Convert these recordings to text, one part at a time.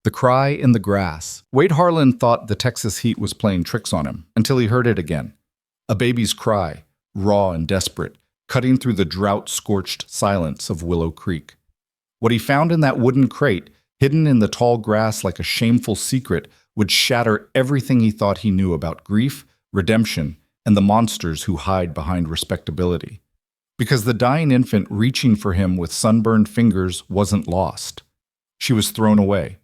The cry in the grass. Wade Harlan thought the Texas heat was playing tricks on him until he heard it again. A baby's cry, raw and desperate, cutting through the drought-scorched silence of Willow Creek. What he found in that wooden crate, hidden in the tall grass like a shameful secret, would shatter everything he thought he knew about grief, redemption, and the monsters who hide behind respectability. Because the dying infant reaching for him with sunburned fingers wasn't lost. She was thrown away.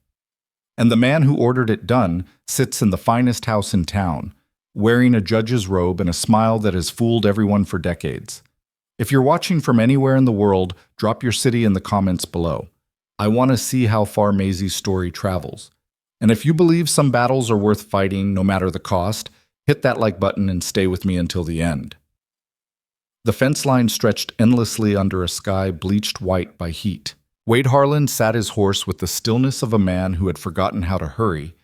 And the man who ordered it done sits in the finest house in town, wearing a judge's robe and a smile that has fooled everyone for decades. If you're watching from anywhere in the world, drop your city in the comments below. I want to see how far Maisie's story travels. And if you believe some battles are worth fighting no matter the cost, hit that like button and stay with me until the end. The fence line stretched endlessly under a sky bleached white by heat. Wade Harlan sat his horse with the stillness of a man who had forgotten how to hurry,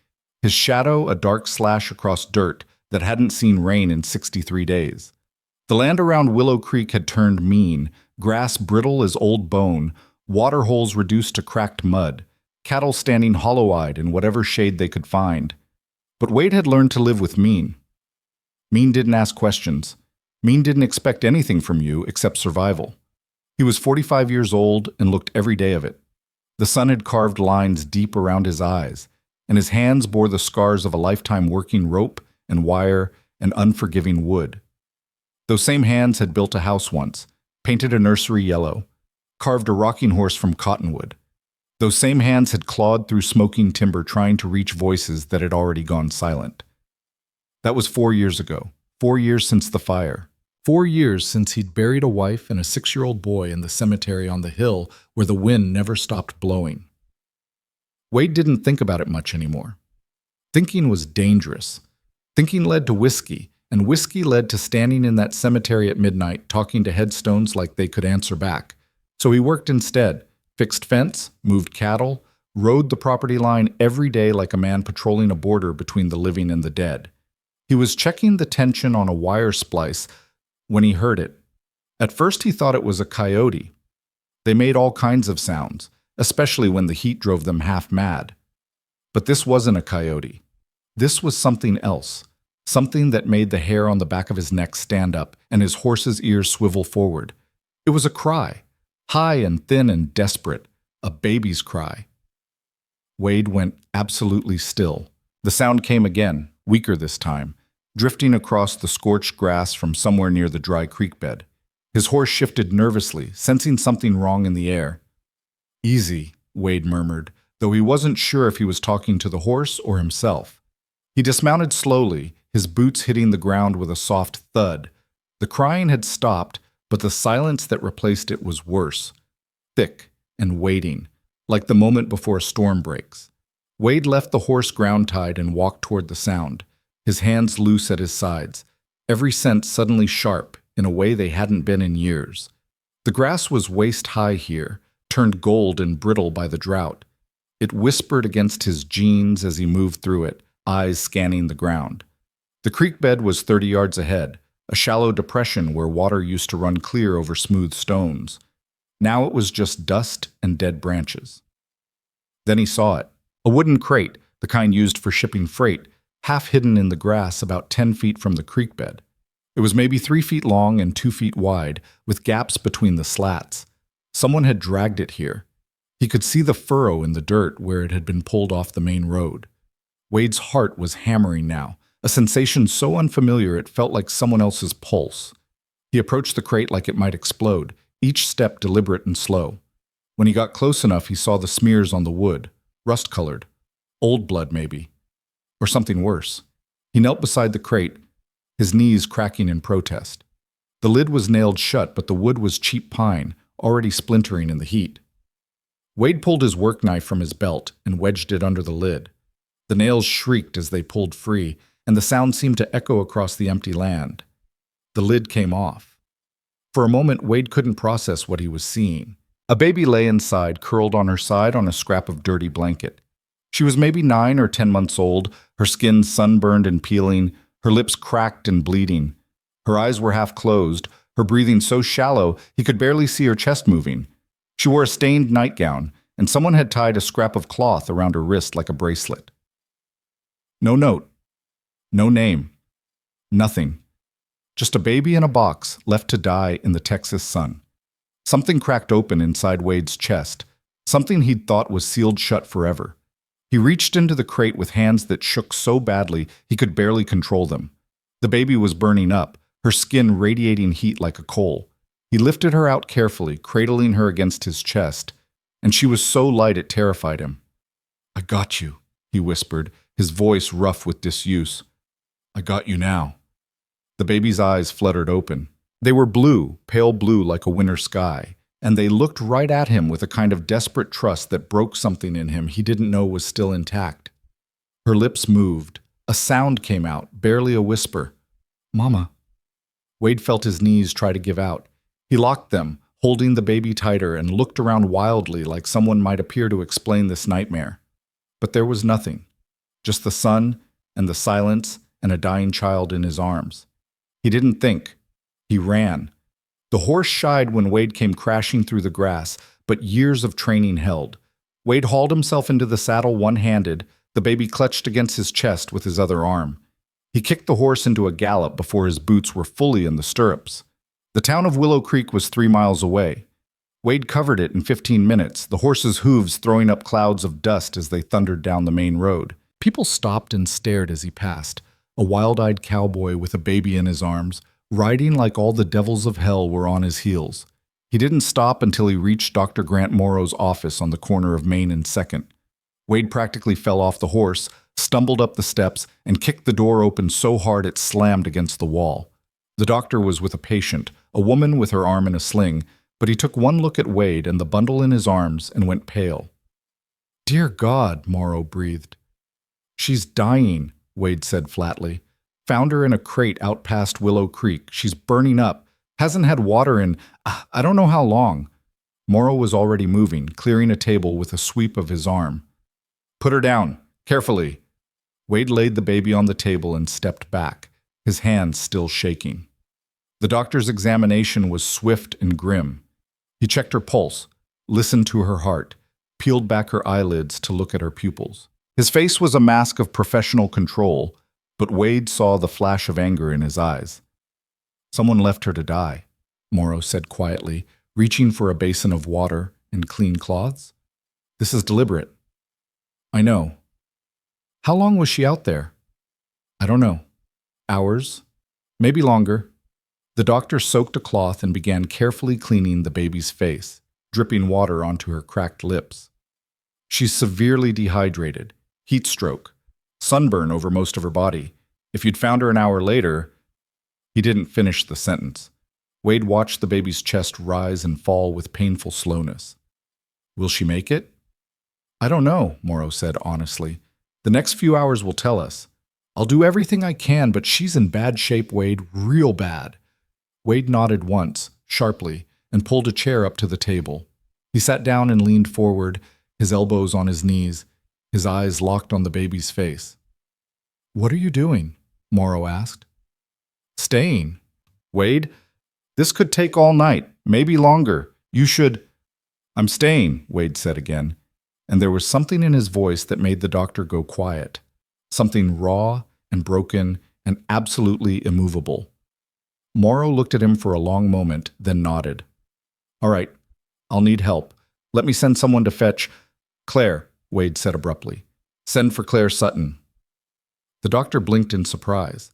his shadow a dark slash across dirt that hadn't seen rain in 63 days. The land around Willow Creek had turned mean, grass brittle as old bone, water holes reduced to cracked mud, cattle standing hollow-eyed in whatever shade they could find. But Wade had learned to live with mean. Mean didn't ask questions. Mean didn't expect anything from you except survival. He was 45 years old and looked every day of it. The sun had carved lines deep around his eyes, and his hands bore the scars of a lifetime working rope and wire and unforgiving wood. Those same hands had built a house once, painted a nursery yellow, carved a rocking horse from cottonwood. Those same hands had clawed through smoking timber trying to reach voices that had already gone silent. That was 4 years ago, 4 years since the fire. 4 years since he'd buried a wife and a 6-year-old boy in the cemetery on the hill where the wind never stopped blowing. Wade didn't think about it much anymore. Thinking was dangerous. Thinking led to whiskey, and whiskey led to standing in that cemetery at midnight talking to headstones like they could answer back. So he worked instead, fixed fence, moved cattle, rode the property line every day like a man patrolling a border between the living and the dead. He was checking the tension on a wire splice when he heard it. At first he thought it was a coyote. They made all kinds of sounds, especially when the heat drove them half mad. But this wasn't a coyote. This was something else, something that made the hair on the back of his neck stand up and his horse's ears swivel forward. It was a cry, high and thin and desperate, a baby's cry. Wade went absolutely still. The sound came again, weaker this time, drifting across the scorched grass from somewhere near the dry creek bed. His horse shifted nervously, sensing something wrong in the air. "Easy," Wade murmured, though he wasn't sure if he was talking to the horse or himself. He dismounted slowly, his boots hitting the ground with a soft thud. The crying had stopped, but the silence that replaced it was worse, thick and waiting, like the moment before a storm breaks. Wade left the horse ground-tied and walked toward the sound, his hands loose at his sides, every sense suddenly sharp in a way they hadn't been in years. The grass was waist-high here, turned gold and brittle by the drought. It whispered against his jeans as he moved through it, eyes scanning the ground. The creek bed was 30 yards ahead, a shallow depression where water used to run clear over smooth stones. Now it was just dust and dead branches. Then he saw it, a wooden crate, the kind used for shipping freight, half hidden in the grass about 10 feet from the creek bed. It was maybe 3 feet long and 2 feet wide, with gaps between the slats. Someone had dragged it here. He could see the furrow in the dirt where it had been pulled off the main road. Wade's heart was hammering now, a sensation so unfamiliar it felt like someone else's pulse. He approached the crate like it might explode, each step deliberate and slow. When he got close enough, he saw the smears on the wood, rust-colored. Old blood, maybe. Or something worse. He knelt beside the crate, his knees cracking in protest. The lid was nailed shut, but the wood was cheap pine, already splintering in the heat. Wade pulled his work knife from his belt and wedged it under the lid. The nails shrieked as they pulled free, and the sound seemed to echo across the empty land. The lid came off. For a moment, Wade couldn't process what he was seeing. A baby lay inside, curled on her side on a scrap of dirty blanket. She was maybe 9 or 10 months old, her skin sunburned and peeling, her lips cracked and bleeding. Her eyes were half closed, her breathing so shallow he could barely see her chest moving. She wore a stained nightgown, and someone had tied a scrap of cloth around her wrist like a bracelet. No note, no name, nothing. Just a baby in a box left to die in the Texas sun. Something cracked open inside Wade's chest, something he'd thought was sealed shut forever. He reached into the crate with hands that shook so badly he could barely control them. The baby was burning up, her skin radiating heat like a coal. He lifted her out carefully, cradling her against his chest, and she was so light it terrified him. "I got you," he whispered, his voice rough with disuse. "I got you now." The baby's eyes fluttered open. They were blue, pale blue like a winter sky, and they looked right at him with a kind of desperate trust that broke something in him he didn't know was still intact. Her lips moved. A sound came out, barely a whisper. "Mama." Wade felt his knees try to give out. He locked them, holding the baby tighter, and looked around wildly like someone might appear to explain this nightmare. But there was nothing. Just the sun and the silence and a dying child in his arms. He didn't think. He ran. The horse shied when Wade came crashing through the grass, but years of training held. Wade hauled himself into the saddle one-handed, the baby clutched against his chest with his other arm. He kicked the horse into a gallop before his boots were fully in the stirrups. The town of Willow Creek was 3 miles away. Wade covered it in 15 minutes, the horse's hooves throwing up clouds of dust as they thundered down the main road. People stopped and stared as he passed, a wild-eyed cowboy with a baby in his arms, riding like all the devils of hell were on his heels. He didn't stop until he reached Dr. Grant Morrow's office on the corner of Main and 2nd. Wade practically fell off the horse, stumbled up the steps, and kicked the door open so hard it slammed against the wall. The doctor was with a patient, a woman with her arm in a sling, but he took one look at Wade and the bundle in his arms and went pale. "Dear God," Morrow breathed. "She's dying," Wade said flatly. "Found her in a crate out past Willow Creek. She's burning up. Hasn't had water in, I don't know how long." Morrow was already moving, clearing a table with a sweep of his arm. "Put her down, carefully." Wade laid the baby on the table and stepped back, his hands still shaking. The doctor's examination was swift and grim. He checked her pulse, listened to her heart, peeled back her eyelids to look at her pupils. His face was a mask of professional control, but Wade saw the flash of anger in his eyes. "Someone left her to die," Morrow said quietly, reaching for a basin of water and clean cloths. "This is deliberate." "I know." "How long was she out there?" "I don't know. Hours, maybe longer." The doctor soaked a cloth and began carefully cleaning the baby's face, dripping water onto her cracked lips. "She's severely dehydrated, heat stroke, sunburn over most of her body. If you'd found her an hour later—" He didn't finish the sentence. Wade watched the baby's chest rise and fall with painful slowness. "Will she make it?" "I don't know," Morrow said honestly. "The next few hours will tell us. I'll do everything I can, but she's in bad shape, Wade, real bad." Wade nodded once, sharply, and pulled a chair up to the table. He sat down and leaned forward, his elbows on his knees, his eyes locked on the baby's face. "What are you doing?" Morrow asked. "Staying." "Wade, this could take all night, maybe longer. You should—" "I'm staying," Wade said again, and there was something in his voice that made the doctor go quiet, something raw and broken and absolutely immovable. Morrow looked at him for a long moment, then nodded. "All right, I'll need help. Let me send someone to fetch—" "Claire," Wade said abruptly. "Send for Claire Sutton." The doctor blinked in surprise.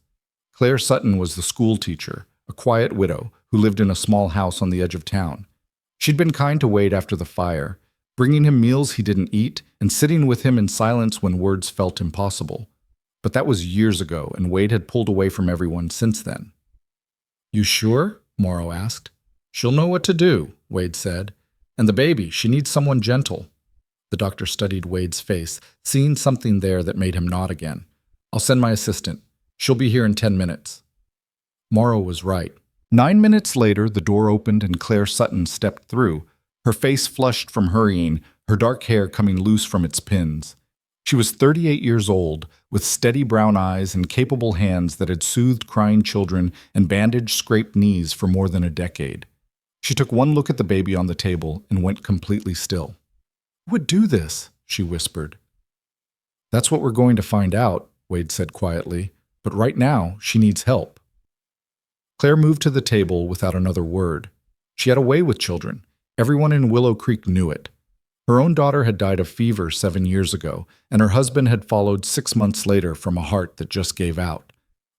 Claire Sutton was the school teacher, a quiet widow who lived in a small house on the edge of town. She'd been kind to Wade after the fire, bringing him meals he didn't eat and sitting with him in silence when words felt impossible. But that was years ago, and Wade had pulled away from everyone since then. "You sure?" Morrow asked. "She'll know what to do," Wade said. "And the baby, she needs someone gentle." The doctor studied Wade's face, seeing something there that made him nod again. "I'll send my assistant. She'll be here in 10 minutes. Morrow was right. 9 minutes later, the door opened and Claire Sutton stepped through, her face flushed from hurrying, her dark hair coming loose from its pins. She was 38 years old, with steady brown eyes and capable hands that had soothed crying children and bandaged scraped knees for more than a decade. She took one look at the baby on the table and went completely still. Who would do this? She whispered. That's what we're going to find out, Wade said quietly, but right now she needs help. Claire moved to the table without another word. She had a way with children. Everyone in Willow Creek knew it. Her own daughter had died of fever 7 years ago, and her husband had followed 6 months later from a heart that just gave out.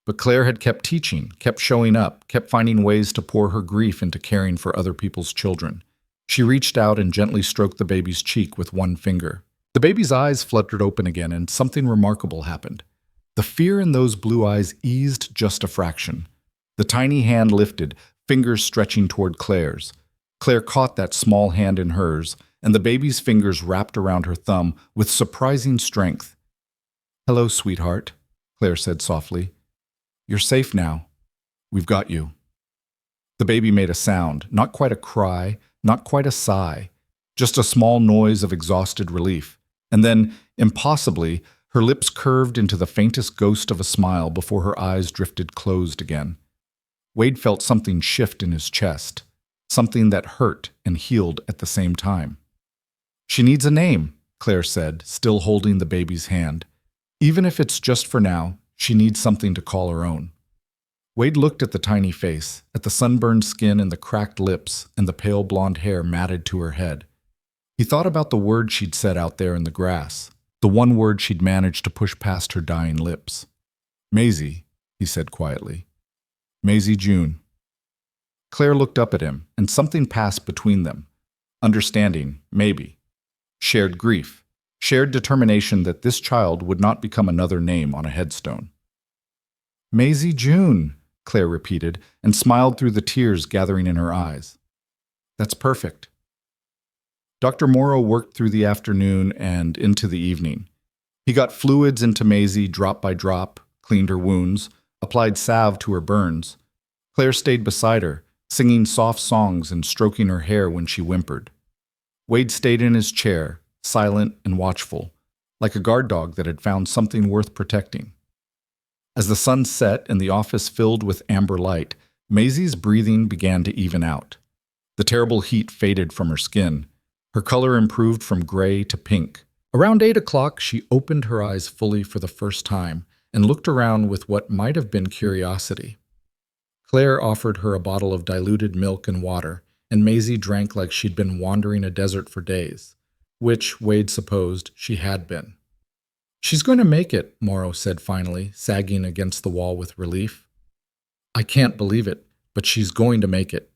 But Claire had kept teaching, kept showing up, kept finding ways to pour her grief into caring for other people's children. She reached out and gently stroked the baby's cheek with one finger. The baby's eyes fluttered open again, and something remarkable happened. The fear in those blue eyes eased just a fraction. The tiny hand lifted, fingers stretching toward Claire's. Claire caught that small hand in hers, and the baby's fingers wrapped around her thumb with surprising strength. "Hello, sweetheart," Claire said softly. "You're safe now. We've got you." The baby made a sound, not quite a cry, not quite a sigh, just a small noise of exhausted relief. And then, impossibly, her lips curved into the faintest ghost of a smile before her eyes drifted closed again. Wade felt something shift in his chest, something that hurt and healed at the same time. "She needs a name," Claire said, still holding the baby's hand. "Even if it's just for now, she needs something to call her own." Wade looked at the tiny face, at the sunburned skin and the cracked lips and the pale blonde hair matted to her head. He thought about the word she'd said out there in the grass, the one word she'd managed to push past her dying lips. "Maisie," he said quietly. "Maisie June." Claire looked up at him, and something passed between them. Understanding, maybe. Shared grief. Shared determination that this child would not become another name on a headstone. "Maisie June," Claire repeated, and smiled through the tears gathering in her eyes. "That's perfect." Dr. Morrow worked through the afternoon and into the evening. He got fluids into Maisie drop by drop, cleaned her wounds, applied salve to her burns. Claire stayed beside her, singing soft songs and stroking her hair when she whimpered. Wade stayed in his chair, silent and watchful, like a guard dog that had found something worth protecting. As the sun set and the office filled with amber light, Maisie's breathing began to even out. The terrible heat faded from her skin. Her color improved from gray to pink. Around 8 o'clock, she opened her eyes fully for the first time and looked around with what might have been curiosity. Claire offered her a bottle of diluted milk and water, and Maisie drank like she'd been wandering a desert for days, which, Wade supposed, she had been. "She's going to make it," Morrow said finally, sagging against the wall with relief. "I can't believe it, but she's going to make it."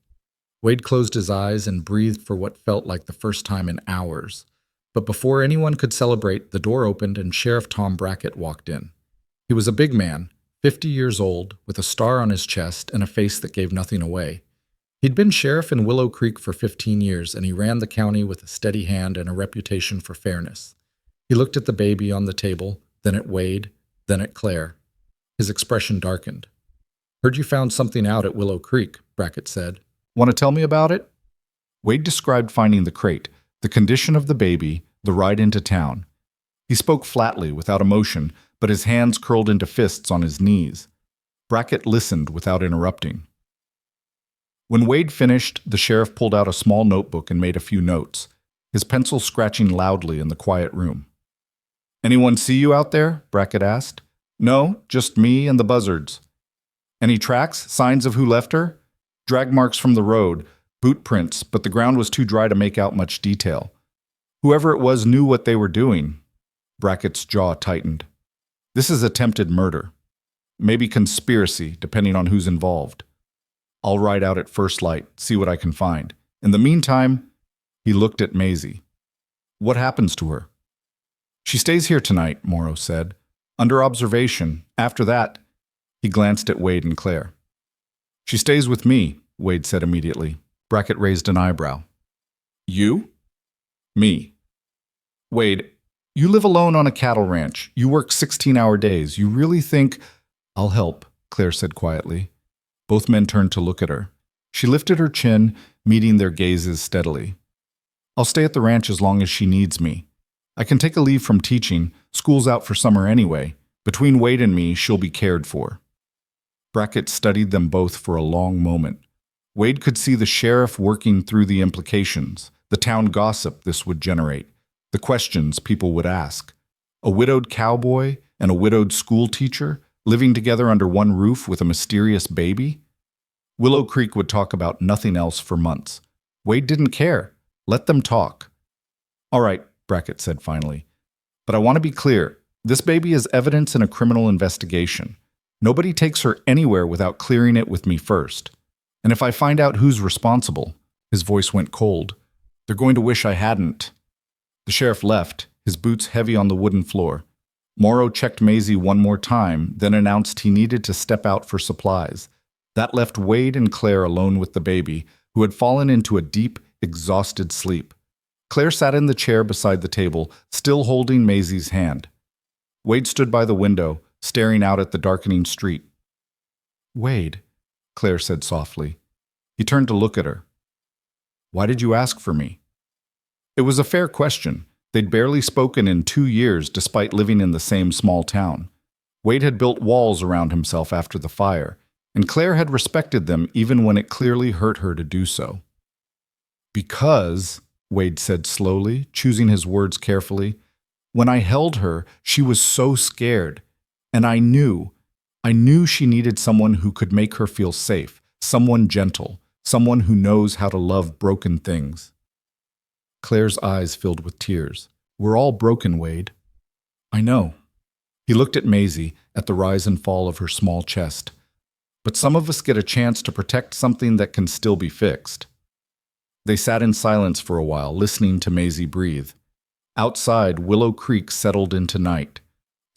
Wade closed his eyes and breathed for what felt like the first time in hours. But before anyone could celebrate, the door opened and Sheriff Tom Brackett walked in. He was a big man, 50 years old, with a star on his chest and a face that gave nothing away. He'd been sheriff in Willow Creek for 15 years, and he ran the county with a steady hand and a reputation for fairness. He looked at the baby on the table, then at Wade, then at Claire. His expression darkened. "Heard you found something out at Willow Creek," Brackett said. "Want to tell me about it?" Wade described finding the crate, the condition of the baby, the ride into town. He spoke flatly, without emotion, but his hands curled into fists on his knees. Brackett listened without interrupting. When Wade finished, the sheriff pulled out a small notebook and made a few notes, his pencil scratching loudly in the quiet room. "Anyone see you out there?" Brackett asked. "No, just me and the buzzards." "Any tracks, signs of who left her?" "Drag marks from the road, boot prints, but the ground was too dry to make out much detail. Whoever it was knew what they were doing." Brackett's jaw tightened. "This is attempted murder. Maybe conspiracy, depending on who's involved. I'll ride out at first light, see what I can find. In the meantime," he looked at Maisie. "What happens to her?" "She stays here tonight," Morrow said. "Under observation. After that," he glanced at Wade and Claire. "She stays with me," Wade said immediately. Brackett raised an eyebrow. "You?" "Me." "Wade, you live alone on a cattle ranch. You work 16-hour days. You really think—" "I'll help," Claire said quietly. Both men turned to look at her. She lifted her chin, meeting their gazes steadily. "I'll stay at the ranch as long as she needs me. I can take a leave from teaching. School's out for summer anyway. Between Wade and me, she'll be cared for." Brackett studied them both for a long moment. Wade could see the sheriff working through the implications, the town gossip this would generate, the questions people would ask. A widowed cowboy and a widowed school teacher living together under one roof with a mysterious baby? Willow Creek would talk about nothing else for months. Wade didn't care. Let them talk. All right, Brackett said finally. But I want to be clear. This baby is evidence in a criminal investigation. Nobody takes her anywhere without clearing it with me first. And if I find out who's responsible, his voice went cold, they're going to wish I hadn't. The sheriff left, his boots heavy on the wooden floor. Morrow checked Maisie one more time, then announced he needed to step out for supplies. That left Wade and Claire alone with the baby, who had fallen into a deep, exhausted sleep. Claire sat in the chair beside the table, still holding Maisie's hand. Wade stood by the window, staring out at the darkening street. "Wade," Claire said softly. He turned to look at her. "Why did you ask for me?" It was a fair question. They'd barely spoken in 2 years despite living in the same small town. Wade had built walls around himself after the fire, and Claire had respected them even when it clearly hurt her to do so. "Because," Wade said slowly, choosing his words carefully, "when I held her, she was so scared, and I knew she needed someone who could make her feel safe, someone gentle, someone who knows how to love broken things." Claire's eyes filled with tears. "We're all broken, Wade." "I know." He looked at Maisie, at the rise and fall of her small chest. "But some of us get a chance to protect something that can still be fixed." They sat in silence for a while, listening to Maisie breathe. Outside, Willow Creek settled into night.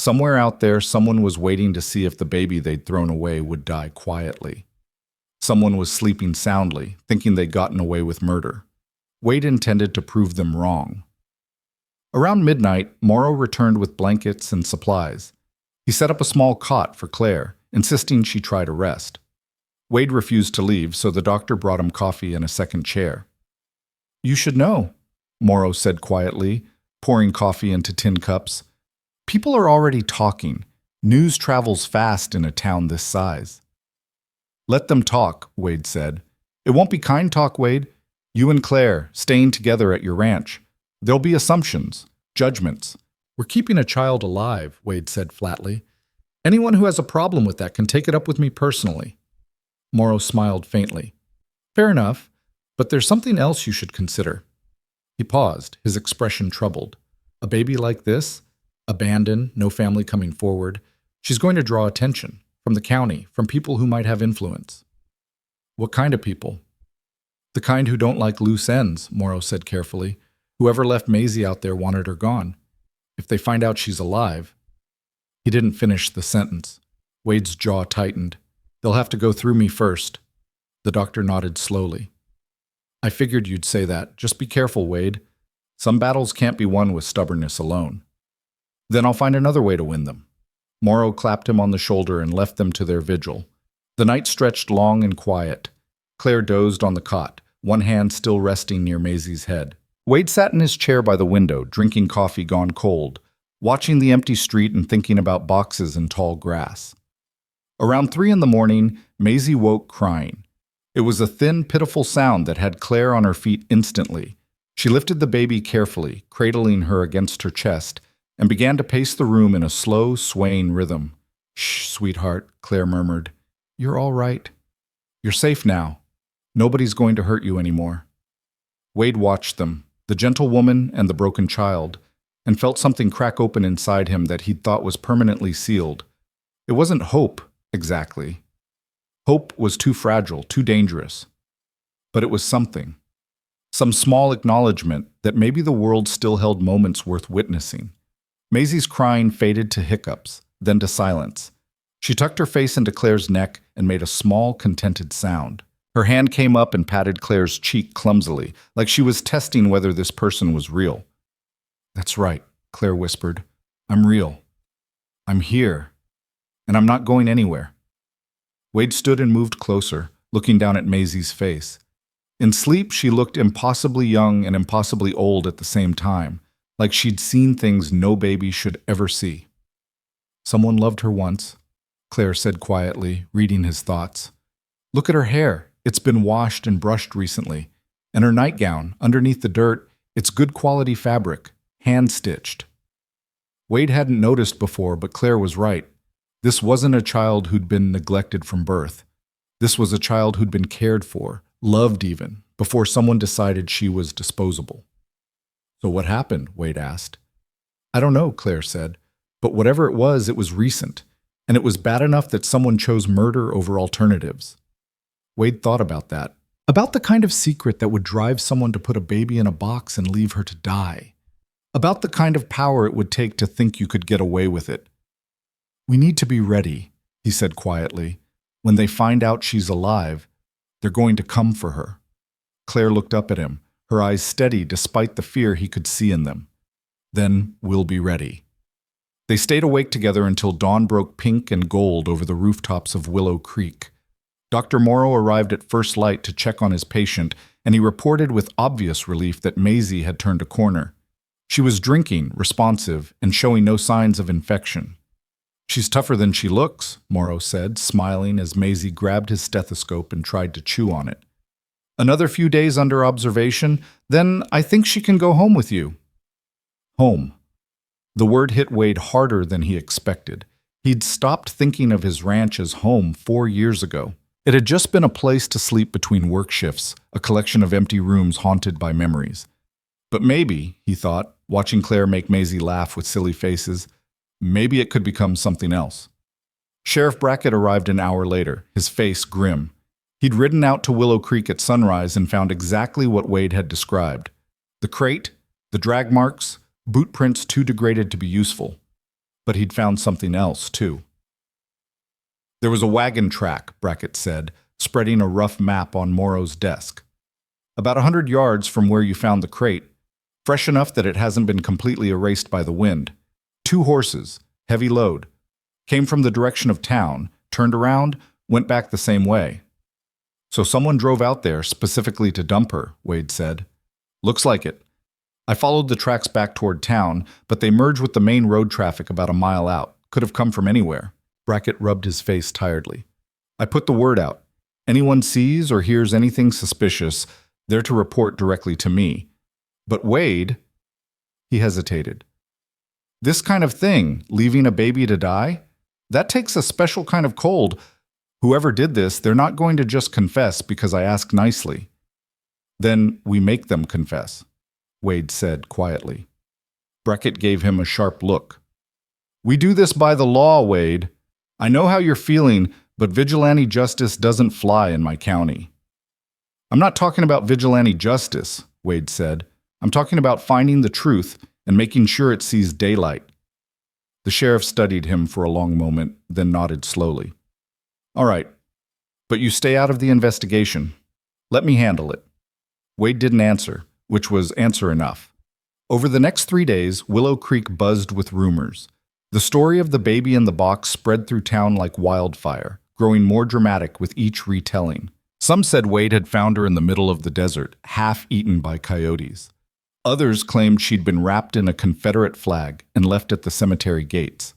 Somewhere out there, someone was waiting to see if the baby they'd thrown away would die quietly. Someone was sleeping soundly, thinking they'd gotten away with murder. Wade intended to prove them wrong. Around midnight, Morrow returned with blankets and supplies. He set up a small cot for Claire, insisting she try to rest. Wade refused to leave, so the doctor brought him coffee and a second chair. "You should know," Morrow said quietly, pouring coffee into tin cups. "People are already talking. News travels fast in a town this size." "Let them talk," Wade said. "It won't be kind talk, Wade. You and Claire, staying together at your ranch. There'll be assumptions, judgments." "We're keeping a child alive," Wade said flatly. "Anyone who has a problem with that can take it up with me personally." Morrow smiled faintly. "Fair enough, but there's something else you should consider." He paused, his expression troubled. "A baby like this, abandoned, no family coming forward, she's going to draw attention, from the county, from people who might have influence." "What kind of people?" "The kind who don't like loose ends," Morrow said carefully. "Whoever left Maisie out there wanted her gone. If they find out she's alive—" He didn't finish the sentence. Wade's jaw tightened. "They'll have to go through me first." The doctor nodded slowly. "I figured you'd say that. Just be careful, Wade. Some battles can't be won with stubbornness alone." "Then I'll find another way to win them." Morrow clapped him on the shoulder and left them to their vigil. The night stretched long and quiet. Claire dozed on the cot, one hand still resting near Maisie's head. Wade sat in his chair by the window, drinking coffee gone cold, watching the empty street and thinking about boxes and tall grass. Around 3 in the morning, Maisie woke crying. It was a thin, pitiful sound that had Claire on her feet instantly. She lifted the baby carefully, cradling her against her chest, and began to pace the room in a slow, swaying rhythm. "Shh, sweetheart," Claire murmured. "You're all right. You're safe now. Nobody's going to hurt you anymore." Wade watched them, the gentle woman and the broken child, and felt something crack open inside him that he'd thought was permanently sealed. It wasn't hope, exactly. Hope was too fragile, too dangerous. But it was something. Some small acknowledgement that maybe the world still held moments worth witnessing. Maisie's crying faded to hiccups, then to silence. She tucked her face into Claire's neck and made a small, contented sound. Her hand came up and patted Claire's cheek clumsily, like she was testing whether this person was real. "That's right," Claire whispered. "I'm real. I'm here. And I'm not going anywhere." Wade stood and moved closer, looking down at Maisie's face. In sleep, she looked impossibly young and impossibly old at the same time, like she'd seen things no baby should ever see. "Someone loved her once," Claire said quietly, reading his thoughts. "Look at her hair. It's been washed and brushed recently. And her nightgown, underneath the dirt, it's good quality fabric, hand-stitched. Wade hadn't noticed before, but Claire was right. This wasn't a child who'd been neglected from birth. This was a child who'd been cared for, loved even, before someone decided she was disposable. "So what happened?" Wade asked. "I don't know," Claire said, "but whatever it was recent, and it was bad enough that someone chose murder over alternatives." Wade thought about that, about the kind of secret that would drive someone to put a baby in a box and leave her to die, about the kind of power it would take to think you could get away with it. "We need to be ready," he said quietly. "When they find out she's alive, they're going to come for her." Claire looked up at him, her eyes steady despite the fear he could see in them. "Then we'll be ready." They stayed awake together until dawn broke pink and gold over the rooftops of Willow Creek. Dr. Morrow arrived at first light to check on his patient, and he reported with obvious relief that Maisie had turned a corner. She was drinking, responsive, and showing no signs of infection. "She's tougher than she looks," Morrow said, smiling as Maisie grabbed his stethoscope and tried to chew on it. "Another few days under observation, then I think she can go home with you." Home. The word hit Wade harder than he expected. He'd stopped thinking of his ranch as home 4 years ago. It had just been a place to sleep between work shifts, a collection of empty rooms haunted by memories. But maybe, he thought, watching Claire make Maisie laugh with silly faces, maybe it could become something else. Sheriff Brackett arrived an hour later, his face grim. He'd ridden out to Willow Creek at sunrise and found exactly what Wade had described. The crate, the drag marks, boot prints too degraded to be useful. But he'd found something else, too. "There was a wagon track," Brackett said, spreading a rough map on Morrow's desk. "About 100 yards from where you found the crate, fresh enough that it hasn't been completely erased by the wind. 2 horses, heavy load. Came from the direction of town, turned around, went back the same way." "So someone drove out there specifically to dump her," Wade said. "Looks like it. I followed the tracks back toward town, but they merge with the main road traffic about a mile out. Could have come from anywhere." Brackett rubbed his face tiredly. "I put the word out. Anyone sees or hears anything suspicious, they're to report directly to me. But Wade," he hesitated. "This kind of thing, leaving a baby to die, that takes a special kind of cold. Whoever did this, they're not going to just confess because I ask nicely." "Then we make them confess," Wade said quietly. Brackett gave him a sharp look. "We do this by the law, Wade. I know how you're feeling, but vigilante justice doesn't fly in my county." "I'm not talking about vigilante justice," Wade said. "I'm talking about finding the truth and making sure it sees daylight." The sheriff studied him for a long moment, then nodded slowly. "All right, but you stay out of the investigation. Let me handle it." Wade didn't answer, which was answer enough. Over the next 3 days, Willow Creek buzzed with rumors. The story of the baby in the box spread through town like wildfire, growing more dramatic with each retelling. Some said Wade had found her in the middle of the desert, half eaten by coyotes. Others claimed she'd been wrapped in a Confederate flag and left at the cemetery gates.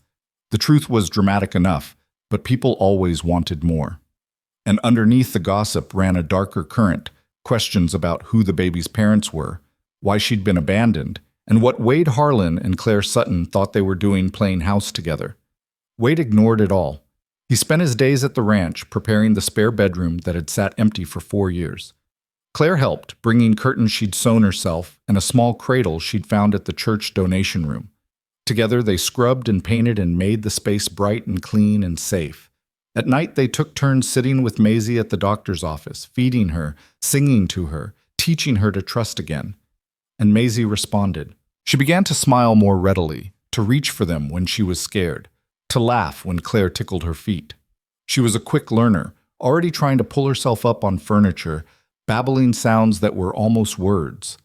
The truth was dramatic enough, but people always wanted more. And underneath the gossip ran a darker current, questions about who the baby's parents were, why she'd been abandoned, and what Wade Harlan and Claire Sutton thought they were doing playing house together. Wade ignored it all. He spent his days at the ranch preparing the spare bedroom that had sat empty for 4 years. Claire helped, bringing curtains she'd sewn herself and a small cradle she'd found at the church donation room. Together they scrubbed and painted and made the space bright and clean and safe. At night they took turns sitting with Maisie at the doctor's office, feeding her, singing to her, teaching her to trust again. And Maisie responded. She began to smile more readily, to reach for them when she was scared, to laugh when Claire tickled her feet. She was a quick learner, already trying to pull herself up on furniture, babbling sounds that were almost words.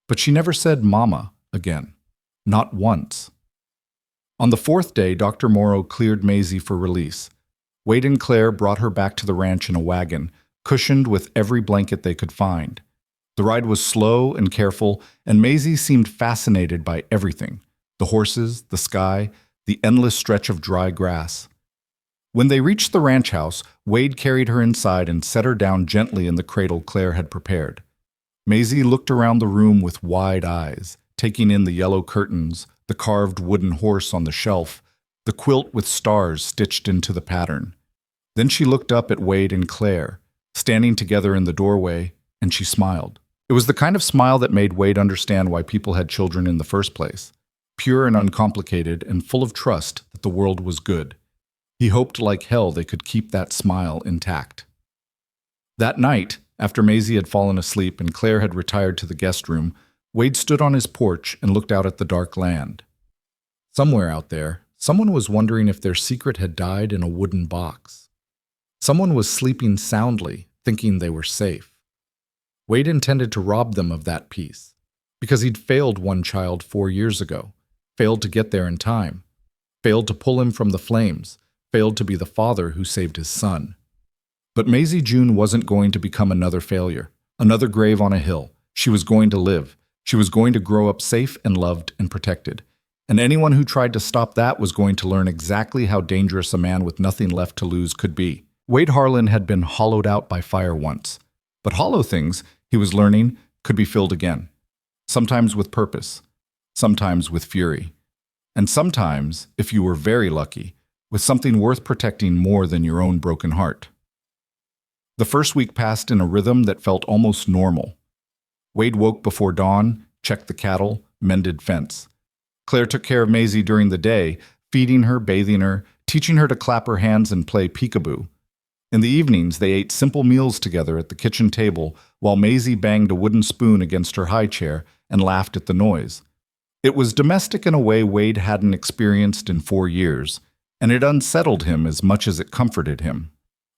But she never said "mama" again. Not once. On the 4th day, Dr. Morrow cleared Maisie for release. Wade and Claire brought her back to the ranch in a wagon, cushioned with every blanket they could find. The ride was slow and careful, and Maisie seemed fascinated by everything: the horses, the sky, the endless stretch of dry grass. When they reached the ranch house, Wade carried her inside and set her down gently in the cradle Claire had prepared. Maisie looked around the room with wide eyes, taking in the yellow curtains, the carved wooden horse on the shelf, the quilt with stars stitched into the pattern. Then she looked up at Wade and Claire, standing together in the doorway, and she smiled. It was the kind of smile that made Wade understand why people had children in the first place. Pure and uncomplicated and full of trust that the world was good. He hoped like hell they could keep that smile intact. That night, after Maisie had fallen asleep and Claire had retired to the guest room, Wade stood on his porch and looked out at the dark land. Somewhere out there, someone was wondering if their secret had died in a wooden box. Someone was sleeping soundly, thinking they were safe. Wade intended to rob them of that peace, because he'd failed one child 4 years ago, failed to get there in time, failed to pull him from the flames, failed to be the father who saved his son. But Maisie June wasn't going to become another failure, another grave on a hill. She was going to live. She was going to grow up safe and loved and protected. And anyone who tried to stop that was going to learn exactly how dangerous a man with nothing left to lose could be. Wade Harlan had been hollowed out by fire once. But hollow things, he was learning, could be filled again. Sometimes with purpose, sometimes with fury. And sometimes, if you were very lucky, with something worth protecting more than your own broken heart. The first week passed in a rhythm that felt almost normal. Wade woke before dawn, checked the cattle, mended fence. Claire took care of Maisie during the day, feeding her, bathing her, teaching her to clap her hands and play peekaboo. In the evenings, they ate simple meals together at the kitchen table while Maisie banged a wooden spoon against her high chair and laughed at the noise. It was domestic in a way Wade hadn't experienced in 4 years, and it unsettled him as much as it comforted him.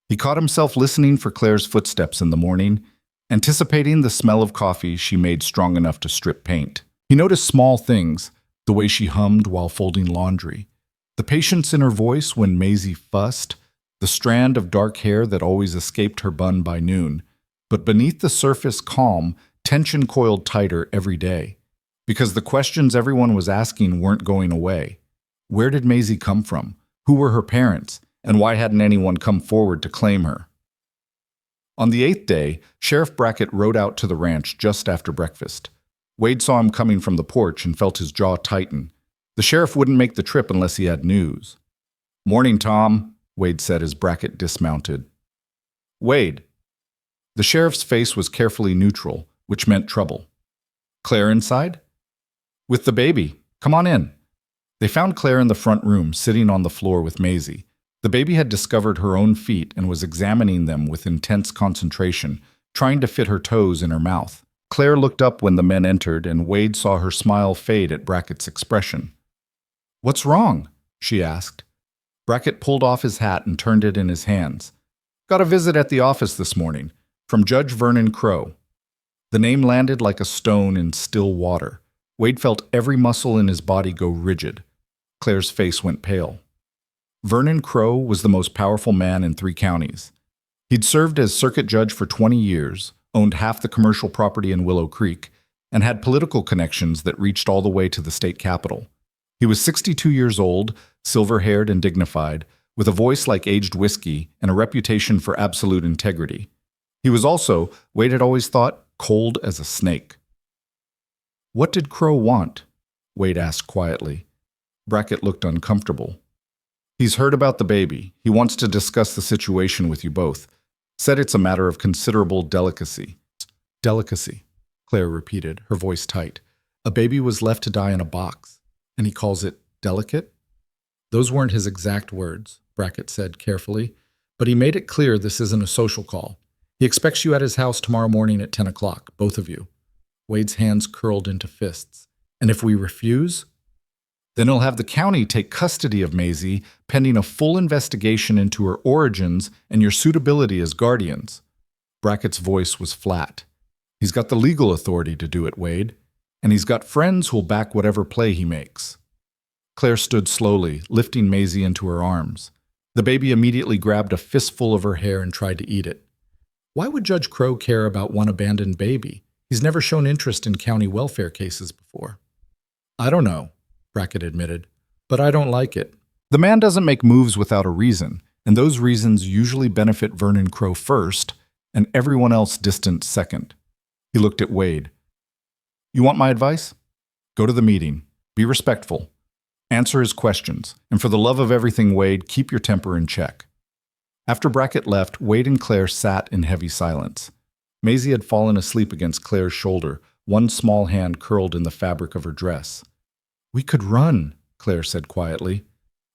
He caught himself listening for Claire's footsteps in the morning, anticipating the smell of coffee she made strong enough to strip paint. He noticed small things, the way she hummed while folding laundry, the patience in her voice when Maisie fussed, the strand of dark hair that always escaped her bun by noon. But beneath the surface calm, tension coiled tighter every day. Because the questions everyone was asking weren't going away. Where did Maisie come from? Who were her parents? And why hadn't anyone come forward to claim her? On the 8th day, Sheriff Brackett rode out to the ranch just after breakfast. Wade saw him coming from the porch and felt his jaw tighten. The sheriff wouldn't make the trip unless he had news. "Morning, Tom," Wade said as Brackett dismounted. "Wade." The sheriff's face was carefully neutral, which meant trouble. "Claire inside?" "With the baby. Come on in." They found Claire in the front room, sitting on the floor with Maisie. The baby had discovered her own feet and was examining them with intense concentration, trying to fit her toes in her mouth. Claire looked up when the men entered, and Wade saw her smile fade at Brackett's expression. "What's wrong?" she asked. Brackett pulled off his hat and turned it in his hands. "Got a visit at the office this morning, from Judge Vernon Crow." The name landed like a stone in still water. Wade felt every muscle in his body go rigid. Claire's face went pale. Vernon Crow was the most powerful man in 3 counties. He'd served as circuit judge for 20 years, owned half the commercial property in Willow Creek, and had political connections that reached all the way to the state capitol. He was 62 years old, silver-haired and dignified, with a voice like aged whiskey and a reputation for absolute integrity. He was also, Wade had always thought, cold as a snake. "What did Crow want?" Wade asked quietly. Brackett looked uncomfortable. "He's heard about the baby. He wants to discuss the situation with you both. Said it's a matter of considerable delicacy." "Delicacy," Claire repeated, her voice tight. "A baby was left to die in a box, and he calls it delicate?" "Those weren't his exact words," Brackett said carefully, "but he made it clear this isn't a social call. He expects you at his house tomorrow morning at 10 o'clock, both of you." Wade's hands curled into fists. "And if we refuse?" "Then he'll have the county take custody of Maisie, pending a full investigation into her origins and your suitability as guardians." Brackett's voice was flat. "He's got the legal authority to do it, Wade, and he's got friends who'll back whatever play he makes." Claire stood slowly, lifting Maisie into her arms. The baby immediately grabbed a fistful of her hair and tried to eat it. Why would Judge Crow care about one abandoned baby? He's never shown interest in county welfare cases before. "I don't know," Brackett admitted, "but I don't like it. The man doesn't make moves without a reason, and those reasons usually benefit Vernon Crow first and everyone else distant second." He looked at Wade. "You want my advice?" Go to the meeting. Be respectful. Answer his questions. And for the love of everything, Wade, keep your temper in check. After Brackett left, Wade and Claire sat in heavy silence. Maisie had fallen asleep against Claire's shoulder, one small hand curled in the fabric of her dress. "We could run," Claire said quietly.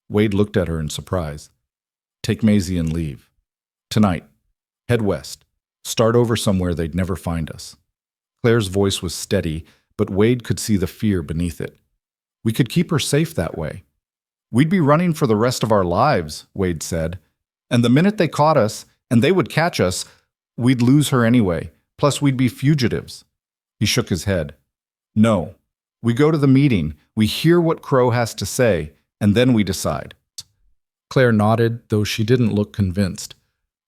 Wade looked at her in surprise. "Take Maisie and leave. Tonight. Head west. Start over somewhere they'd never find us." Claire's voice was steady, but Wade could see the fear beneath it. "We could keep her safe that way." "We'd be running for the rest of our lives," Wade said. "And the minute they caught us, and they would catch us, we'd lose her anyway. Plus, we'd be fugitives." He shook his head. "No. We go to the meeting, we hear what Crow has to say, and then we decide." Claire nodded, though she didn't look convinced.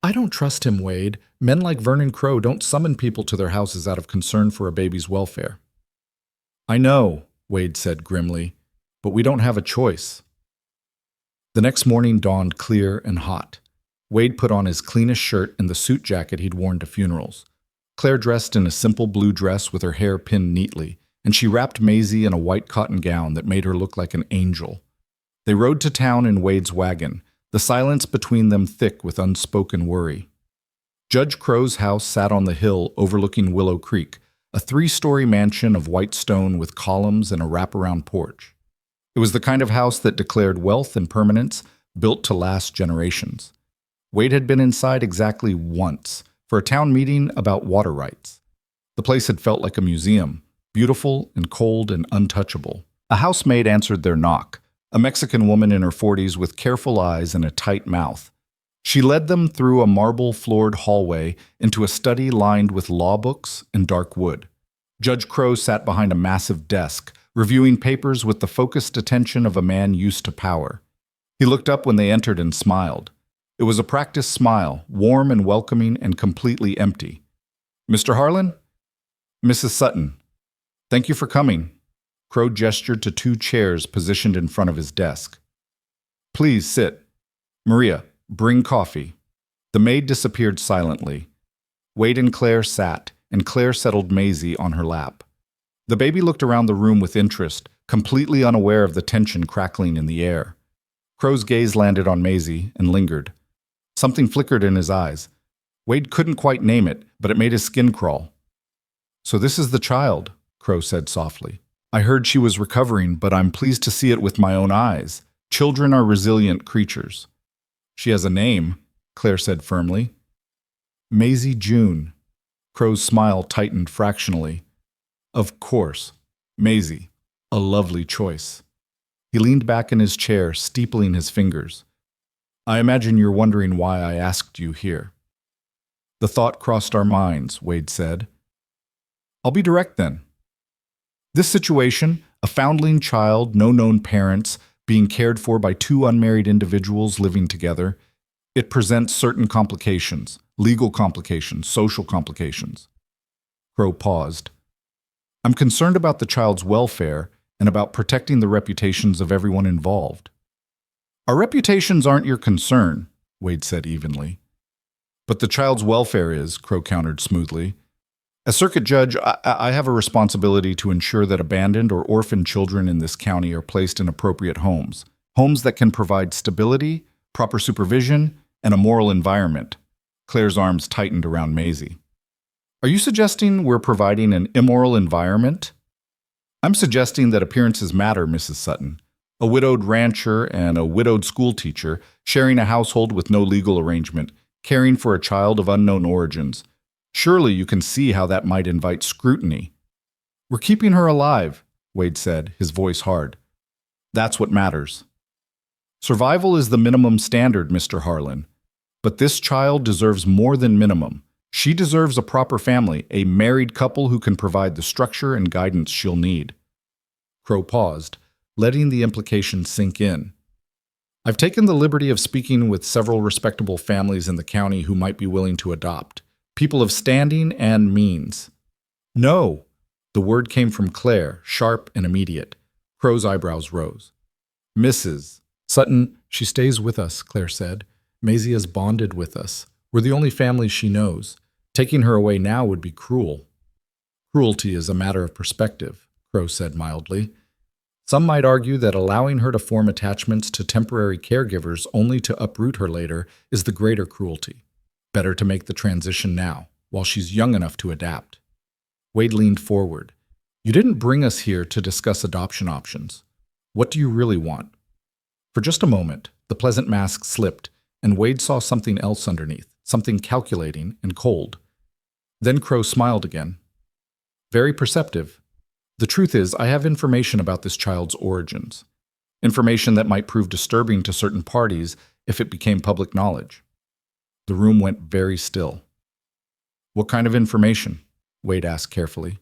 "I don't trust him, Wade. Men like Vernon Crow don't summon people to their houses out of concern for a baby's welfare." "I know," Wade said grimly, "but we don't have a choice." The next morning dawned clear and hot. Wade put on his cleanest shirt and the suit jacket he'd worn to funerals. Claire dressed in a simple blue dress with her hair pinned neatly, and she wrapped Maisie in a white cotton gown that made her look like an angel. They rode to town in Wade's wagon, the silence between them thick with unspoken worry. Judge Crow's house sat on the hill overlooking Willow Creek, a 3-story mansion of white stone with columns and a wraparound porch. It was the kind of house that declared wealth and permanence, built to last generations. Wade had been inside exactly once, for a town meeting about water rights. The place had felt like a museum, beautiful and cold and untouchable. A housemaid answered their knock, a Mexican woman in her 40s with careful eyes and a tight mouth. She led them through a marble-floored hallway into a study lined with law books and dark wood. Judge Crow sat behind a massive desk, reviewing papers with the focused attention of a man used to power. He looked up when they entered and smiled. It was a practiced smile, warm and welcoming and completely empty. "Mr. Harlan? Mrs. Sutton. Thank you for coming." Crow gestured to 2 chairs positioned in front of his desk. "Please sit. Maria, bring coffee." The maid disappeared silently. Wade and Claire sat, and Claire settled Maisie on her lap. The baby looked around the room with interest, completely unaware of the tension crackling in the air. Crow's gaze landed on Maisie and lingered. Something flickered in his eyes. Wade couldn't quite name it, but it made his skin crawl. "So this is the child," Crow said softly. "I heard she was recovering, but I'm pleased to see it with my own eyes. Children are resilient creatures." "She has a name," Claire said firmly. "Maisie June." Crow's smile tightened fractionally. "Of course. Maisie. A lovely choice." He leaned back in his chair, steepling his fingers. "I imagine you're wondering why I asked you here." "The thought crossed our minds," Wade said. "I'll be direct then. This situation, a foundling child, no known parents, being cared for by 2 unmarried individuals living together, it presents certain complications, legal complications, social complications." Crow paused. "I'm concerned about the child's welfare and about protecting the reputations of everyone involved." "Our reputations aren't your concern," Wade said evenly. "But the child's welfare is," Crow countered smoothly. "As circuit judge, I have a responsibility to ensure that abandoned or orphaned children in this county are placed in appropriate homes, homes that can provide stability, proper supervision, and a moral environment." Claire's arms tightened around Maisie. "Are you suggesting we're providing an immoral environment?" "I'm suggesting that appearances matter, Mrs. Sutton. A widowed rancher and a widowed schoolteacher sharing a household with no legal arrangement, caring for a child of unknown origins. Surely you can see how that might invite scrutiny." "We're keeping her alive," Wade said, his voice hard. "That's what matters. Survival is the minimum standard, Mr. Harlan. But this child deserves more than minimum. She deserves a proper family, a married couple who can provide the structure and guidance she'll need." Crow paused, letting the implication sink in. "I've taken the liberty of speaking with several respectable families in the county who might be willing to adopt. People of standing and means." "No!" The word came from Claire, sharp and immediate. Crow's eyebrows rose. "Mrs. Sutton, she stays with us," Claire said. "Maisie is bonded with us. We're the only family she knows. Taking her away now would be cruel." "Cruelty is a matter of perspective," Crow said mildly. Some might argue that allowing her to form attachments to temporary caregivers only to uproot her later is the greater cruelty. Better to make the transition now, while she's young enough to adapt. Wade leaned forward. You didn't bring us here to discuss adoption options. What do you really want? For just a moment, the pleasant mask slipped, and Wade saw something else underneath, something calculating and cold. Then Crow smiled again. Very perceptive. The truth is, I have information about this child's origins. Information that might prove disturbing to certain parties if it became public knowledge. The room went very still. What kind of information? Wade asked carefully.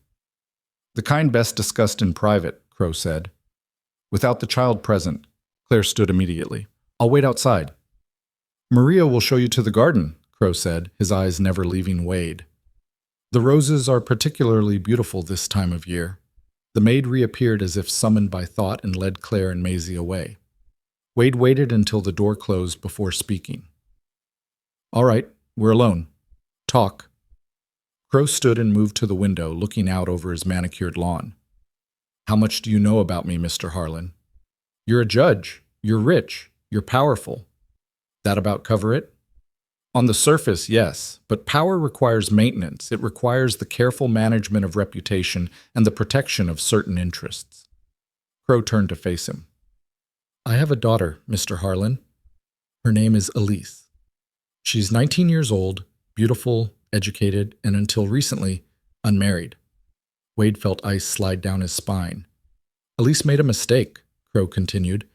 The kind best discussed in private, Crow said. Without the child present, Claire stood immediately. I'll wait outside. Maria will show you to the garden, Crow said, his eyes never leaving Wade. The roses are particularly beautiful this time of year. The maid reappeared as if summoned by thought and led Claire and Maisie away. Wade waited until the door closed before speaking. All right, we're alone. Talk. Crow stood and moved to the window, looking out over his manicured lawn. How much do you know about me, Mr. Harlan? You're a judge. You're rich. You're powerful. That about cover it? On the surface, yes, but power requires maintenance. It requires the careful management of reputation and the protection of certain interests. Crow turned to face him. I have a daughter, Mr. Harlan. Her name is Elise. She's 19 years old, beautiful, educated, and until recently, unmarried. Wade felt ice slide down his spine. Elise made a mistake, Crow continued.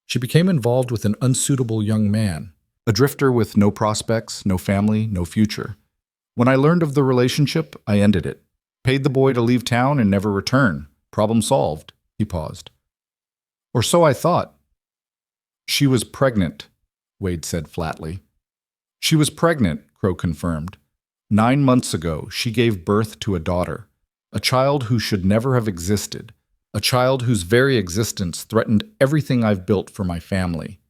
She became involved with an unsuitable young man. A drifter with no prospects, no family, no future. When I learned of the relationship, I ended it. Paid the boy to leave town and never return. Problem solved. He paused. Or so I thought. She was pregnant, Wade said flatly. She was pregnant, Crow confirmed. 9 months ago, she gave birth to a daughter, a child who should never have existed, a child whose very existence threatened everything I've built for my family.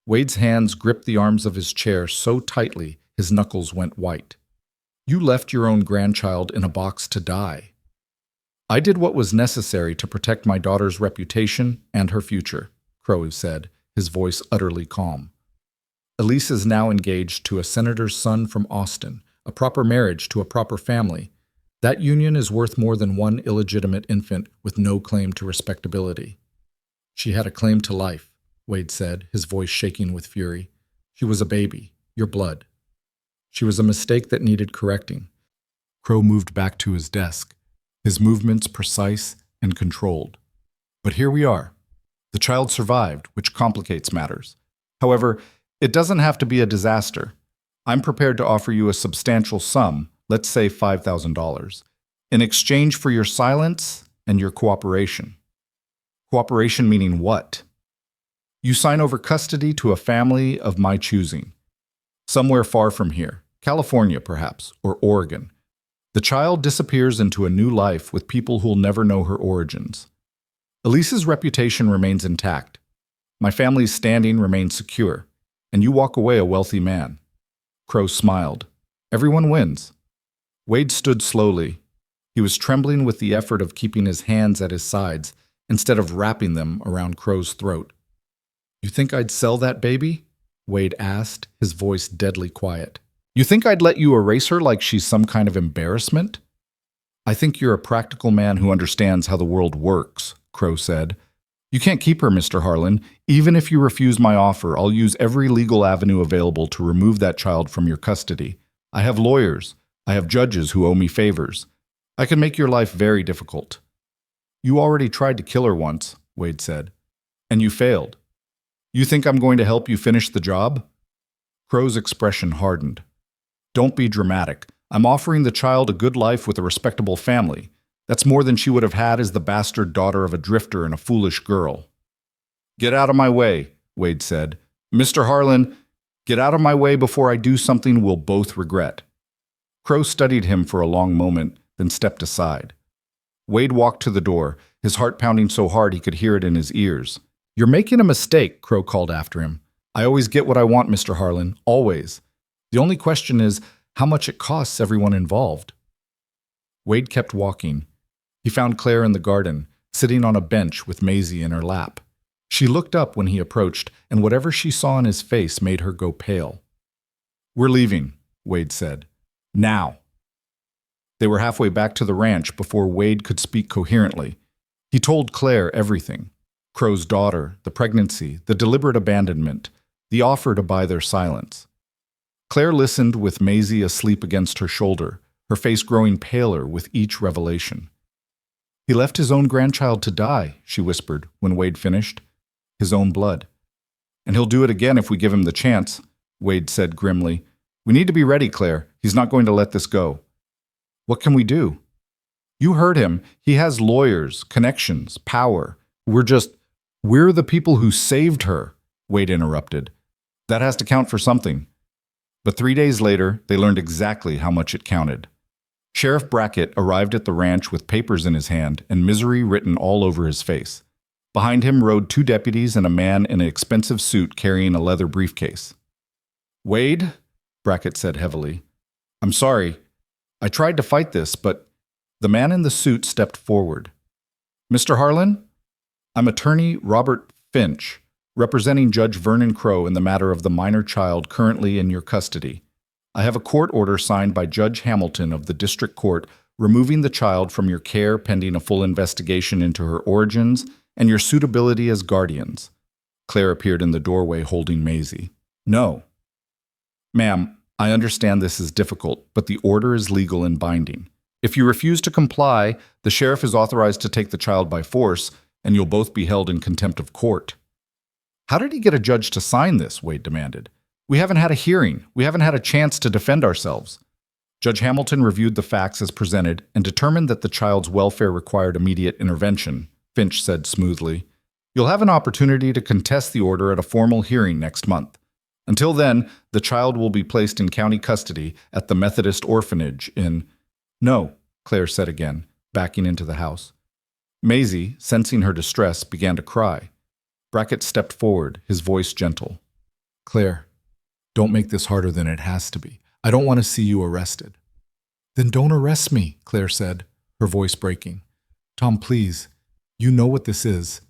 Wade's hands gripped the arms of his chair so tightly his knuckles went white. You left your own grandchild in a box to die. I did what was necessary to protect my daughter's reputation and her future, Crow said, his voice utterly calm. Elise is now engaged to a senator's son from Austin, a proper marriage to a proper family. That union is worth more than one illegitimate infant with no claim to respectability. She had a claim to life, Wade said, his voice shaking with fury. She was a baby, your blood. She was a mistake that needed correcting. Crow moved back to his desk, his movements precise and controlled. But here we are. The child survived, which complicates matters. However, it doesn't have to be a disaster. I'm prepared to offer you a substantial sum, let's say $5,000, in exchange for your silence and your cooperation. Cooperation meaning what? You sign over custody to a family of my choosing. Somewhere far from here, California perhaps, or Oregon. The child disappears into a new life with people who'll never know her origins. Elise's reputation remains intact. My family's standing remains secure, and you walk away a wealthy man. Crow smiled. Everyone wins. Wade stood slowly. He was trembling with the effort of keeping his hands at his sides instead of wrapping them around Crow's throat. You think I'd sell that baby? Wade asked, his voice deadly quiet. You think I'd let you erase her like she's some kind of embarrassment? I think you're a practical man who understands how the world works, Crow said. You can't keep her, Mr. Harlan. Even if you refuse my offer, I'll use every legal avenue available to remove that child from your custody. I have lawyers. I have judges who owe me favors. I can make your life very difficult. You already tried to kill her once, Wade said, and you failed. You think I'm going to help you finish the job? Crow's expression hardened. Don't be dramatic. I'm offering the child a good life with a respectable family. That's more than she would have had as the bastard daughter of a drifter and a foolish girl. Get out of my way, Wade said. Mr. Harlan, get out of my way before I do something we'll both regret. Crow studied him for a long moment, then stepped aside. Wade walked to the door, his heart pounding so hard he could hear it in his ears. You're making a mistake, Crow called after him. I always get what I want, Mr. Harlan, always. The only question is how much it costs everyone involved. Wade kept walking. He found Claire in the garden, sitting on a bench with Maisie in her lap. She looked up when he approached, and whatever she saw in his face made her go pale. "We're leaving," Wade said. "Now." They were halfway back to the ranch before Wade could speak coherently. He told Claire everything. Crow's daughter, the pregnancy, the deliberate abandonment, the offer to buy their silence. Claire listened with Maisie asleep against her shoulder, her face growing paler with each revelation. "He left his own grandchild to die," she whispered when Wade finished. "His own blood. And he'll do it again if we give him the chance," Wade said grimly. "We need to be ready, Claire. He's not going to let this go." "What can we do?" "You heard him. He has lawyers, connections, power. We're the people who saved her," Wade interrupted. "That has to count for something." But 3 days later, they learned exactly how much it counted. Sheriff Brackett arrived at the ranch with papers in his hand and misery written all over his face. Behind him rode 2 deputies and a man in an expensive suit carrying a leather briefcase. "Wade," Brackett said heavily, "I'm sorry. I tried to fight this, but..." The man in the suit stepped forward. "Mr. Harlan? I'm attorney Robert Finch, representing Judge Vernon Crow in the matter of the minor child currently in your custody. I have a court order signed by Judge Hamilton of the District Court removing the child from your care pending a full investigation into her origins and your suitability as guardians." Claire appeared in the doorway holding Maisie. "No." "Ma'am, I understand this is difficult, but the order is legal and binding. If you refuse to comply, the sheriff is authorized to take the child by force, and you'll both be held in contempt of court." "How did he get a judge to sign this?" Wade demanded. "We haven't had a hearing. We haven't had a chance to defend ourselves." Judge Hamilton reviewed the facts as presented and determined that the child's welfare required immediate intervention, Finch said smoothly. "You'll have an opportunity to contest the order at a formal hearing next month. Until then, the child will be placed in county custody at the Methodist Orphanage in..." "No," Claire said again, backing into the house. Maisie, sensing her distress, began to cry. Brackett stepped forward, his voice gentle. "Claire, don't make this harder than it has to be. I don't want to see you arrested." "Then don't arrest me," Claire said, her voice breaking. "Tom, please. You know what this is.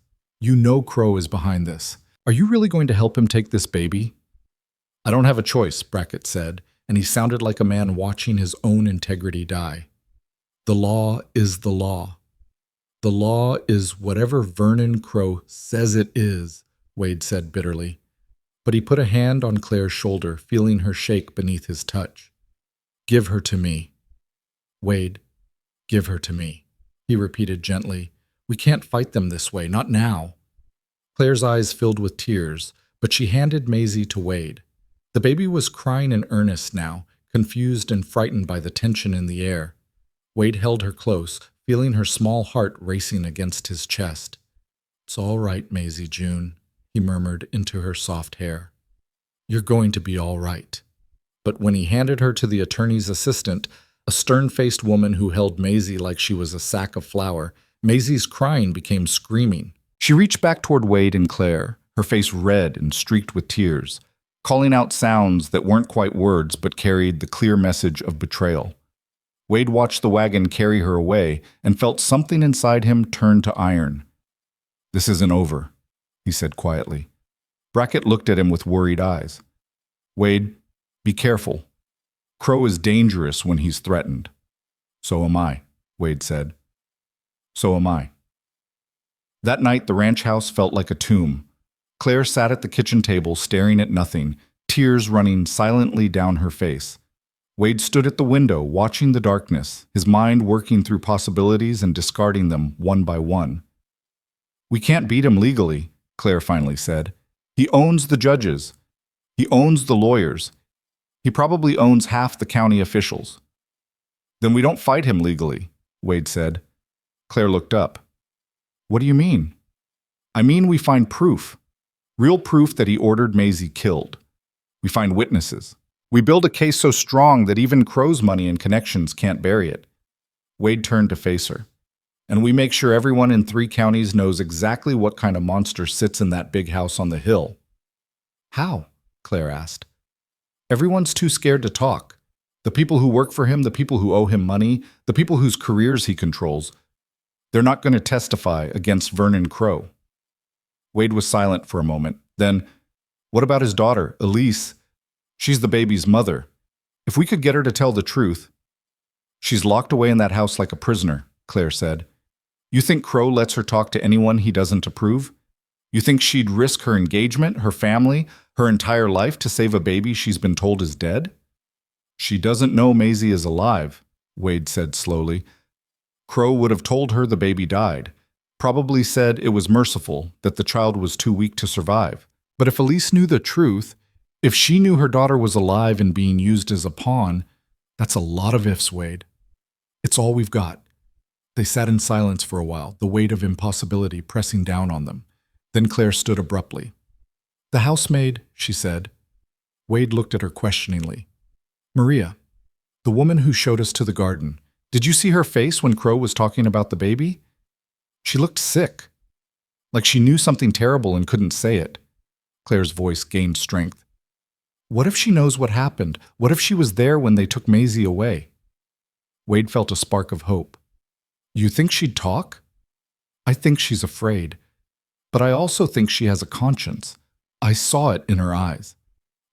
You know Crow is behind this. Are you really going to help him take this baby?" "I don't have a choice," Brackett said, and he sounded like a man watching his own integrity die. "The law is the law. The law is whatever Vernon Crow says it is," Wade said bitterly. But he put a hand on Claire's shoulder, feeling her shake beneath his touch. "Give her to me. Wade, give her to me," he repeated gently. "We can't fight them this way, not now." Claire's eyes filled with tears, but she handed Maisie to Wade. The baby was crying in earnest now, confused and frightened by the tension in the air. Wade held her close, feeling her small heart racing against his chest. "It's all right, Maisie June," he murmured into her soft hair. "You're going to be all right." But when he handed her to the attorney's assistant, a stern-faced woman who held Maisie like she was a sack of flour, Maisie's crying became screaming. She reached back toward Wade and Claire, her face red and streaked with tears, calling out sounds that weren't quite words but carried the clear message of betrayal. Wade watched the wagon carry her away and felt something inside him turn to iron. "This isn't over," he said quietly. Brackett looked at him with worried eyes. "Wade, be careful. Crow is dangerous when he's threatened." "So am I," Wade said. "So am I." That night, the ranch house felt like a tomb. Claire sat at the kitchen table staring at nothing, tears running silently down her face. Wade stood at the window, watching the darkness, his mind working through possibilities and discarding them one by one. "We can't beat him legally," Claire finally said. "He owns the judges. He owns the lawyers. He probably owns half the county officials." "Then we don't fight him legally," Wade said. Claire looked up. "What do you mean?" "I mean we find proof. Real proof that he ordered Maisie killed. We find witnesses. We build a case so strong that even Crow's money and connections can't bury it." Wade turned to face her. "And we make sure everyone in 3 counties knows exactly what kind of monster sits in that big house on the hill." "How?" Claire asked. "Everyone's too scared to talk. The people who work for him, the people who owe him money, the people whose careers he controls. They're not going to testify against Vernon Crow. Wade was silent for a moment. Then, what about his daughter, Elise? She's the baby's mother. If we could get her to tell the truth. She's locked away in that house like a prisoner, Claire said. You think Crow lets her talk to anyone he doesn't approve? You think she'd risk her engagement, her family, her entire life to save a baby she's been told is dead? She doesn't know Maisie is alive, Wade said slowly. Crow would have told her the baby died, probably said it was merciful, that the child was too weak to survive. But if Elise knew the truth, if she knew her daughter was alive and being used as a pawn, that's a lot of ifs, Wade. It's all we've got. They sat in silence for a while, the weight of impossibility pressing down on them. Then Claire stood abruptly. The housemaid, she said. Wade looked at her questioningly. Maria, the woman who showed us to the garden, did you see her face when Crow was talking about the baby? She looked sick, like she knew something terrible and couldn't say it. Claire's voice gained strength. What if she knows what happened? What if she was there when they took Maisie away? Wade felt a spark of hope. You think she'd talk? I think she's afraid. But I also think she has a conscience. I saw it in her eyes.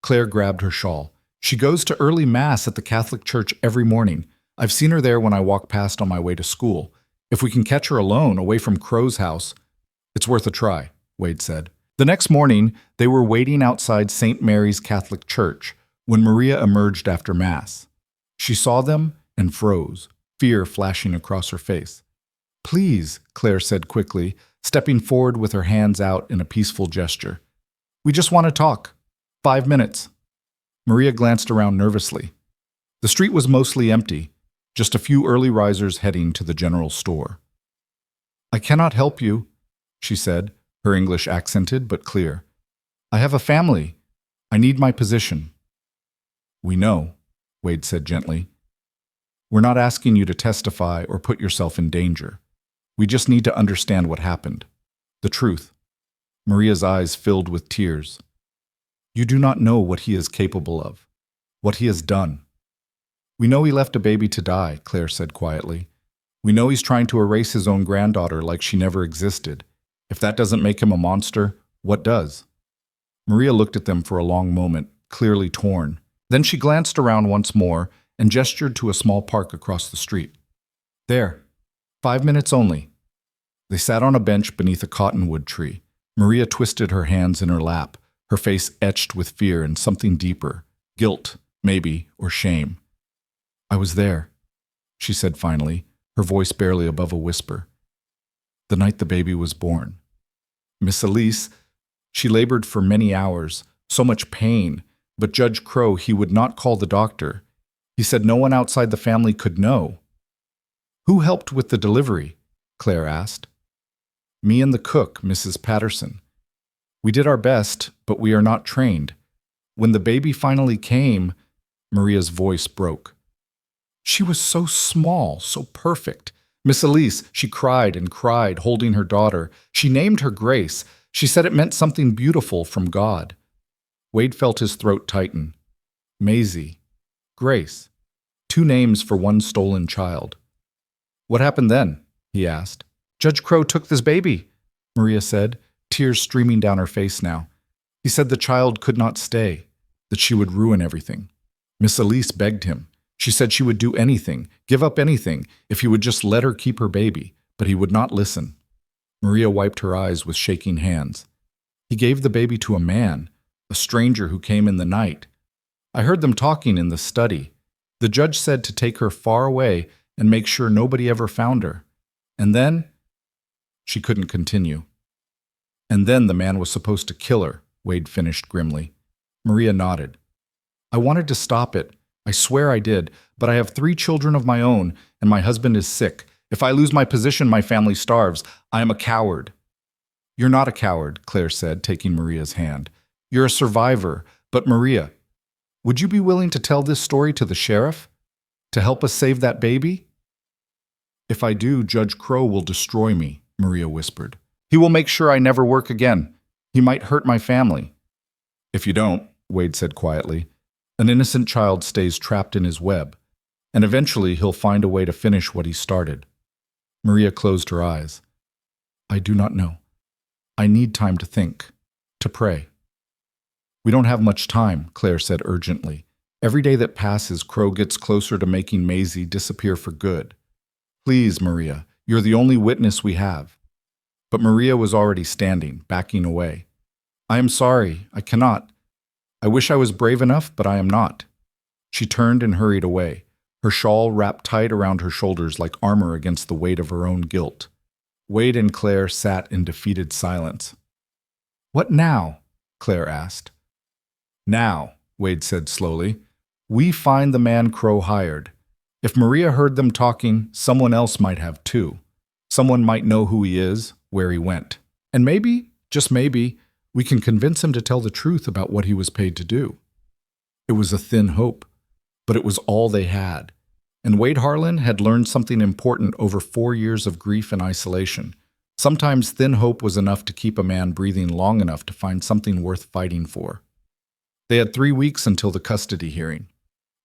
Claire grabbed her shawl. She goes to early mass at the Catholic Church every morning. I've seen her there when I walk past on my way to school. If we can catch her alone, away from Crow's house, it's worth a try, Wade said. The next morning, they were waiting outside St. Mary's Catholic Church when Maria emerged after mass. She saw them and froze, fear flashing across her face. Please, Claire said quickly, stepping forward with her hands out in a peaceful gesture. We just want to talk. 5 minutes. Maria glanced around nervously. The street was mostly empty, just a few early risers heading to the general store. I cannot help you, she said, her English accented but clear. I have a family. I need my position. We know, Wade said gently. We're not asking you to testify or put yourself in danger. We just need to understand what happened. The truth. Maria's eyes filled with tears. You do not know what he is capable of, what he has done. We know he left a baby to die, Claire said quietly. We know he's trying to erase his own granddaughter like she never existed. If that doesn't make him a monster, what does? Maria looked at them for a long moment, clearly torn. Then she glanced around once more and gestured to a small park across the street. There. 5 minutes only. They sat on a bench beneath a cottonwood tree. Maria twisted her hands in her lap, her face etched with fear and something deeper, guilt, maybe, or shame. I was there, she said finally, her voice barely above a whisper. The night the baby was born. Miss Elise, she labored for many hours, so much pain, but Judge Crow, he would not call the doctor. He said no one outside the family could know. Who helped with the delivery? Claire asked. Me and the cook, Mrs. Patterson. We did our best, but we are not trained. When the baby finally came, Maria's voice broke. She was so small, so perfect. Miss Elise, she cried and cried, holding her daughter. She named her Grace. She said it meant something beautiful from God. Wade felt his throat tighten. Maisie. Grace. 2 names for one stolen child. What happened then? He asked. Judge Crow took this baby, Maria said, tears streaming down her face now. He said the child could not stay, that she would ruin everything. Miss Elise begged him. She said she would do anything, give up anything, if he would just let her keep her baby, but he would not listen. Maria wiped her eyes with shaking hands. He gave the baby to a man, a stranger who came in the night. I heard them talking in the study. The judge said to take her far away and make sure nobody ever found her. And then... She couldn't continue. And then the man was supposed to kill her, Wade finished grimly. Maria nodded. I wanted to stop it. I swear I did, but I have 3 children of my own, and my husband is sick. If I lose my position, my family starves. I am a coward. You're not a coward, Claire said, taking Maria's hand. You're a survivor. But Maria, would you be willing to tell this story to the sheriff? To help us save that baby? If I do, Judge Crow will destroy me, Maria whispered. He will make sure I never work again. He might hurt my family. If you don't, Wade said quietly, an innocent child stays trapped in his web, and eventually he'll find a way to finish what he started. Maria closed her eyes. I do not know. I need time to think, to pray. We don't have much time, Claire said urgently. Every day that passes, Crow gets closer to making Maisie disappear for good. Please, Maria, you're the only witness we have. But Maria was already standing, backing away. I am sorry, I cannot. I wish I was brave enough, but I am not. She turned and hurried away, her shawl wrapped tight around her shoulders like armor against the weight of her own guilt. Wade and Claire sat in defeated silence. What now? Claire asked. Now, Wade said slowly, we find the man Crow hired. If Maria heard them talking, someone else might have too. Someone might know who he is, where he went. And maybe, just maybe, we can convince him to tell the truth about what he was paid to do. It was a thin hope, but it was all they had. And Wade Harlan had learned something important over 4 years of grief and isolation. Sometimes thin hope was enough to keep a man breathing long enough to find something worth fighting for. They had 3 weeks until the custody hearing.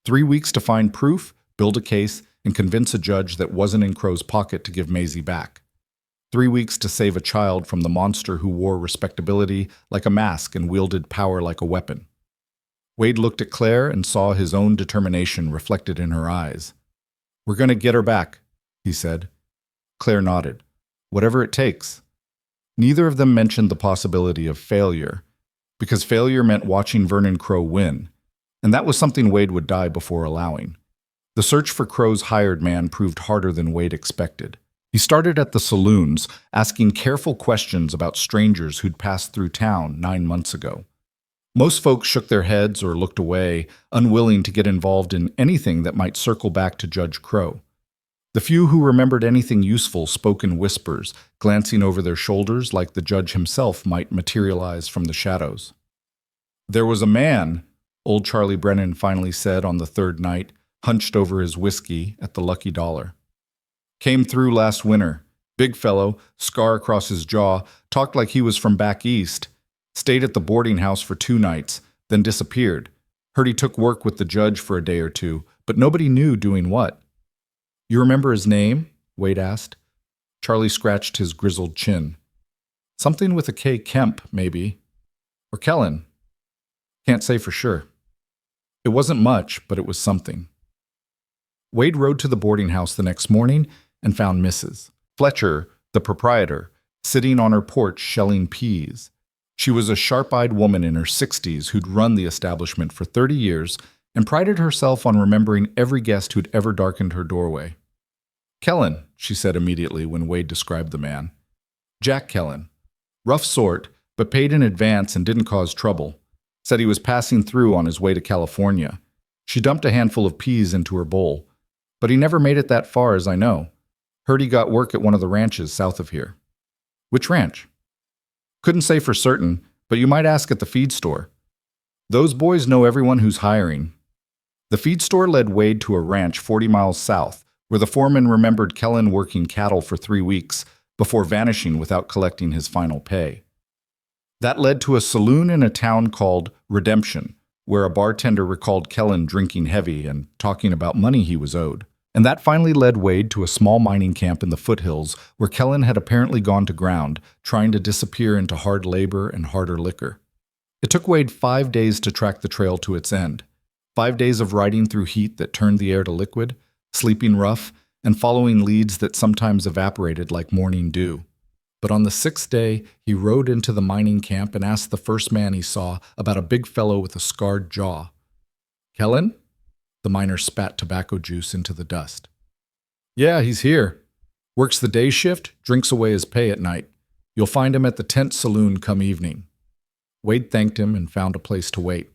3 weeks to find proof, build a case, and convince a judge that wasn't in Crow's pocket to give Maisie back. 3 weeks to save a child from the monster who wore respectability like a mask and wielded power like a weapon. Wade looked at Claire and saw his own determination reflected in her eyes. We're going to get her back, he said. Claire nodded. Whatever it takes. Neither of them mentioned the possibility of failure, because failure meant watching Vernon Crow win, and that was something Wade would die before allowing. The search for Crow's hired man proved harder than Wade expected. He started at the saloons, asking careful questions about strangers who'd passed through town 9 months ago. Most folks shook their heads or looked away, unwilling to get involved in anything that might circle back to Judge Crow. The few who remembered anything useful spoke in whispers, glancing over their shoulders like the judge himself might materialize from the shadows. There was a man, old Charlie Brennan finally said on the 3rd night, hunched over his whiskey at the Lucky Dollar. Came through last winter. Big fellow, scar across his jaw, talked like he was from back east. Stayed at the boarding house for 2 nights, then disappeared. Heard he took work with the judge for a day or 2, but nobody knew doing what. You remember his name? Wade asked. Charlie scratched his grizzled chin. Something with a K. Kemp, maybe. Or Kellen. Can't say for sure. It wasn't much, but it was something. Wade rode to the boarding house the next morning and found Mrs. Fletcher, the proprietor, sitting on her porch shelling peas. She was a sharp-eyed woman in her 60s who'd run the establishment for 30 years and prided herself on remembering every guest who'd ever darkened her doorway. Kellen, she said immediately when Wade described the man. Jack Kellen. Rough sort, but paid in advance and didn't cause trouble. Said he was passing through on his way to California. She dumped a handful of peas into her bowl. But he never made it that far, as I know. Heard he got work at one of the ranches south of here. Which ranch? Couldn't say for certain, but you might ask at the feed store. Those boys know everyone who's hiring. The feed store led Wade to a ranch 40 miles south, where the foreman remembered Kellen working cattle for 3 weeks before vanishing without collecting his final pay. That led to a saloon in a town called Redemption, where a bartender recalled Kellen drinking heavy and talking about money he was owed. And that finally led Wade to a small mining camp in the foothills where Kellen had apparently gone to ground, trying to disappear into hard labor and harder liquor. It took Wade 5 days to track the trail to its end. 5 days of riding through heat that turned the air to liquid, sleeping rough, and following leads that sometimes evaporated like morning dew. But on the 6th day, he rode into the mining camp and asked the first man he saw about a big fellow with a scarred jaw. Kellen? The miner spat tobacco juice into the dust. Yeah, he's here. Works the day shift, drinks away his pay at night. You'll find him at the tent saloon come evening. Wade thanked him and found a place to wait.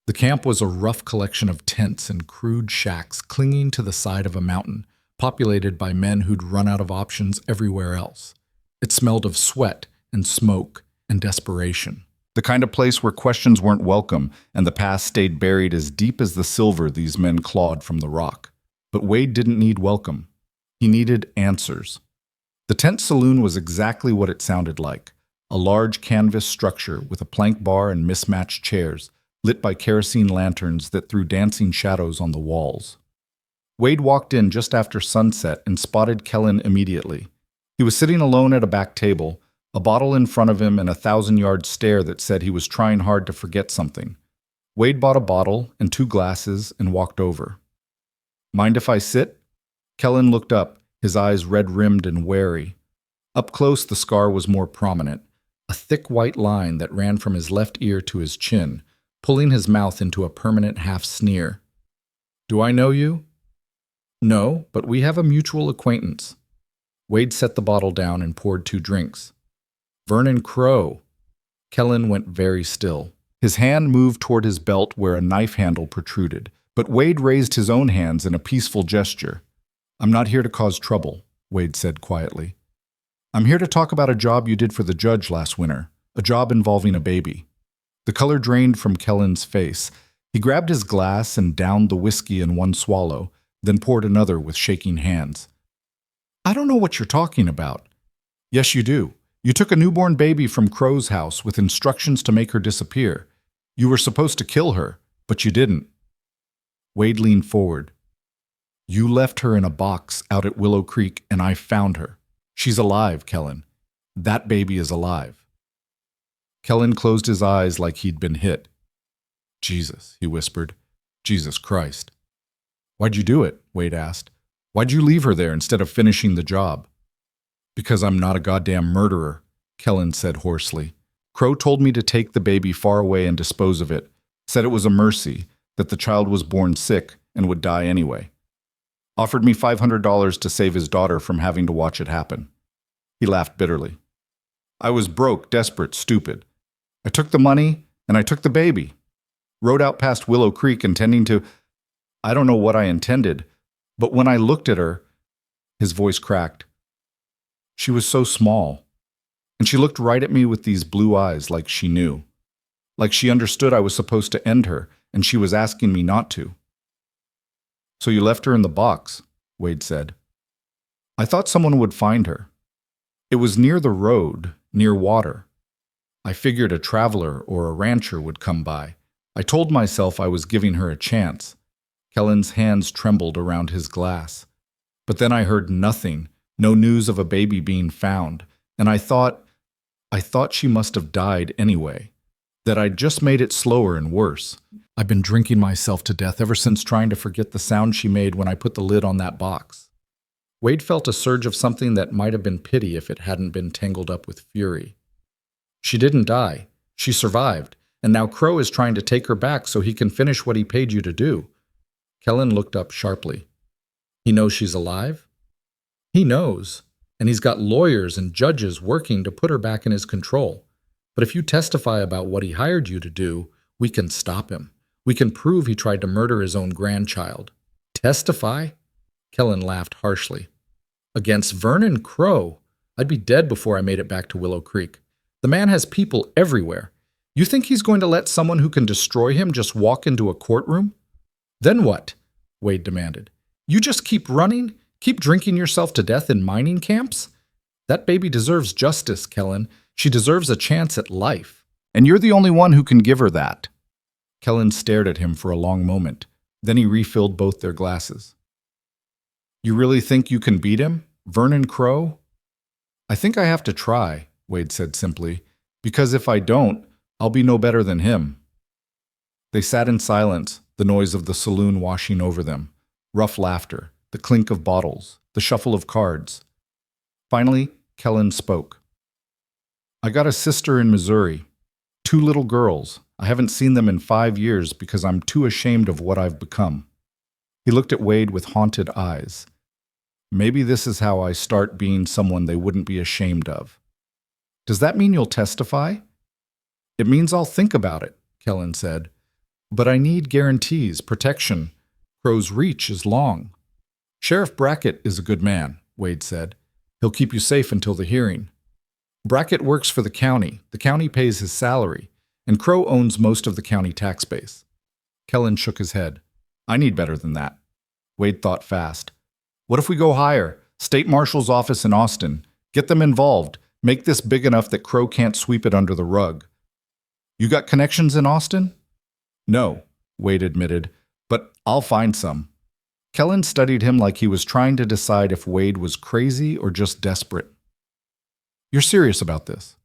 The camp was a rough collection of tents and crude shacks clinging to the side of a mountain, populated by men who'd run out of options everywhere else. It smelled of sweat and smoke and desperation. The kind of place where questions weren't welcome and the past stayed buried as deep as the silver these men clawed from the rock. But Wade didn't need welcome. He needed answers. The tent saloon was exactly what it sounded like, a large canvas structure with a plank bar and mismatched chairs, lit by kerosene lanterns that threw dancing shadows on the walls. Wade walked in just after sunset and spotted Kellen immediately. He was sitting alone at a back table, a bottle in front of him and a 1,000-yard stare that said he was trying hard to forget something. Wade bought a bottle and 2 glasses and walked over. "Mind if I sit?" Kellen looked up, his eyes red-rimmed and wary. Up close, the scar was more prominent, a thick white line that ran from his left ear to his chin, pulling his mouth into a permanent half-sneer. "Do I know you?" "No, but we have a mutual acquaintance." Wade set the bottle down and poured 2 drinks. "Vernon Crow." Kellen went very still. His hand moved toward his belt where a knife handle protruded, but Wade raised his own hands in a peaceful gesture. "I'm not here to cause trouble," Wade said quietly. "I'm here to talk about a job you did for the judge last winter, a job involving a baby." The color drained from Kellen's face. He grabbed his glass and downed the whiskey in one swallow, then poured another with shaking hands. "I don't know what you're talking about." "Yes, you do. You took a newborn baby from Crow's house with instructions to make her disappear. You were supposed to kill her, but you didn't." Wade leaned forward. "You left her in a box out at Willow Creek, and I found her. She's alive, Kellen. That baby is alive." Kellen closed his eyes like he'd been hit. "Jesus," he whispered. "Jesus Christ." "Why'd you do it?" Wade asked. "Why'd you leave her there instead of finishing the job?" "Because I'm not a goddamn murderer," Kellen said hoarsely. "Crow told me to take the baby far away and dispose of it. Said it was a mercy, that the child was born sick and would die anyway. Offered me $500 to save his daughter from having to watch it happen." He laughed bitterly. "I was broke, desperate, stupid. I took the money, and I took the baby. Rode out past Willow Creek intending to... I don't know what I intended, but when I looked at her..." His voice cracked. "She was so small, and she looked right at me with these blue eyes like she knew. Like she understood I was supposed to end her, and she was asking me not to." "So you left her in the box," Wade said. "I thought someone would find her. It was near the road, near water. I figured a traveler or a rancher would come by. I told myself I was giving her a chance." Kellen's hands trembled around his glass. "But then I heard nothing, no news of a baby being found, and I thought she must have died anyway, that I'd just made it slower and worse. I've been drinking myself to death ever since trying to forget the sound she made when I put the lid on that box." Wade felt a surge of something that might have been pity if it hadn't been tangled up with fury. "She didn't die. She survived, and now Crow is trying to take her back so he can finish what he paid you to do." Kellen looked up sharply. "He knows she's alive?" "He knows, and he's got lawyers and judges working to put her back in his control. But if you testify about what he hired you to do, we can stop him. We can prove he tried to murder his own grandchild." "Testify?" Kellen laughed harshly. "Against Vernon Crow? I'd be dead before I made it back to Willow Creek. The man has people everywhere. You think he's going to let someone who can destroy him just walk into a courtroom?" "Then what?" Wade demanded. "You just keep running? Keep drinking yourself to death in mining camps? That baby deserves justice, Kellen. She deserves a chance at life. And you're the only one who can give her that." Kellen stared at him for a long moment. Then he refilled both their glasses. "You really think you can beat him? Vernon Crow?" "I think I have to try," Wade said simply, "because if I don't, I'll be no better than him." They sat in silence, the noise of the saloon washing over them, rough laughter, the clink of bottles, the shuffle of cards. Finally, Kellen spoke. "I got a sister in Missouri. 2 little girls. I haven't seen them in 5 years because I'm too ashamed of what I've become." He looked at Wade with haunted eyes. "Maybe this is how I start being someone they wouldn't be ashamed of." "Does that mean you'll testify?" "It means I'll think about it," Kellen said. "But I need guarantees, protection. Crow's reach is long." "Sheriff Brackett is a good man," Wade said. "He'll keep you safe until the hearing. Brackett works for the county. The county pays his salary, and Crow owns most of the county tax base." Kellen shook his head. "I need better than that." Wade thought fast. "What if we go higher? State Marshal's office in Austin. Get them involved. Make this big enough that Crow can't sweep it under the rug." "You got connections in Austin?" "No," Wade admitted, "but I'll find some." Kellen studied him like he was trying to decide if Wade was crazy or just desperate. "You're serious about this?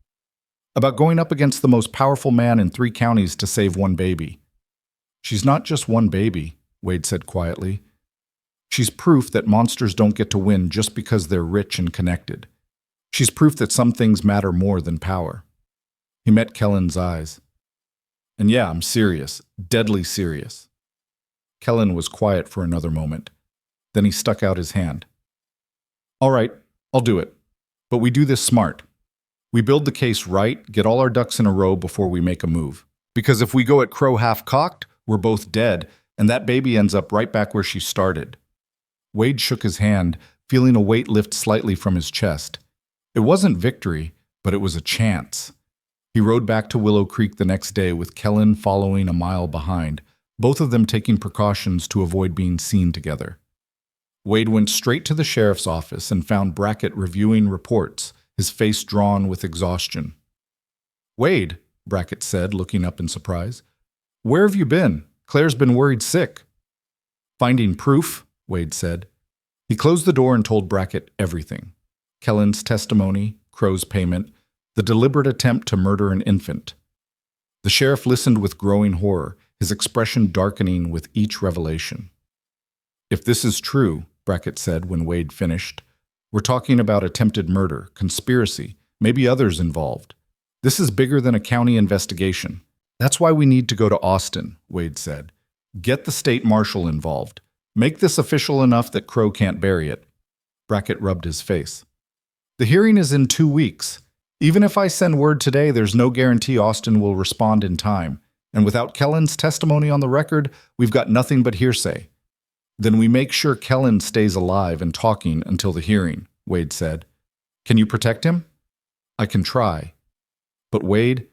About going up against the most powerful man in 3 counties to save one baby?" "She's not just one baby," Wade said quietly. "She's proof that monsters don't get to win just because they're rich and connected. She's proof that some things matter more than power." He met Kellen's eyes. "And yeah, I'm serious, deadly serious." Kellen was quiet for another moment. Then he stuck out his hand. "All right, I'll do it. But we do this smart. We build the case right, get all our ducks in a row before we make a move. Because if we go at Crow half-cocked, we're both dead, and that baby ends up right back where she started." Wade shook his hand, feeling a weight lift slightly from his chest. It wasn't victory, but it was a chance. He rode back to Willow Creek the next day with Kellen following a mile behind, both of them taking precautions to avoid being seen together. Wade went straight to the sheriff's office and found Brackett reviewing reports, his face drawn with exhaustion. "Wade," Brackett said, looking up in surprise, "where have you been? Claire's been worried sick." "Finding proof," Wade said. He closed the door and told Brackett everything. Kellen's testimony, Crow's payment, the deliberate attempt to murder an infant. The sheriff listened with growing horror, his expression darkening with each revelation. "If this is true," Brackett said when Wade finished, "we're talking about attempted murder, conspiracy, maybe others involved. This is bigger than a county investigation. That's why we need to go to Austin," Wade said. "Get the state marshal involved. Make this official enough that Crow can't bury it." Brackett rubbed his face. "The hearing is in 2 weeks. Even if I send word today, there's no guarantee Austin will respond in time. And without Kellen's testimony on the record, we've got nothing but hearsay." "Then we make sure Kellen stays alive and talking until the hearing," Wade said. "Can you protect him?" "I can try. But Wade,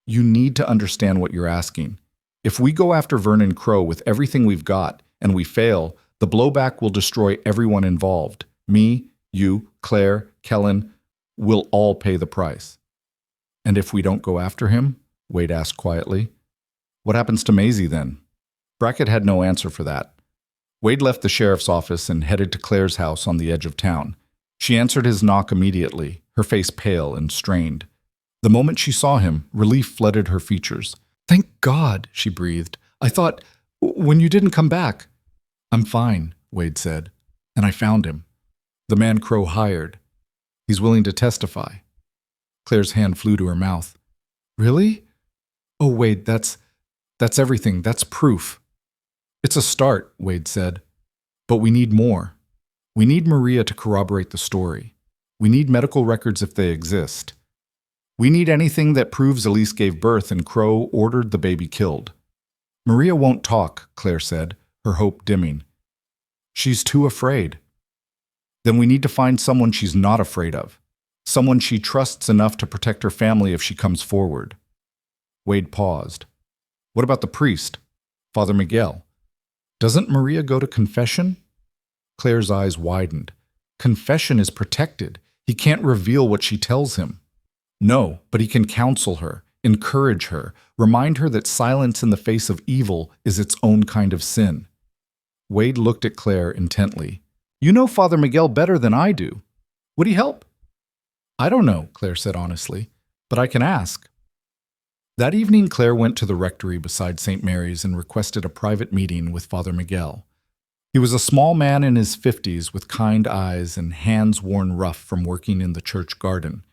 you need to understand what you're asking. If we go after Vernon Crow with everything we've got, and we fail, the blowback will destroy everyone involved. Me, you, Claire, Kellen, we'll all pay the price." "And if we don't go after him?" Wade asked quietly. "What happens to Maisie then?" Brackett had no answer for that. Wade left the sheriff's office and headed to Claire's house on the edge of town. She answered his knock immediately, her face pale and strained. The moment she saw him, relief flooded her features. "Thank God," she breathed. "I thought, when you didn't come back." "I'm fine," Wade said, "and I found him. The man Crow hired. He's willing to testify." Claire's hand flew to her mouth. "Really? Oh, Wade, that's everything. That's proof." "It's a start," Wade said. "But we need more. We need Maria to corroborate the story. We need medical records if they exist. We need anything that proves Elise gave birth and Crow ordered the baby killed." "Maria won't talk," Claire said, her hope dimming. "She's too afraid." "Then we need to find someone she's not afraid of. Someone she trusts enough to protect her family if she comes forward." Wade paused. "What about the priest? Father Miguel? Doesn't Maria go to confession?" Claire's eyes widened. "Confession is protected. He can't reveal what she tells him." "No, but he can counsel her, encourage her, remind her that silence in the face of evil is its own kind of sin." Wade looked at Claire intently. "You know Father Miguel better than I do. Would he help?" "I don't know," Claire said honestly, "but I can ask." That evening, Claire went to the rectory beside St. Mary's and requested a private meeting with Father Miguel. He was a small man in his 50s with kind eyes and hands worn rough from working in the church garden.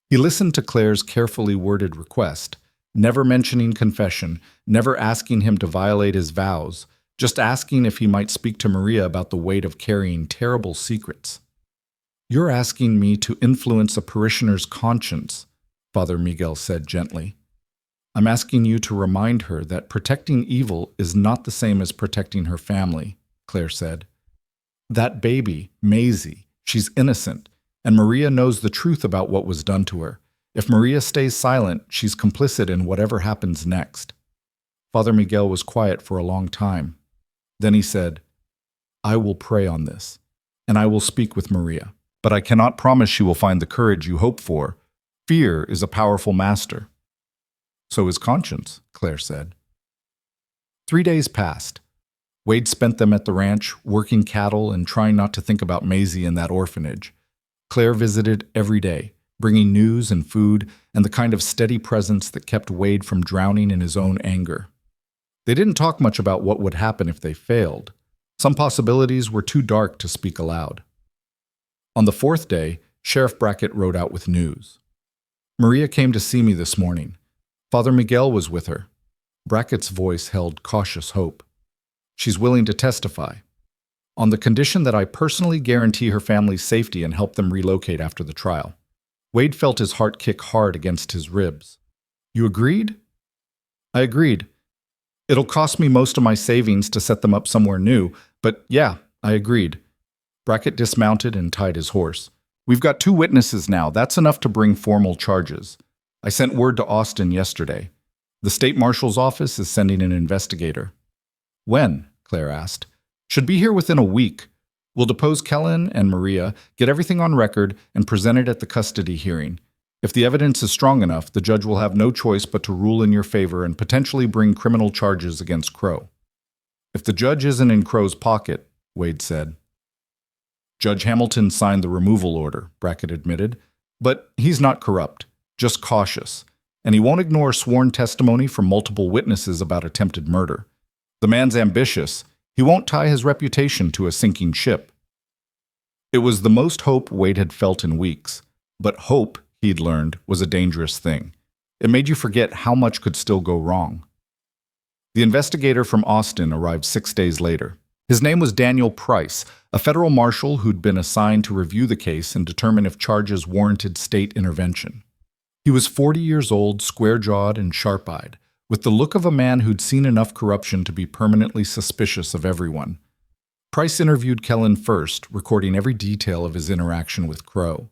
He listened to Claire's carefully worded request, never mentioning confession, never asking him to violate his vows, just asking if he might speak to Maria about the weight of carrying terrible secrets. "You're asking me to influence a parishioner's conscience," Father Miguel said gently. "I'm asking you to remind her that protecting evil is not the same as protecting her family," Claire said. "That baby, Maisie, she's innocent, and Maria knows the truth about what was done to her. If Maria stays silent, she's complicit in whatever happens next." Father Miguel was quiet for a long time. Then he said, "I will pray on this, and I will speak with Maria, but I cannot promise she will find the courage you hope for. Fear is a powerful master." "So is conscience," Claire said. 3 days passed. Wade spent them at the ranch, working cattle and trying not to think about Maisie in that orphanage. Claire visited every day, bringing news and food and the kind of steady presence that kept Wade from drowning in his own anger. They didn't talk much about what would happen if they failed. Some possibilities were too dark to speak aloud. On the fourth day, Sheriff Brackett rode out with news. Maria came to see me this morning. Father Miguel was with her. Brackett's voice held cautious hope. She's willing to testify, on the condition that I personally guarantee her family's safety and help them relocate after the trial. Wade felt his heart kick hard against his ribs. You agreed? I agreed. It'll cost me most of my savings to set them up somewhere new, but yeah, I agreed. Brackett dismounted and tied his horse. We've got 2 witnesses now. That's enough to bring formal charges. I sent word to Austin yesterday. The state marshal's office is sending an investigator. When? Claire asked. Should be here within a week. We'll depose Kellen and Maria, get everything on record, and present it at the custody hearing. If the evidence is strong enough, the judge will have no choice but to rule in your favor and potentially bring criminal charges against Crow. If the judge isn't in Crow's pocket, Wade said. Judge Hamilton signed the removal order, Brackett admitted, but he's not corrupt, just cautious, and he won't ignore sworn testimony from multiple witnesses about attempted murder. The man's ambitious. He won't tie his reputation to a sinking ship. It was the most hope Wade had felt in weeks, but hope, he'd learned, was a dangerous thing. It made you forget how much could still go wrong. The investigator from Austin arrived 6 days later. His name was Daniel Price, a federal marshal who'd been assigned to review the case and determine if charges warranted state intervention. He was 40 years old, square-jawed and sharp-eyed, with the look of a man who'd seen enough corruption to be permanently suspicious of everyone. Price interviewed Kellen first, recording every detail of his interaction with Crow.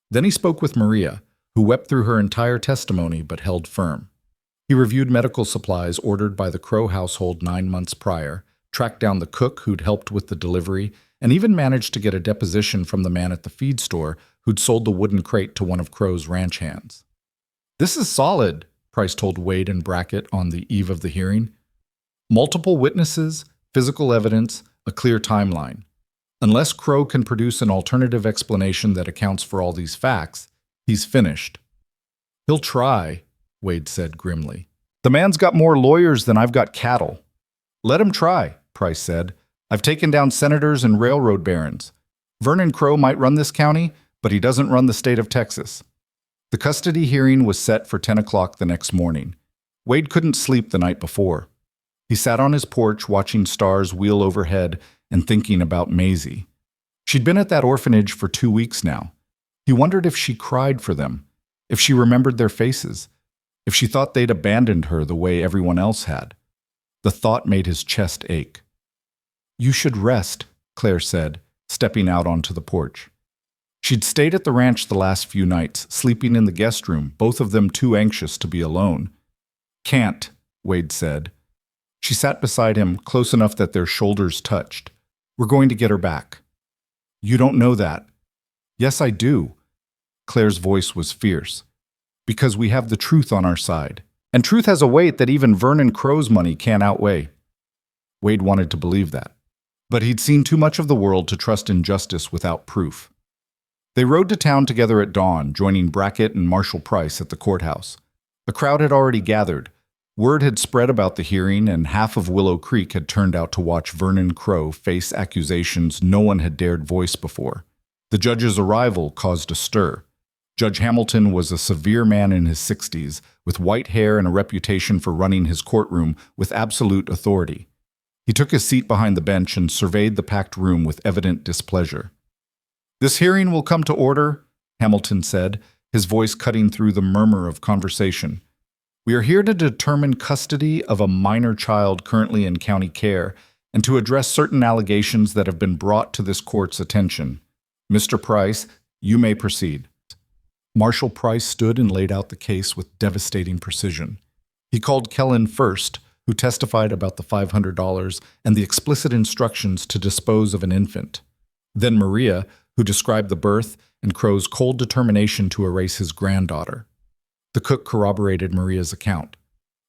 Then he spoke with Maria, who wept through her entire testimony but held firm. He reviewed medical supplies ordered by the Crow household 9 months prior, tracked down the cook who'd helped with the delivery, and even managed to get a deposition from the man at the feed store who'd sold the wooden crate to one of Crow's ranch hands. This is solid, Price told Wade and Brackett on the eve of the hearing. Multiple witnesses, physical evidence, a clear timeline. Unless Crow can produce an alternative explanation that accounts for all these facts, he's finished. He'll try, Wade said grimly. The man's got more lawyers than I've got cattle. Let him try, Price said. I've taken down senators and railroad barons. Vernon Crow might run this county, but he doesn't run the state of Texas. The custody hearing was set for 10 o'clock the next morning. Wade couldn't sleep the night before. He sat on his porch watching stars wheel overhead and thinking about Maisie. She'd been at that orphanage for 2 weeks now. He wondered if she cried for them, if she remembered their faces, if she thought they'd abandoned her the way everyone else had. The thought made his chest ache. You should rest, Claire said, stepping out onto the porch. She'd stayed at the ranch the last few nights, sleeping in the guest room, both of them too anxious to be alone. Can't, Wade said. She sat beside him, close enough that their shoulders touched. We're going to get her back. You don't know that. Yes, I do. Claire's voice was fierce. Because we have the truth on our side. And truth has a weight that even Vernon Crow's money can't outweigh. Wade wanted to believe that. But he'd seen too much of the world to trust in justice without proof. They rode to town together at dawn, joining Brackett and Marshal Price at the courthouse. A crowd had already gathered. Word had spread about the hearing, and half of Willow Creek had turned out to watch Vernon Crow face accusations no one had dared voice before. The judge's arrival caused a stir. Judge Hamilton was a severe man in his 60s, with white hair and a reputation for running his courtroom with absolute authority. He took his seat behind the bench and surveyed the packed room with evident displeasure. This hearing will come to order, Hamilton said, his voice cutting through the murmur of conversation. We are here to determine custody of a minor child currently in county care and to address certain allegations that have been brought to this court's attention. Mr. Price, you may proceed. Marshal Price stood and laid out the case with devastating precision. He called Kellen first, who testified about the $500 and the explicit instructions to dispose of an infant. Then Maria, who described the birth and Crow's cold determination to erase his granddaughter. The cook corroborated Maria's account.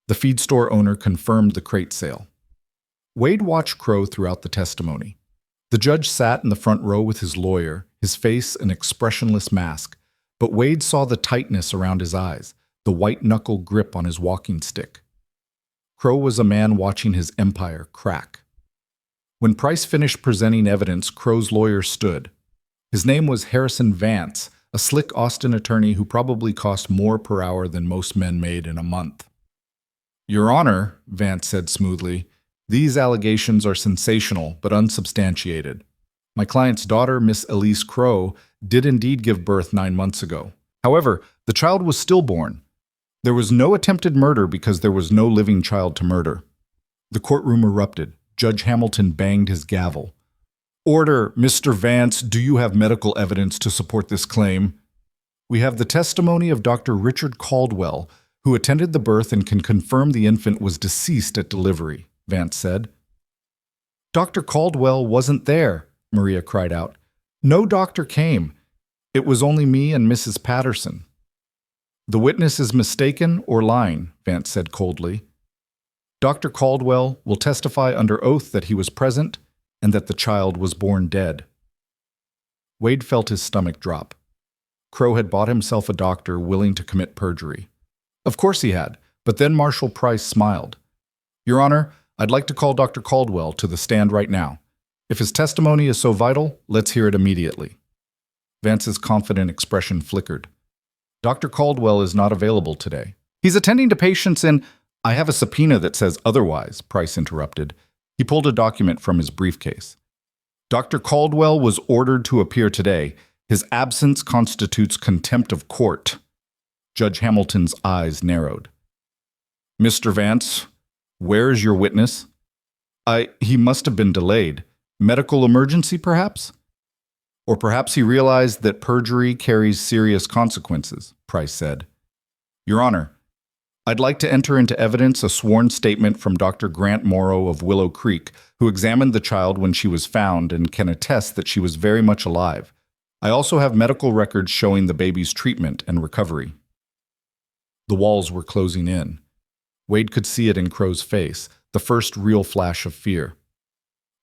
The feed store owner confirmed the crate sale. Wade watched Crow throughout the testimony. The judge sat in the front row with his lawyer, his face an expressionless mask, but Wade saw the tightness around his eyes, the white-knuckle grip on his walking stick. Crow was a man watching his empire crack. When Price finished presenting evidence, Crow's lawyer stood. His name was Harrison Vance, a slick Austin attorney who probably cost more per hour than most men made in a month. "Your Honor," Vance said smoothly, "these allegations are sensational but unsubstantiated. My client's daughter, Miss Elise Crow, did indeed give birth 9 months ago. However, the child was stillborn. There was no attempted murder because there was no living child to murder." The courtroom erupted. Judge Hamilton banged his gavel. "Order, Mr. Vance, do you have medical evidence to support this claim?" "We have the testimony of Dr. Richard Caldwell, who attended the birth and can confirm the infant was deceased at delivery," Vance said. "Dr. Caldwell wasn't there," Maria cried out. "No doctor came. It was only me and Mrs. Patterson." "The witness is mistaken or lying," Vance said coldly. "Dr. Caldwell will testify under oath that he was present and that the child was born dead." Wade felt his stomach drop. Crow had bought himself a doctor willing to commit perjury. Of course he had, but then Marshal Price smiled. "Your Honor, I'd like to call Dr. Caldwell to the stand right now. If his testimony is so vital, let's hear it immediately." Vance's confident expression flickered. "Dr. Caldwell is not available today. He's attending to patients in—" "I have a subpoena that says otherwise," Price interrupted. He pulled a document from his briefcase. "Dr. Caldwell was ordered to appear today. His absence constitutes contempt of court." Judge Hamilton's eyes narrowed. "Mr. Vance, where is your witness?" He must have been delayed. Medical emergency, perhaps?" "Or perhaps he realized that perjury carries serious consequences," Price said. "Your Honor, I'd like to enter into evidence a sworn statement from Dr. Grant Morrow of Willow Creek, who examined the child when she was found and can attest that she was very much alive. I also have medical records showing the baby's treatment and recovery." The walls were closing in. Wade could see it in Crow's face, the first real flash of fear.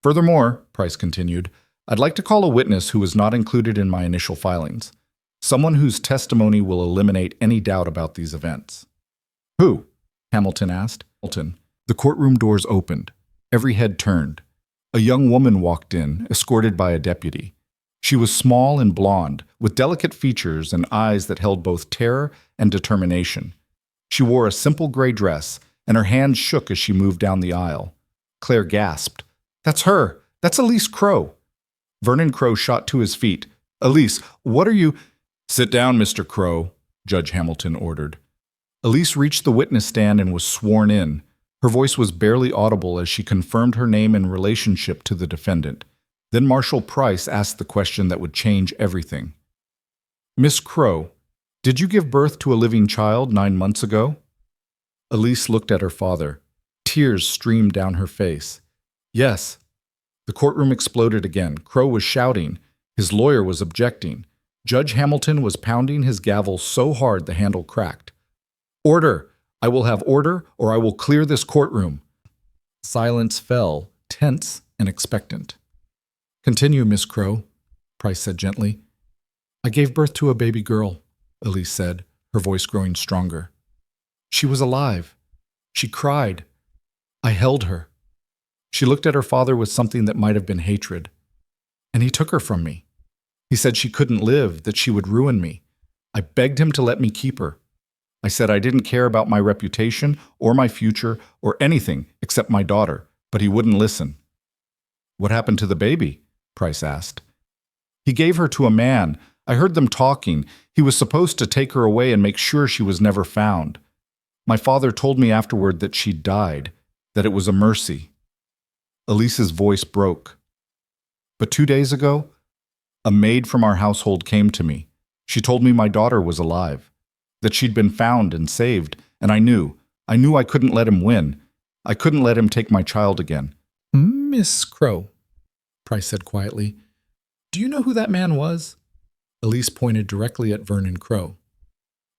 "Furthermore," Price continued, "I'd like to call a witness who was not included in my initial filings. Someone whose testimony will eliminate any doubt about these events." "Who?" Hamilton asked. The courtroom doors opened. Every head turned. A young woman walked in, escorted by a deputy. She was small and blonde, with delicate features and eyes that held both terror and determination. She wore a simple gray dress, and her hands shook as she moved down the aisle. Claire gasped. "That's her! That's Elise Crow!" Vernon Crow shot to his feet. "Elise, what are you—" "Sit down, Mr. Crow," Judge Hamilton ordered. Elise reached the witness stand and was sworn in. Her voice was barely audible as she confirmed her name and relationship to the defendant. Then Marshal Price asked the question that would change everything. "Miss Crow, did you give birth to a living child 9 months ago?" Elise looked at her father. Tears streamed down her face. "Yes." The courtroom exploded again. Crow was shouting. His lawyer was objecting. Judge Hamilton was pounding his gavel so hard the handle cracked. "Order! I will have order, or I will clear this courtroom." Silence fell, tense and expectant. "Continue, Miss Crow," Price said gently. "I gave birth to a baby girl," Elise said, her voice growing stronger. "She was alive. She cried. I held her. She looked at her father with something that might have been hatred. And he took her from me. He said she couldn't live, that she would ruin me. I begged him to let me keep her. I said I didn't care about my reputation or my future or anything except my daughter, but he wouldn't listen." "What happened to the baby?" Price asked. "He gave her to a man. I heard them talking. He was supposed to take her away and make sure she was never found. My father told me afterward that she died, that it was a mercy." Elise's voice broke. "But 2 days ago, a maid from our household came to me. She told me my daughter was alive, that she'd been found and saved, and I knew I couldn't let him win. I couldn't let him take my child again." "Miss Crow," Price said quietly, "do you know who that man was?" Elise pointed directly at Vernon Crow.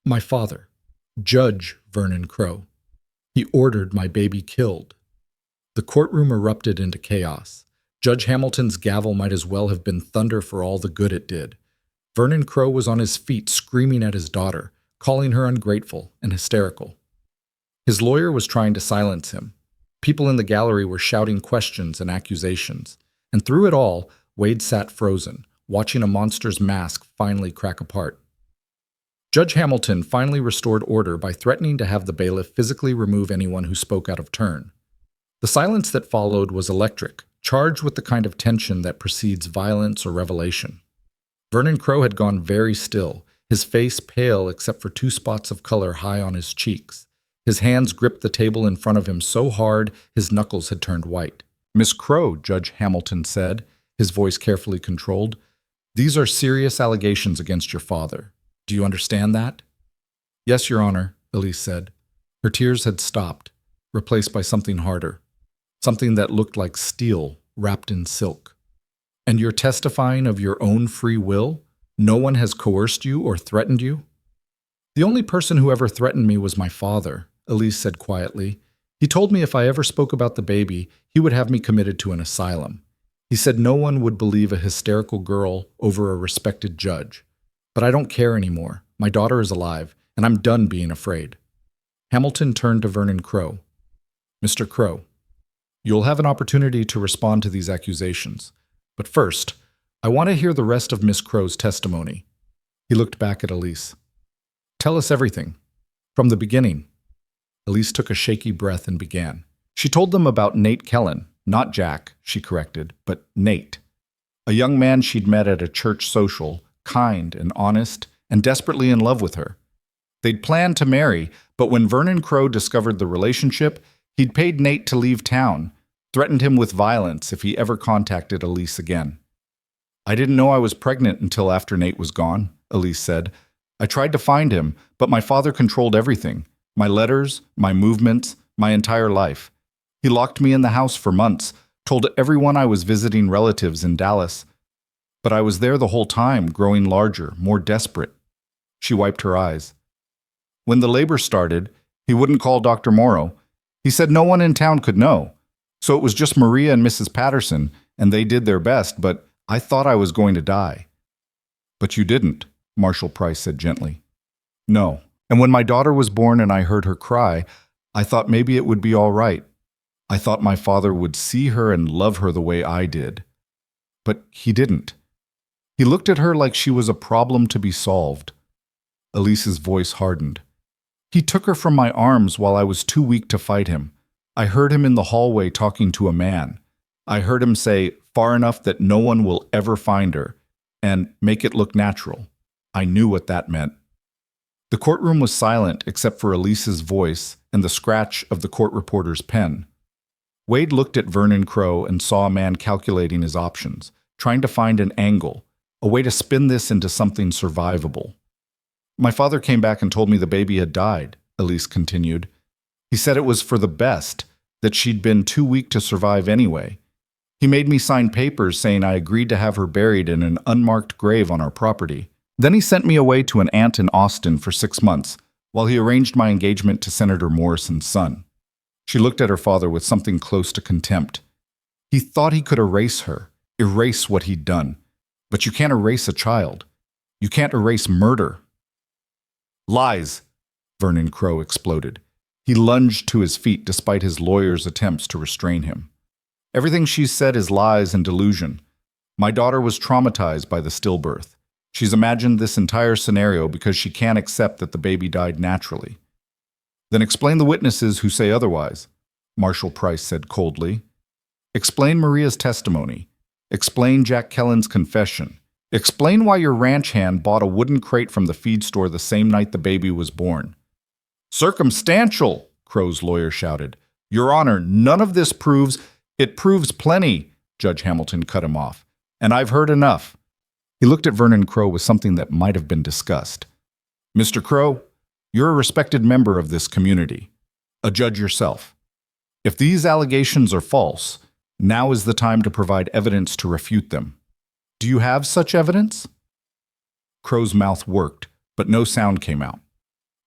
"My father, Judge Vernon Crow. He ordered my baby killed." The courtroom erupted into chaos. Judge Hamilton's gavel might as well have been thunder for all the good it did. Vernon Crowe was on his feet screaming at his daughter, calling her ungrateful and hysterical. His lawyer was trying to silence him. People in the gallery were shouting questions and accusations. And through it all, Wade sat frozen, watching a monster's mask finally crack apart. Judge Hamilton finally restored order by threatening to have the bailiff physically remove anyone who spoke out of turn. The silence that followed was electric, charged with the kind of tension that precedes violence or revelation. Vernon Crowe had gone very still, his face pale except for 2 spots of color high on his cheeks. His hands gripped the table in front of him so hard his knuckles had turned white. "Miss Crowe," Judge Hamilton said, his voice carefully controlled, "these are serious allegations against your father. Do you understand that?" "Yes, Your Honor," Elise said. Her tears had stopped, replaced by something harder, something that looked like steel wrapped in silk. "And you're testifying of your own free will? No one has coerced you or threatened you?" "The only person who ever threatened me was my father," Elise said quietly. "He told me if I ever spoke about the baby, he would have me committed to an asylum. He said no one would believe a hysterical girl over a respected judge. But I don't care anymore. My daughter is alive, and I'm done being afraid." Hamilton turned to Vernon Crowe. "Mr. Crowe, you'll have an opportunity to respond to these accusations. But first, I want to hear the rest of Miss Crowe's testimony." He looked back at Elise. "Tell us everything. From the beginning." Elise took a shaky breath and began. She told them about Nate Kellen, not Jack, she corrected, but Nate. A young man she'd met at a church social, kind and honest, and desperately in love with her. They'd planned to marry, but when Vernon Crowe discovered the relationship, he'd paid Nate to leave town, threatened him with violence if he ever contacted Elise again. "I didn't know I was pregnant until after Nate was gone," Elise said. "I tried to find him, but my father controlled everything. My letters, my movements, my entire life. He locked me in the house for months, told everyone I was visiting relatives in Dallas. But I was there the whole time, growing larger, more desperate." She wiped her eyes. "When the labor started, he wouldn't call Dr. Morrow. He said no one in town could know. So it was just Maria and Mrs. Patterson, and they did their best, but I thought I was going to die." "But you didn't," Marshall Price said gently. "No. And when my daughter was born and I heard her cry, I thought maybe it would be all right. I thought my father would see her and love her the way I did. But he didn't. He looked at her like she was a problem to be solved." Elise's voice hardened. "He took her from my arms while I was too weak to fight him. I heard him in the hallway talking to a man. I heard him say, 'Far enough that no one will ever find her,' and 'make it look natural.' I knew what that meant." The courtroom was silent except for Elise's voice and the scratch of the court reporter's pen. Wade looked at Vernon Crowe and saw a man calculating his options, trying to find an angle, a way to spin this into something survivable. "My father came back and told me the baby had died," Elise continued. "He said it was for the best, that she'd been too weak to survive anyway. He made me sign papers saying I agreed to have her buried in an unmarked grave on our property. Then he sent me away to an aunt in Austin for 6 months, while he arranged my engagement to Senator Morrison's son." She looked at her father with something close to contempt. "He thought he could erase her, erase what he'd done. But you can't erase a child. You can't erase murder." "Lies!" Vernon Crowe exploded. He lunged to his feet despite his lawyer's attempts to restrain him. "Everything she's said is lies and delusion. My daughter was traumatized by the stillbirth. She's imagined this entire scenario because she can't accept that the baby died naturally." "Then explain the witnesses who say otherwise," Marshall Price said coldly. "Explain Maria's testimony. Explain Jack Kellen's confession. Explain why your ranch hand bought a wooden crate from the feed store the same night the baby was born." "Circumstantial," Crowe's lawyer shouted. "Your Honor, none of this proves—" "It proves plenty," Judge Hamilton cut him off. "And I've heard enough." He looked at Vernon Crowe with something that might have been disgust. "Mr. Crowe, you're a respected member of this community. A judge yourself. If these allegations are false, now is the time to provide evidence to refute them. Do you have such evidence?" Crowe's mouth worked, but no sound came out.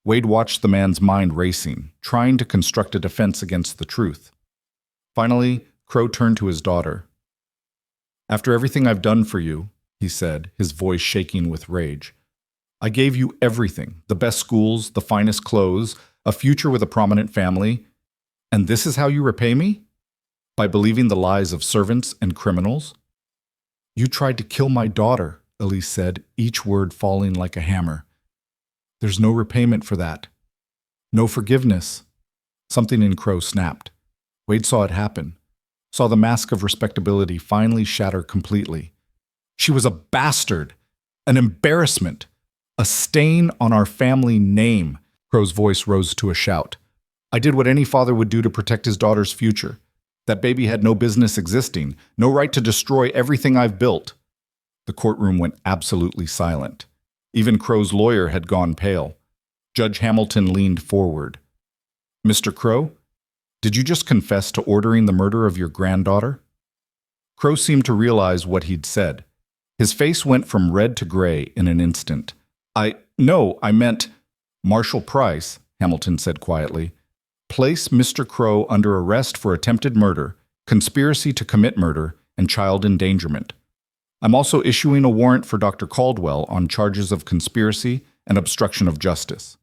Wade watched the man's mind racing, trying to construct a defense against the truth. Finally, Crow turned to his daughter. "After everything I've done for you," he said, his voice shaking with rage, "I gave you everything, the best schools, the finest clothes, a future with a prominent family, and this is how you repay me? By believing the lies of servants and criminals?" "You tried to kill my daughter," Elise said, each word falling like a hammer. "There's no repayment for that. No forgiveness." Something in Crow snapped. Wade saw it happen, saw the mask of respectability finally shatter completely. "She was a bastard, an embarrassment, a stain on our family name." Crow's voice rose to a shout. "I did what any father would do to protect his daughter's future. That baby had no business existing, no right to destroy everything I've built." The courtroom went absolutely silent. Even Crow's lawyer had gone pale. Judge Hamilton leaned forward. "Mr. Crow, did you just confess to ordering the murder of your granddaughter?" Crow seemed to realize what he'd said. His face went from red to gray in an instant. No, I meant—" "Marshal Price," Hamilton said quietly, "place Mr. Crow under arrest for attempted murder, conspiracy to commit murder, and child endangerment. I'm also issuing a warrant for Dr. Caldwell on charges of conspiracy and obstruction of justice."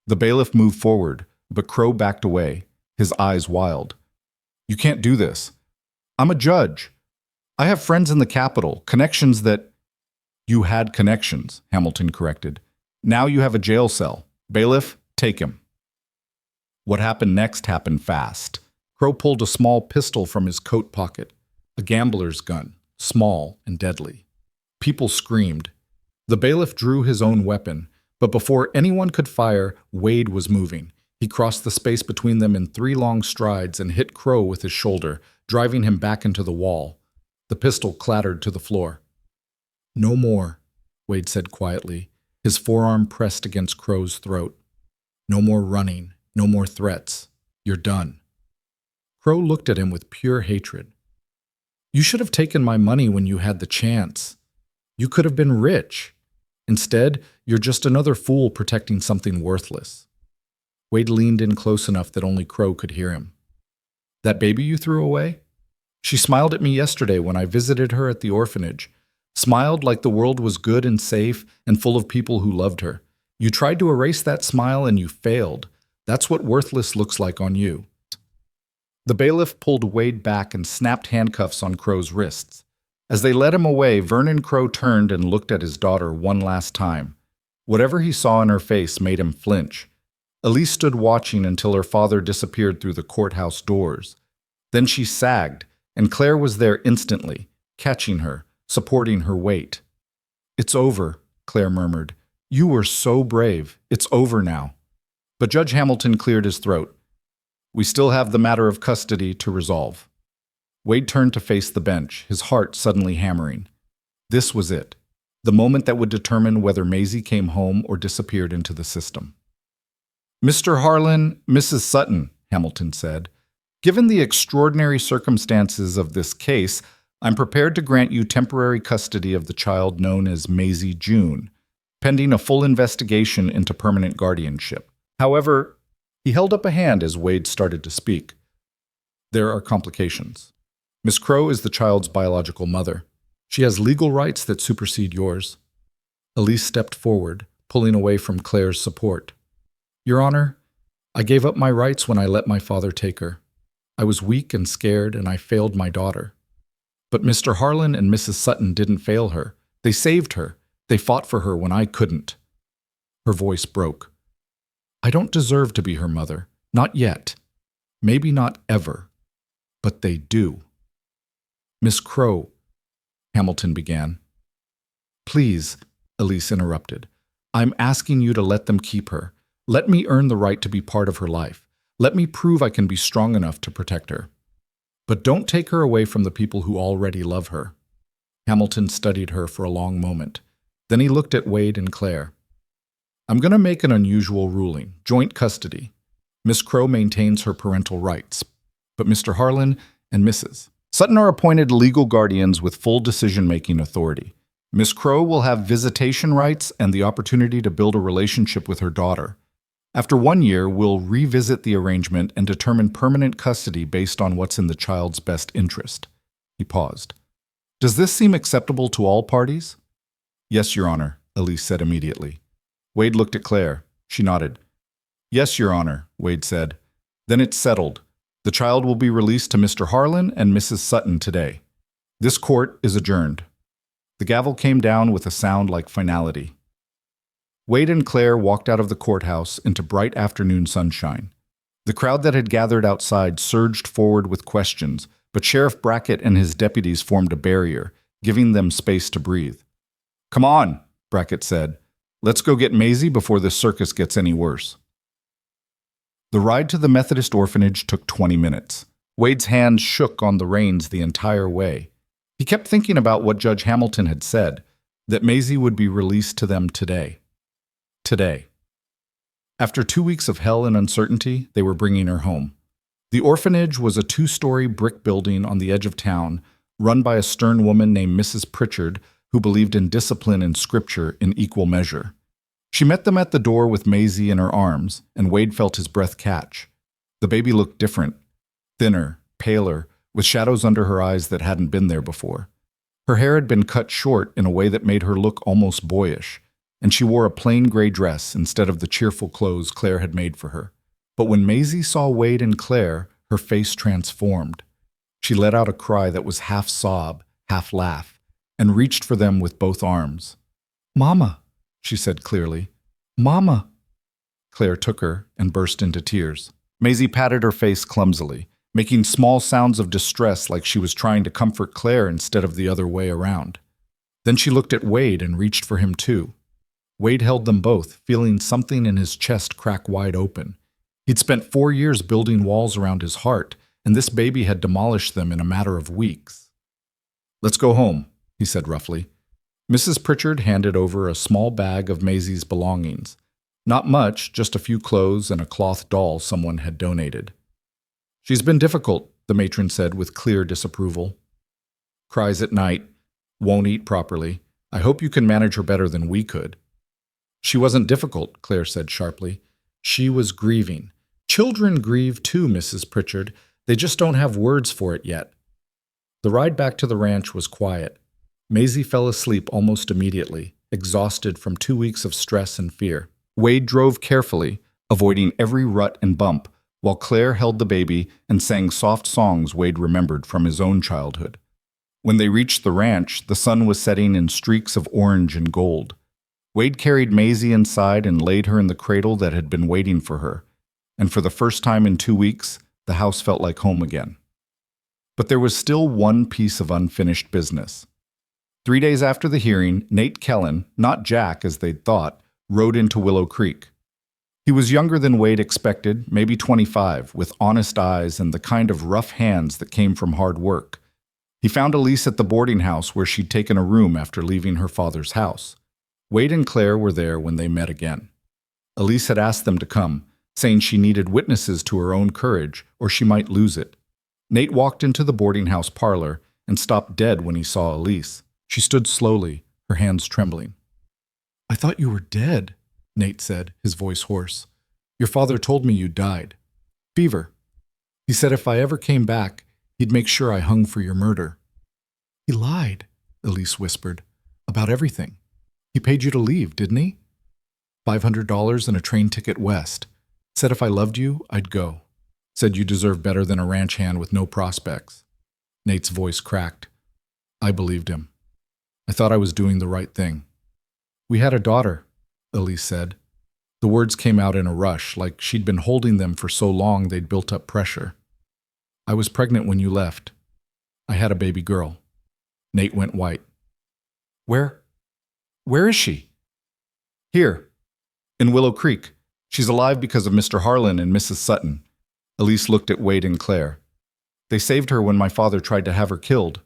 The bailiff moved forward, but Crow backed away, his eyes wild. "You can't do this. I'm a judge. I have friends in the Capitol, connections that—" "You had connections," Hamilton corrected. "Now you have a jail cell. Bailiff, take him." What happened next happened fast. Crow pulled a small pistol from his coat pocket, a gambler's gun, small and deadly. People screamed. The bailiff drew his own weapon, but before anyone could fire, Wade was moving. He crossed the space between them in 3 long strides and hit Crow with his shoulder, driving him back into the wall. The pistol clattered to the floor. "No more," Wade said quietly, his forearm pressed against Crow's throat. "No more running, no more threats. You're done." Crow looked at him with pure hatred. "You should have taken my money when you had the chance. You could have been rich. Instead, you're just another fool protecting something worthless." Wade leaned in close enough that only Crow could hear him. "That baby you threw away? She smiled at me yesterday when I visited her at the orphanage. Smiled like the world was good and safe and full of people who loved her. You tried to erase that smile and you failed. That's what worthless looks like on you." The bailiff pulled Wade back and snapped handcuffs on Crow's wrists. As they led him away, Vernon Crow turned and looked at his daughter one last time. Whatever he saw in her face made him flinch. Elise stood watching until her father disappeared through the courthouse doors. Then she sagged, and Claire was there instantly, catching her, supporting her weight. "It's over," Claire murmured. "You were so brave. It's over now." But Judge Hamilton cleared his throat. "We still have the matter of custody to resolve." Wade turned to face the bench, his heart suddenly hammering. This was it, the moment that would determine whether Maisie came home or disappeared into the system. "Mr. Harlan, Mrs. Sutton," Hamilton said, "given the extraordinary circumstances of this case, I'm prepared to grant you temporary custody of the child known as Maisie June, pending a full investigation into permanent guardianship. However," he held up a hand as Wade started to speak, "there are complications. Miss Crow is the child's biological mother. She has legal rights that supersede yours." Elise stepped forward, pulling away from Claire's support. "Your Honor, I gave up my rights when I let my father take her. I was weak and scared, and I failed my daughter. But Mr. Harlan and Mrs. Sutton didn't fail her. They saved her. They fought for her when I couldn't." Her voice broke. "I don't deserve to be her mother. Not yet. Maybe not ever. But they do." "Miss Crow," Hamilton began. "Please," Elise interrupted. "I'm asking you to let them keep her. Let me earn the right to be part of her life. Let me prove I can be strong enough to protect her. But don't take her away from the people who already love her." Hamilton studied her for a long moment. Then he looked at Wade and Claire. "I'm going to make an unusual ruling, joint custody. Miss Crow maintains her parental rights, but Mr. Harlan and Mrs. Sutton are appointed legal guardians with full decision-making authority. Miss Crow will have visitation rights and the opportunity to build a relationship with her daughter. After 1 year, we'll revisit the arrangement and determine permanent custody based on what's in the child's best interest. He paused. Does this seem acceptable to all parties? Yes, Your Honor, Elise said immediately. Wade looked at Claire. She nodded. Yes, Your Honor, Wade said. Then it's settled. The child will be released to Mr. Harlan and Mrs. Sutton today. This court is adjourned. The gavel came down with a sound like finality. Wade and Claire walked out of the courthouse into bright afternoon sunshine. The crowd that had gathered outside surged forward with questions, but Sheriff Brackett and his deputies formed a barrier, giving them space to breathe. Come on, Brackett said. Let's go get Maisie before this circus gets any worse. The ride to the Methodist orphanage took 20 minutes. Wade's hands shook on the reins the entire way. He kept thinking about what Judge Hamilton had said, that Maisie would be released to them today. Today. After 2 weeks of hell and uncertainty, they were bringing her home. The orphanage was a 2-story brick building on the edge of town, run by a stern woman named Mrs. Pritchard, who believed in discipline and scripture in equal measure. She met them at the door with Maisie in her arms, and Wade felt his breath catch. The baby looked different, thinner, paler, with shadows under her eyes that hadn't been there before. Her hair had been cut short in a way that made her look almost boyish, and she wore a plain gray dress instead of the cheerful clothes Claire had made for her. But when Maisie saw Wade and Claire, her face transformed. She let out a cry that was half sob, half laugh, and reached for them with both arms. "Mama," she said clearly. "Mama." Claire took her and burst into tears. Maisie patted her face clumsily, making small sounds of distress like she was trying to comfort Claire instead of the other way around. Then she looked at Wade and reached for him too. Wade held them both, feeling something in his chest crack wide open. He'd spent 4 years building walls around his heart, and this baby had demolished them in a matter of weeks. "Let's go home," he said roughly. Mrs. Pritchard handed over a small bag of Maisie's belongings. Not much, just a few clothes and a cloth doll someone had donated. "She's been difficult," the matron said with clear disapproval. "Cries at night, won't eat properly. I hope you can manage her better than we could." "She wasn't difficult," Claire said sharply. "She was grieving. Children grieve too, Mrs. Pritchard. They just don't have words for it yet." The ride back to the ranch was quiet. Maisie fell asleep almost immediately, exhausted from 2 weeks of stress and fear. Wade drove carefully, avoiding every rut and bump, while Claire held the baby and sang soft songs Wade remembered from his own childhood. When they reached the ranch, the sun was setting in streaks of orange and gold. Wade carried Maisie inside and laid her in the cradle that had been waiting for her, and for the first time in 2 weeks, the house felt like home again. But there was still one piece of unfinished business. 3 days after the hearing, Nate Kellen, not Jack as they'd thought, rode into Willow Creek. He was younger than Wade expected, maybe 25, with honest eyes and the kind of rough hands that came from hard work. He found Elise at the boarding house where she'd taken a room after leaving her father's house. Wade and Claire were there when they met again. Elise had asked them to come, saying she needed witnesses to her own courage, or she might lose it. Nate walked into the boarding house parlor and stopped dead when he saw Elise. She stood slowly, her hands trembling. "I thought you were dead," Nate said, his voice hoarse. "Your father told me you died. Fever. He said if I ever came back, he'd make sure I hung for your murder." "He lied," Elise whispered, "about everything. He paid you to leave, didn't he? $500 and a train ticket west. Said if I loved you, I'd go. Said you deserved better than a ranch hand with no prospects." Nate's voice cracked. "I believed him. I thought I was doing the right thing." "We had a daughter," Elise said. The words came out in a rush, like she'd been holding them for so long they'd built up pressure. "I was pregnant when you left. I had a baby girl." Nate went white. Where is she?" "Here, in Willow Creek. She's alive because of Mr. Harlan and Mrs. Sutton." Elise looked at Wade and Claire. "They saved her when my father tried to have her killed."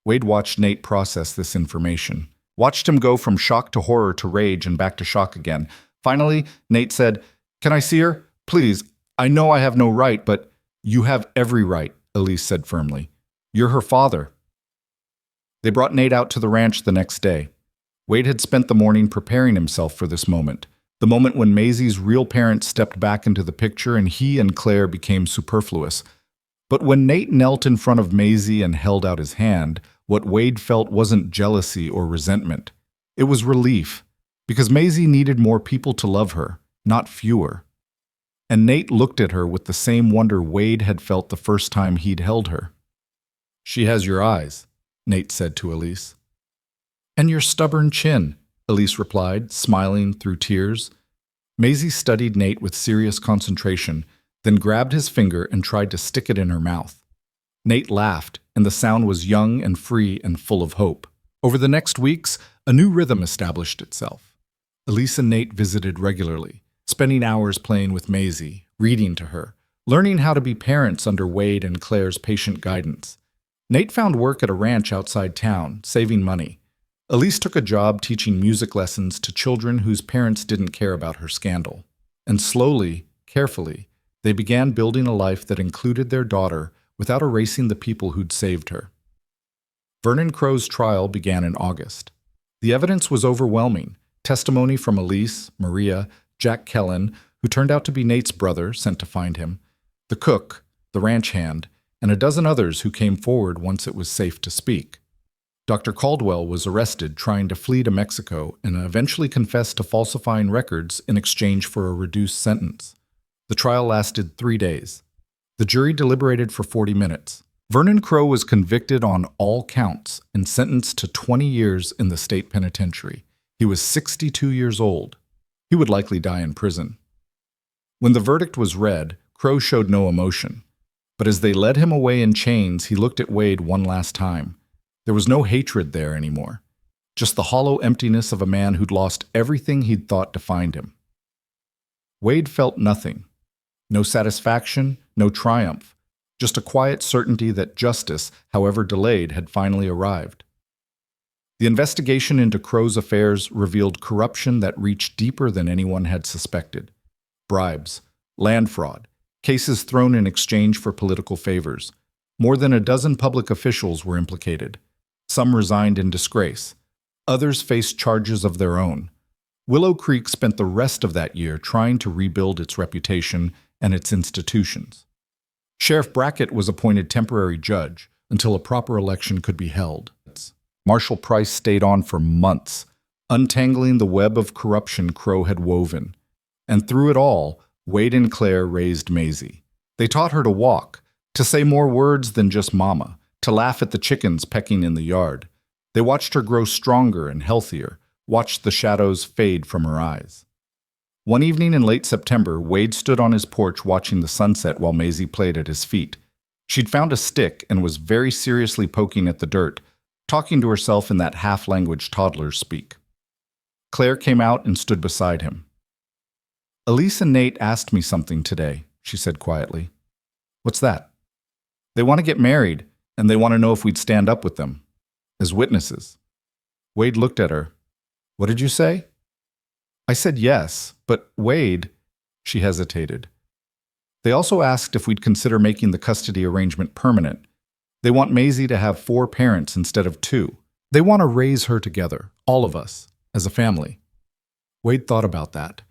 Wade watched Nate process this information, watched him go from shock to horror to rage and back to shock again. Finally, Nate said, "Can I see her? Please, I know I have no right, but—" "You have every right," Elise said firmly. "You're her father." They brought Nate out to the ranch the next day. Wade had spent the morning preparing himself for this moment, The moment when Maisie's real parents stepped back into the picture and he and Claire became superfluous. But when Nate knelt in front of Maisie and held out his hand, what Wade felt wasn't jealousy or resentment. It was relief, because Maisie needed more people to love her, not fewer. And Nate looked at her with the same wonder Wade had felt the first time he'd held her. "She has your eyes," Nate said to Elise. "And your stubborn chin," Elise replied, smiling through tears. Maisie studied Nate with serious concentration, then grabbed his finger and tried to stick it in her mouth. Nate laughed, and the sound was young and free and full of hope. Over the next weeks, a new rhythm established itself. Elise and Nate visited regularly, spending hours playing with Maisie, reading to her, learning how to be parents under Wade and Claire's patient guidance. Nate found work at a ranch outside town, saving money. Elise took a job teaching music lessons to children whose parents didn't care about her scandal. And slowly, carefully, they began building a life that included their daughter without erasing the people who'd saved her. Vernon Crow's trial began in August. The evidence was overwhelming. Testimony from Elise, Maria, Jack Kellen, who turned out to be Nate's brother, sent to find him, the cook, the ranch hand, and a dozen others who came forward once it was safe to speak. Dr. Caldwell was arrested trying to flee to Mexico and eventually confessed to falsifying records in exchange for a reduced sentence. The trial lasted 3 days. The jury deliberated for 40 minutes. Vernon Crow was convicted on all counts and sentenced to 20 years in the state penitentiary. He was 62 years old. He would likely die in prison. When the verdict was read, Crow showed no emotion. But as they led him away in chains, he looked at Wade one last time. There was no hatred there anymore, just the hollow emptiness of a man who'd lost everything he'd thought defined him. Wade felt nothing. No satisfaction, no triumph, just a quiet certainty that justice, however delayed, had finally arrived. The investigation into Crow's affairs revealed corruption that reached deeper than anyone had suspected. Bribes, land fraud, cases thrown in exchange for political favors. More than a dozen public officials were implicated. Some resigned in disgrace. Others faced charges of their own. Willow Creek spent the rest of that year trying to rebuild its reputation and its institutions. Sheriff Brackett was appointed temporary judge until a proper election could be held. Marshal Price stayed on for months, untangling the web of corruption Crow had woven. And through it all, Wade and Claire raised Maisie. They taught her to walk, to say more words than just mama, to laugh at the chickens pecking in the yard. They watched her grow stronger and healthier, watched the shadows fade from her eyes. One evening in late September, Wade stood on his porch watching the sunset while Maisie played at his feet. She'd found a stick and was very seriously poking at the dirt, talking to herself in that half-language toddlers speak. Claire came out and stood beside him. "Elise and Nate asked me something today," she said quietly. "What's that?" "They want to get married, and they want to know if we'd stand up with them, as witnesses." Wade looked at her. "What did you say?" "I said yes, but Wade," she hesitated. "They also asked if we'd consider making the custody arrangement permanent. They want Maisie to have 4 parents instead of 2. They want to raise her together, all of us, as a family." Wade thought about that,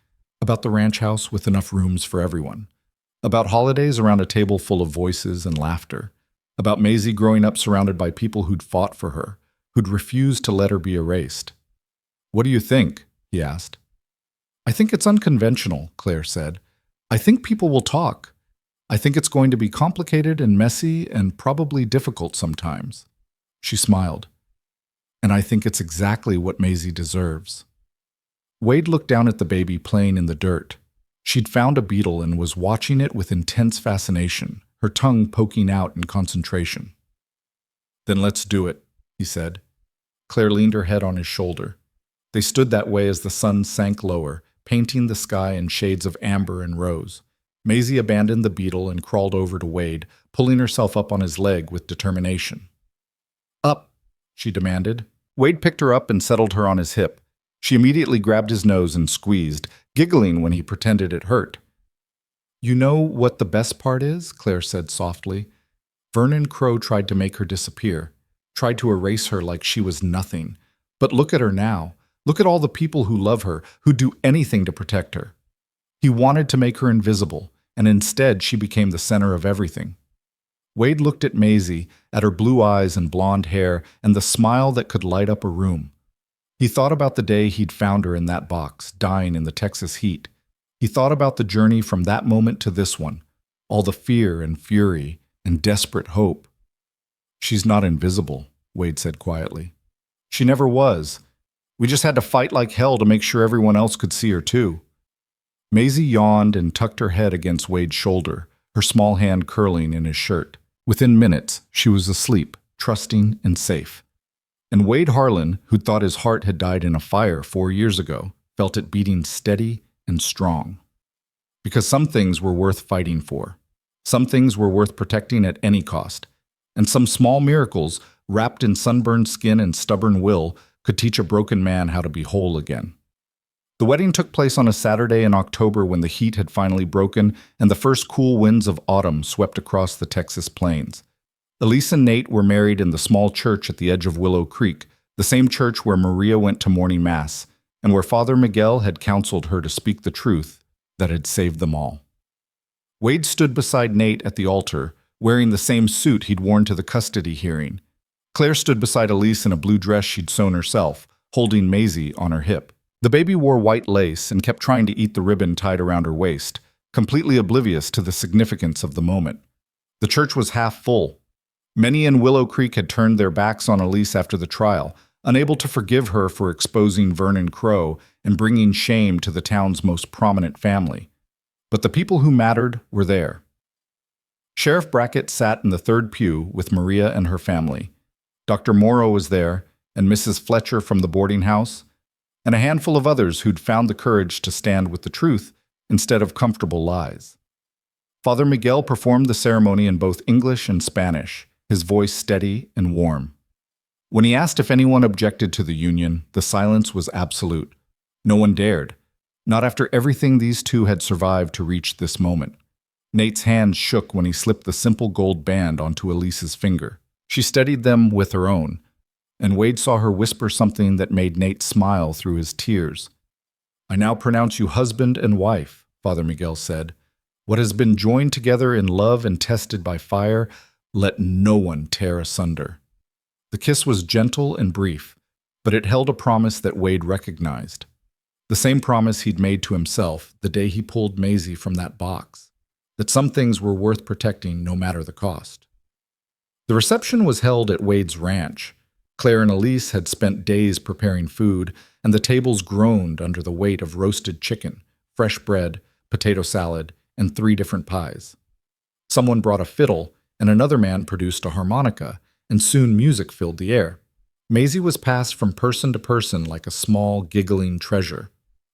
about the ranch house with enough rooms for everyone, about holidays around a table full of voices and laughter, about Maisie growing up surrounded by people who'd fought for her, who'd refused to let her be erased. "What do you think?" he asked. "I think it's unconventional," Claire said. "I think people will talk. I think it's going to be complicated and messy and probably difficult sometimes." She smiled. "And I think it's exactly what Maisie deserves." Wade looked down at the baby playing in the dirt. She'd found a beetle and was watching it with intense fascination, her tongue poking out in concentration. "Then let's do it," he said. Claire leaned her head on his shoulder. They stood that way as the sun sank lower, painting the sky in shades of amber and rose. Maisie abandoned the beetle and crawled over to Wade, pulling herself up on his leg with determination. "Up," she demanded. Wade picked her up and settled her on his hip. She immediately grabbed his nose and squeezed, giggling when he pretended it hurt. "You know what the best part is?" Claire said softly. "Vernon Crow tried to make her disappear, tried to erase her like she was nothing. But look at her now. Look at all the people who love her, who do anything to protect her. He wanted to make her invisible, and instead she became the center of everything. Wade looked at Maisie, at her blue eyes and blonde hair, and the smile that could light up a room. He thought about the day he'd found her in that box, dying in the Texas heat. He thought about the journey from that moment to this one, all the fear and fury and desperate hope. "She's not invisible," Wade said quietly. "She never was. We just had to fight like hell to make sure everyone else could see her too." Maisie yawned and tucked her head against Wade's shoulder, her small hand curling in his shirt. Within minutes, she was asleep, trusting and safe. And Wade Harlan, who'd thought his heart had died in a fire 4 years ago, felt it beating steady and strong. Because some things were worth fighting for. Some things were worth protecting at any cost. And some small miracles, wrapped in sunburned skin and stubborn will, could teach a broken man how to be whole again. The wedding took place on a Saturday in October when the heat had finally broken and the first cool winds of autumn swept across the Texas plains. Elise and Nate were married in the small church at the edge of Willow Creek, the same church where Maria went to morning mass, and where Father Miguel had counseled her to speak the truth that had saved them all. Wade stood beside Nate at the altar, wearing the same suit he'd worn to the custody hearing. Claire stood beside Elise in a blue dress she'd sewn herself, holding Maisie on her hip. The baby wore white lace and kept trying to eat the ribbon tied around her waist, completely oblivious to the significance of the moment. The church was half full. Many in Willow Creek had turned their backs on Elise after the trial, unable to forgive her for exposing Vernon Crow and bringing shame to the town's most prominent family. But the people who mattered were there. Sheriff Brackett sat in the third pew with Maria and her family. Dr. Morrow was there, and Mrs. Fletcher from the boarding house, and a handful of others who'd found the courage to stand with the truth instead of comfortable lies. Father Miguel performed the ceremony in both English and Spanish, his voice steady and warm. When he asked if anyone objected to the union, the silence was absolute. No one dared, not after everything these two had survived to reach this moment. Nate's hands shook when he slipped the simple gold band onto Elise's finger. She steadied them with her own, and Wade saw her whisper something that made Nate smile through his tears. "I now pronounce you husband and wife," Father Miguel said. "What has been joined together in love and tested by fire, let no one tear asunder." The kiss was gentle and brief, but it held a promise that Wade recognized. The same promise he'd made to himself the day he pulled Maisie from that box, that some things were worth protecting no matter the cost. The reception was held at Wade's ranch. Claire and Elise had spent days preparing food, and the tables groaned under the weight of roasted chicken, fresh bread, potato salad, and 3 different pies. Someone brought a fiddle, and another man produced a harmonica, and soon music filled the air. Maisie was passed from person to person like a small, giggling treasure.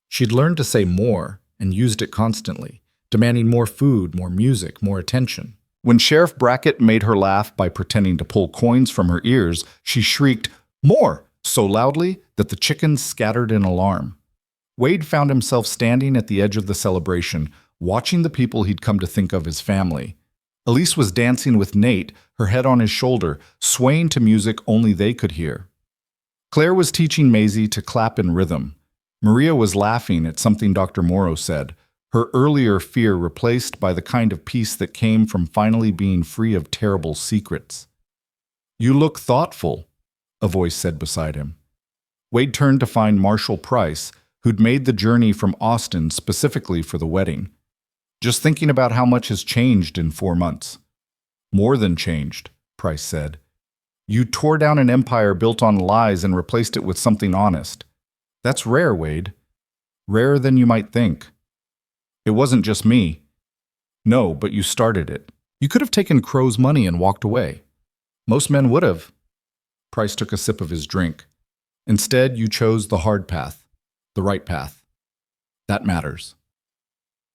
She'd learned to say more, and used it constantly, demanding more food, more music, more attention. When Sheriff Brackett made her laugh by pretending to pull coins from her ears, she shrieked, "More!" so loudly that the chickens scattered in alarm. Wade found himself standing at the edge of the celebration, watching the people he'd come to think of as family. Elise was dancing with Nate, her head on his shoulder, swaying to music only they could hear. Claire was teaching Maisie to clap in rhythm. Maria was laughing at something Dr. Morrow said, her earlier fear replaced by the kind of peace that came from finally being free of terrible secrets. "You look thoughtful," a voice said beside him. Wade turned to find Marshall Price, who'd made the journey from Austin specifically for the wedding. "Just thinking about how much has changed in 4 months." "More than changed," Price said. "You tore down an empire built on lies and replaced it with something honest. That's rare, Wade. Rarer than you might think. It wasn't just me." "No, but you started it. You could have taken Crow's money and walked away. Most men would have." Price took a sip of his drink. "Instead, you chose the hard path, the right path. That matters."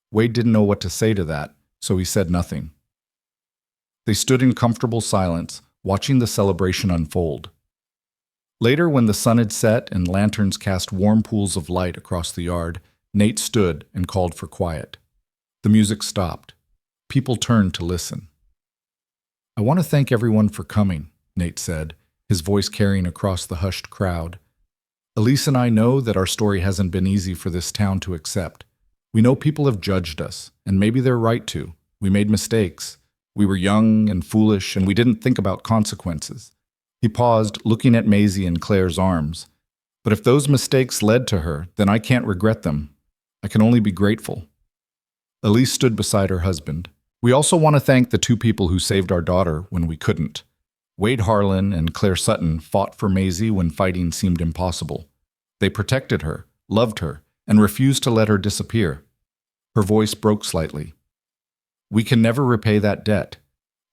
Wade didn't know what to say to that, so he said nothing. They stood in comfortable silence, watching the celebration unfold. Later, when the sun had set and lanterns cast warm pools of light across the yard, Nate stood and called for quiet. The music stopped. People turned to listen. "I want to thank everyone for coming," Nate said, his voice carrying across the hushed crowd. Elise and I know that our story hasn't been easy for this town to accept. We know people have judged us, and maybe they're right to. We made mistakes. We were young and foolish, and we didn't think about consequences. He paused, looking at Maisie in Claire's arms. But if those mistakes led to her, then I can't regret them. I can only be grateful. Elise stood beside her husband. We also want to thank the two people who saved our daughter when we couldn't. Wade Harlan and Claire Sutton fought for Maisie when fighting seemed impossible. They protected her, loved her, and refused to let her disappear. Her voice broke slightly. We can never repay that debt,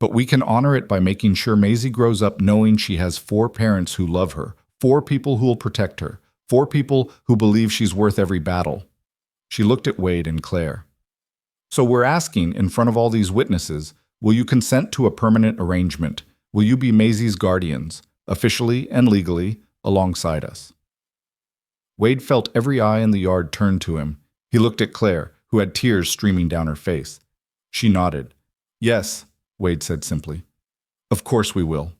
but we can honor it by making sure Maisie grows up knowing she has 4 parents who love her, 4 people who will protect her, 4 people who believe she's worth every battle. She looked at Wade and Claire. So we're asking, in front of all these witnesses, will you consent to a permanent arrangement? Will you be Maisie's guardians, officially and legally, alongside us? Wade felt every eye in the yard turn to him. He looked at Claire, who had tears streaming down her face. She nodded. Yes, Wade said simply. Of course we will.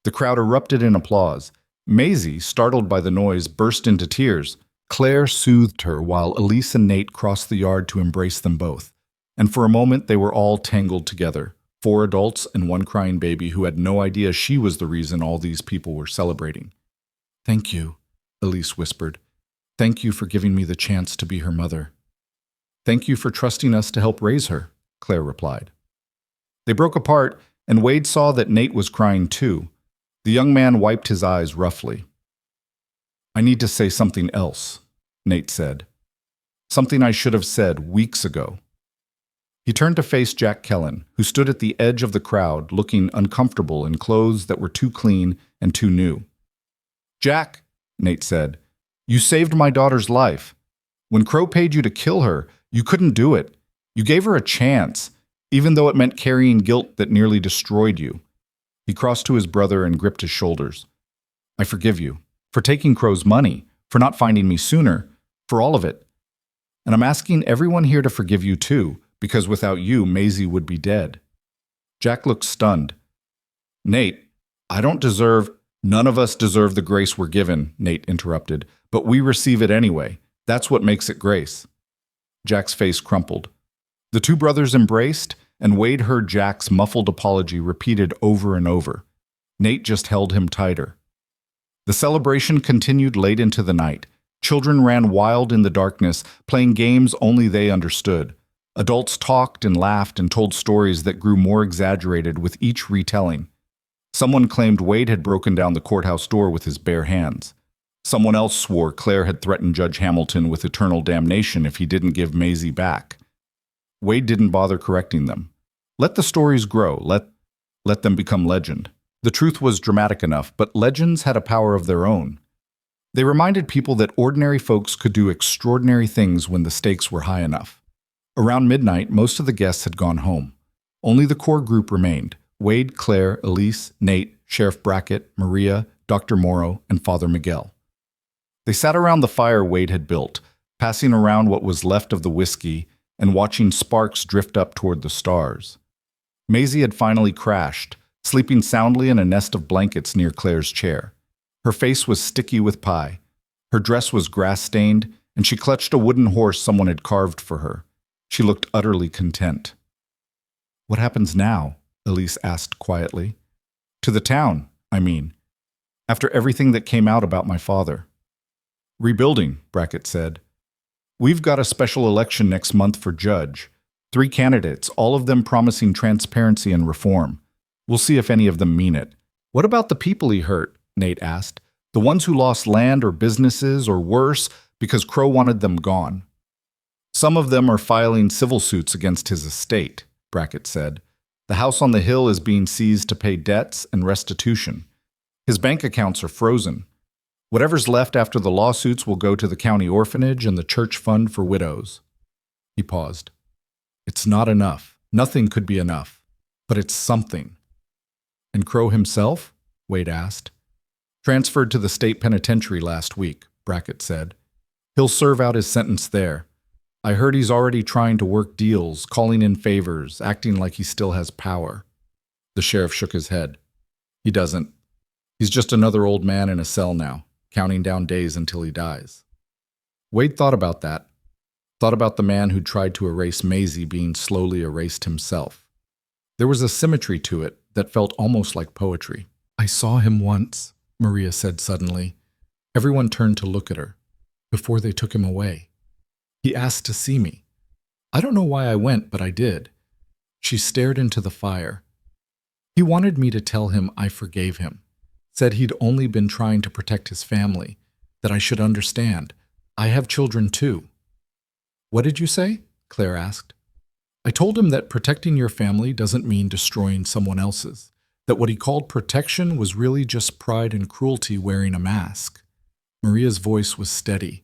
The crowd erupted in applause. Maisie, startled by the noise, burst into tears. Claire soothed her while Elise and Nate crossed the yard to embrace them both. And for a moment they were all tangled together, 4 adults and 1 crying baby who had no idea she was the reason all these people were celebrating. Thank you, Elise whispered. Thank you for giving me the chance to be her mother. Thank you for trusting us to help raise her, Claire replied. They broke apart, and Wade saw that Nate was crying too. The young man wiped his eyes roughly. I need to say something else, Nate said. Something I should have said weeks ago. He turned to face Jack Kellen, who stood at the edge of the crowd, looking uncomfortable in clothes that were too clean and too new. Jack, Nate said, you saved my daughter's life. When Crow paid you to kill her, you couldn't do it. You gave her a chance, even though it meant carrying guilt that nearly destroyed you. He crossed to his brother and gripped his shoulders. I forgive you, for taking Crow's money, for not finding me sooner, for all of it. And I'm asking everyone here to forgive you too, because without you, Maisie would be dead. Jack looked stunned. Nate, none of us deserve the grace we're given, Nate interrupted, but we receive it anyway. That's what makes it grace. Jack's face crumpled. The 2 brothers embraced, and Wade heard Jack's muffled apology repeated over and over. Nate just held him tighter. The celebration continued late into the night. Children ran wild in the darkness, playing games only they understood. Adults talked and laughed and told stories that grew more exaggerated with each retelling. Someone claimed Wade had broken down the courthouse door with his bare hands. Someone else swore Claire had threatened Judge Hamilton with eternal damnation if he didn't give Maisie back. Wade didn't bother correcting them. Let the stories grow, let them become legend. The truth was dramatic enough, but legends had a power of their own. They reminded people that ordinary folks could do extraordinary things when the stakes were high enough. Around midnight, most of the guests had gone home. Only the core group remained: Wade, Claire, Elise, Nate, Sheriff Brackett, Maria, Dr. Morrow, and Father Miguel. They sat around the fire Wade had built, passing around what was left of the whiskey and watching sparks drift up toward the stars. Maisie had finally crashed, sleeping soundly in a nest of blankets near Claire's chair. Her face was sticky with pie. Her dress was grass-stained, and she clutched a wooden horse someone had carved for her. She looked utterly content. What happens now? Elise asked quietly. To the town, I mean. After everything that came out about my father. Rebuilding, Brackett said. We've got a special election next month for judge. 3 candidates, all of them promising transparency and reform. We'll see if any of them mean it. What about the people he hurt? Nate asked. The ones who lost land or businesses or worse because Crow wanted them gone. Some of them are filing civil suits against his estate, Brackett said. The house on the hill is being seized to pay debts and restitution. His bank accounts are frozen. Whatever's left after the lawsuits will go to the county orphanage and the church fund for widows. He paused. It's not enough. Nothing could be enough. But it's something. And Crow himself? Wade asked. Transferred to the state penitentiary last week, Brackett said. He'll serve out his sentence there. I heard he's already trying to work deals, calling in favors, acting like he still has power. The sheriff shook his head. He doesn't. He's just another old man in a cell now. counting down days until he dies. Wade thought about that, thought about the man who tried to erase Maisie being slowly erased himself. There was a symmetry to it that felt almost like poetry. "I saw him once," Maria said suddenly. Everyone turned to look at her, before they took him away. "He asked to see me. I don't know why I went, but I did." She stared into the fire. "He wanted me to tell him I forgave him, said he'd only been trying to protect his family, that I should understand. I have children too." "What did you say?" Claire asked. "I told him that protecting your family doesn't mean destroying someone else's, that what he called protection was really just pride and cruelty wearing a mask." Maria's voice was steady.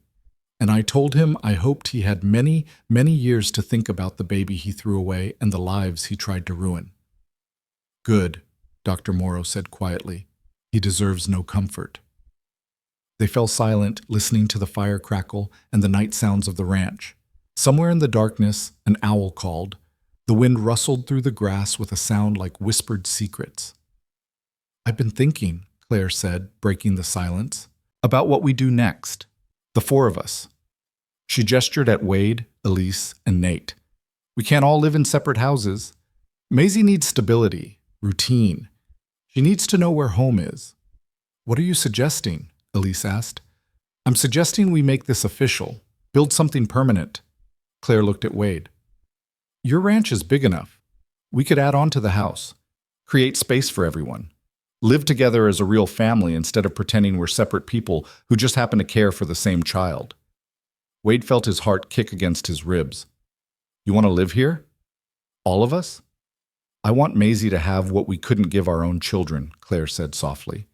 "And I told him I hoped he had many, many years to think about the baby he threw away and the lives he tried to ruin." "Good," Dr. Morrow said quietly. "He deserves no comfort." They fell silent, listening to the fire crackle and the night sounds of the ranch. Somewhere in the darkness, an owl called. The wind rustled through the grass with a sound like whispered secrets. "I've been thinking," Claire said, breaking the silence, "about what we do next. The four of us." She gestured at Wade, Elise, and Nate. "We can't all live in separate houses. Maisie needs stability, routine. She needs to know where home is." "What are you suggesting?" Elise asked. "I'm suggesting we make this official, build something permanent." Claire looked at Wade. "Your ranch is big enough. We could add on to the house, create space for everyone, live together as a real family instead of pretending we're separate people who just happen to care for the same child." Wade felt his heart kick against his ribs. "You want to live here? All of us?" "I want Maisie to have what we couldn't give our own children," Claire said softly.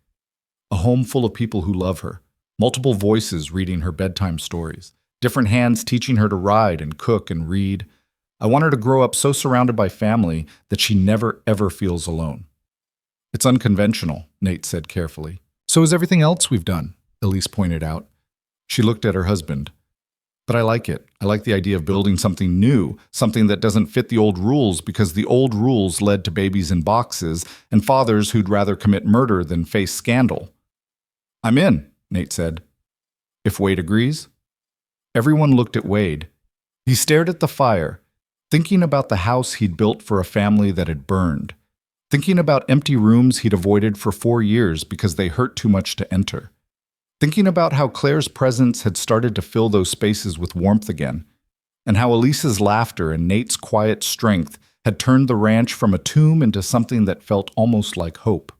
"A home full of people who love her, multiple voices reading her bedtime stories, different hands teaching her to ride and cook and read. I want her to grow up so surrounded by family that she never, ever feels alone." "It's unconventional," Nate said carefully. "So is everything else we've done," Elise pointed out. She looked at her husband. "But I like it. I like the idea of building something new, something that doesn't fit the old rules, because the old rules led to babies in boxes and fathers who'd rather commit murder than face scandal." "I'm in," Nate said. "If Wade agrees?" Everyone looked at Wade. He stared at the fire, thinking about the house he'd built for a family that had burned, thinking about empty rooms he'd avoided for 4 years because they hurt too much to enter, thinking about how Claire's presence had started to fill those spaces with warmth again, and how Elise's laughter and Nate's quiet strength had turned the ranch from a tomb into something that felt almost like hope.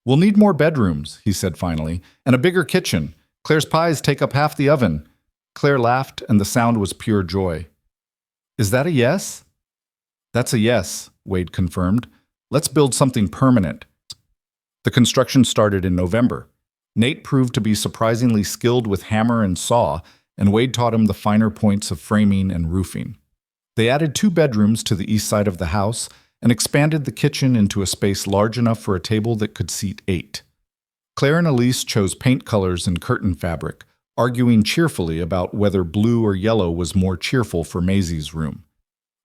"We'll need more bedrooms," he said finally, "and a bigger kitchen. Claire's pies take up half the oven." Claire laughed, and the sound was pure joy. "Is that a yes?" "That's a yes," Wade confirmed. "Let's build something permanent." The construction started in November. Nate proved to be surprisingly skilled with hammer and saw, and Wade taught him the finer points of framing and roofing. They added 2 bedrooms to the east side of the house and expanded the kitchen into a space large enough for a table that could seat 8. Claire and Elise chose paint colors and curtain fabric, arguing cheerfully about whether blue or yellow was more cheerful for Maisie's room.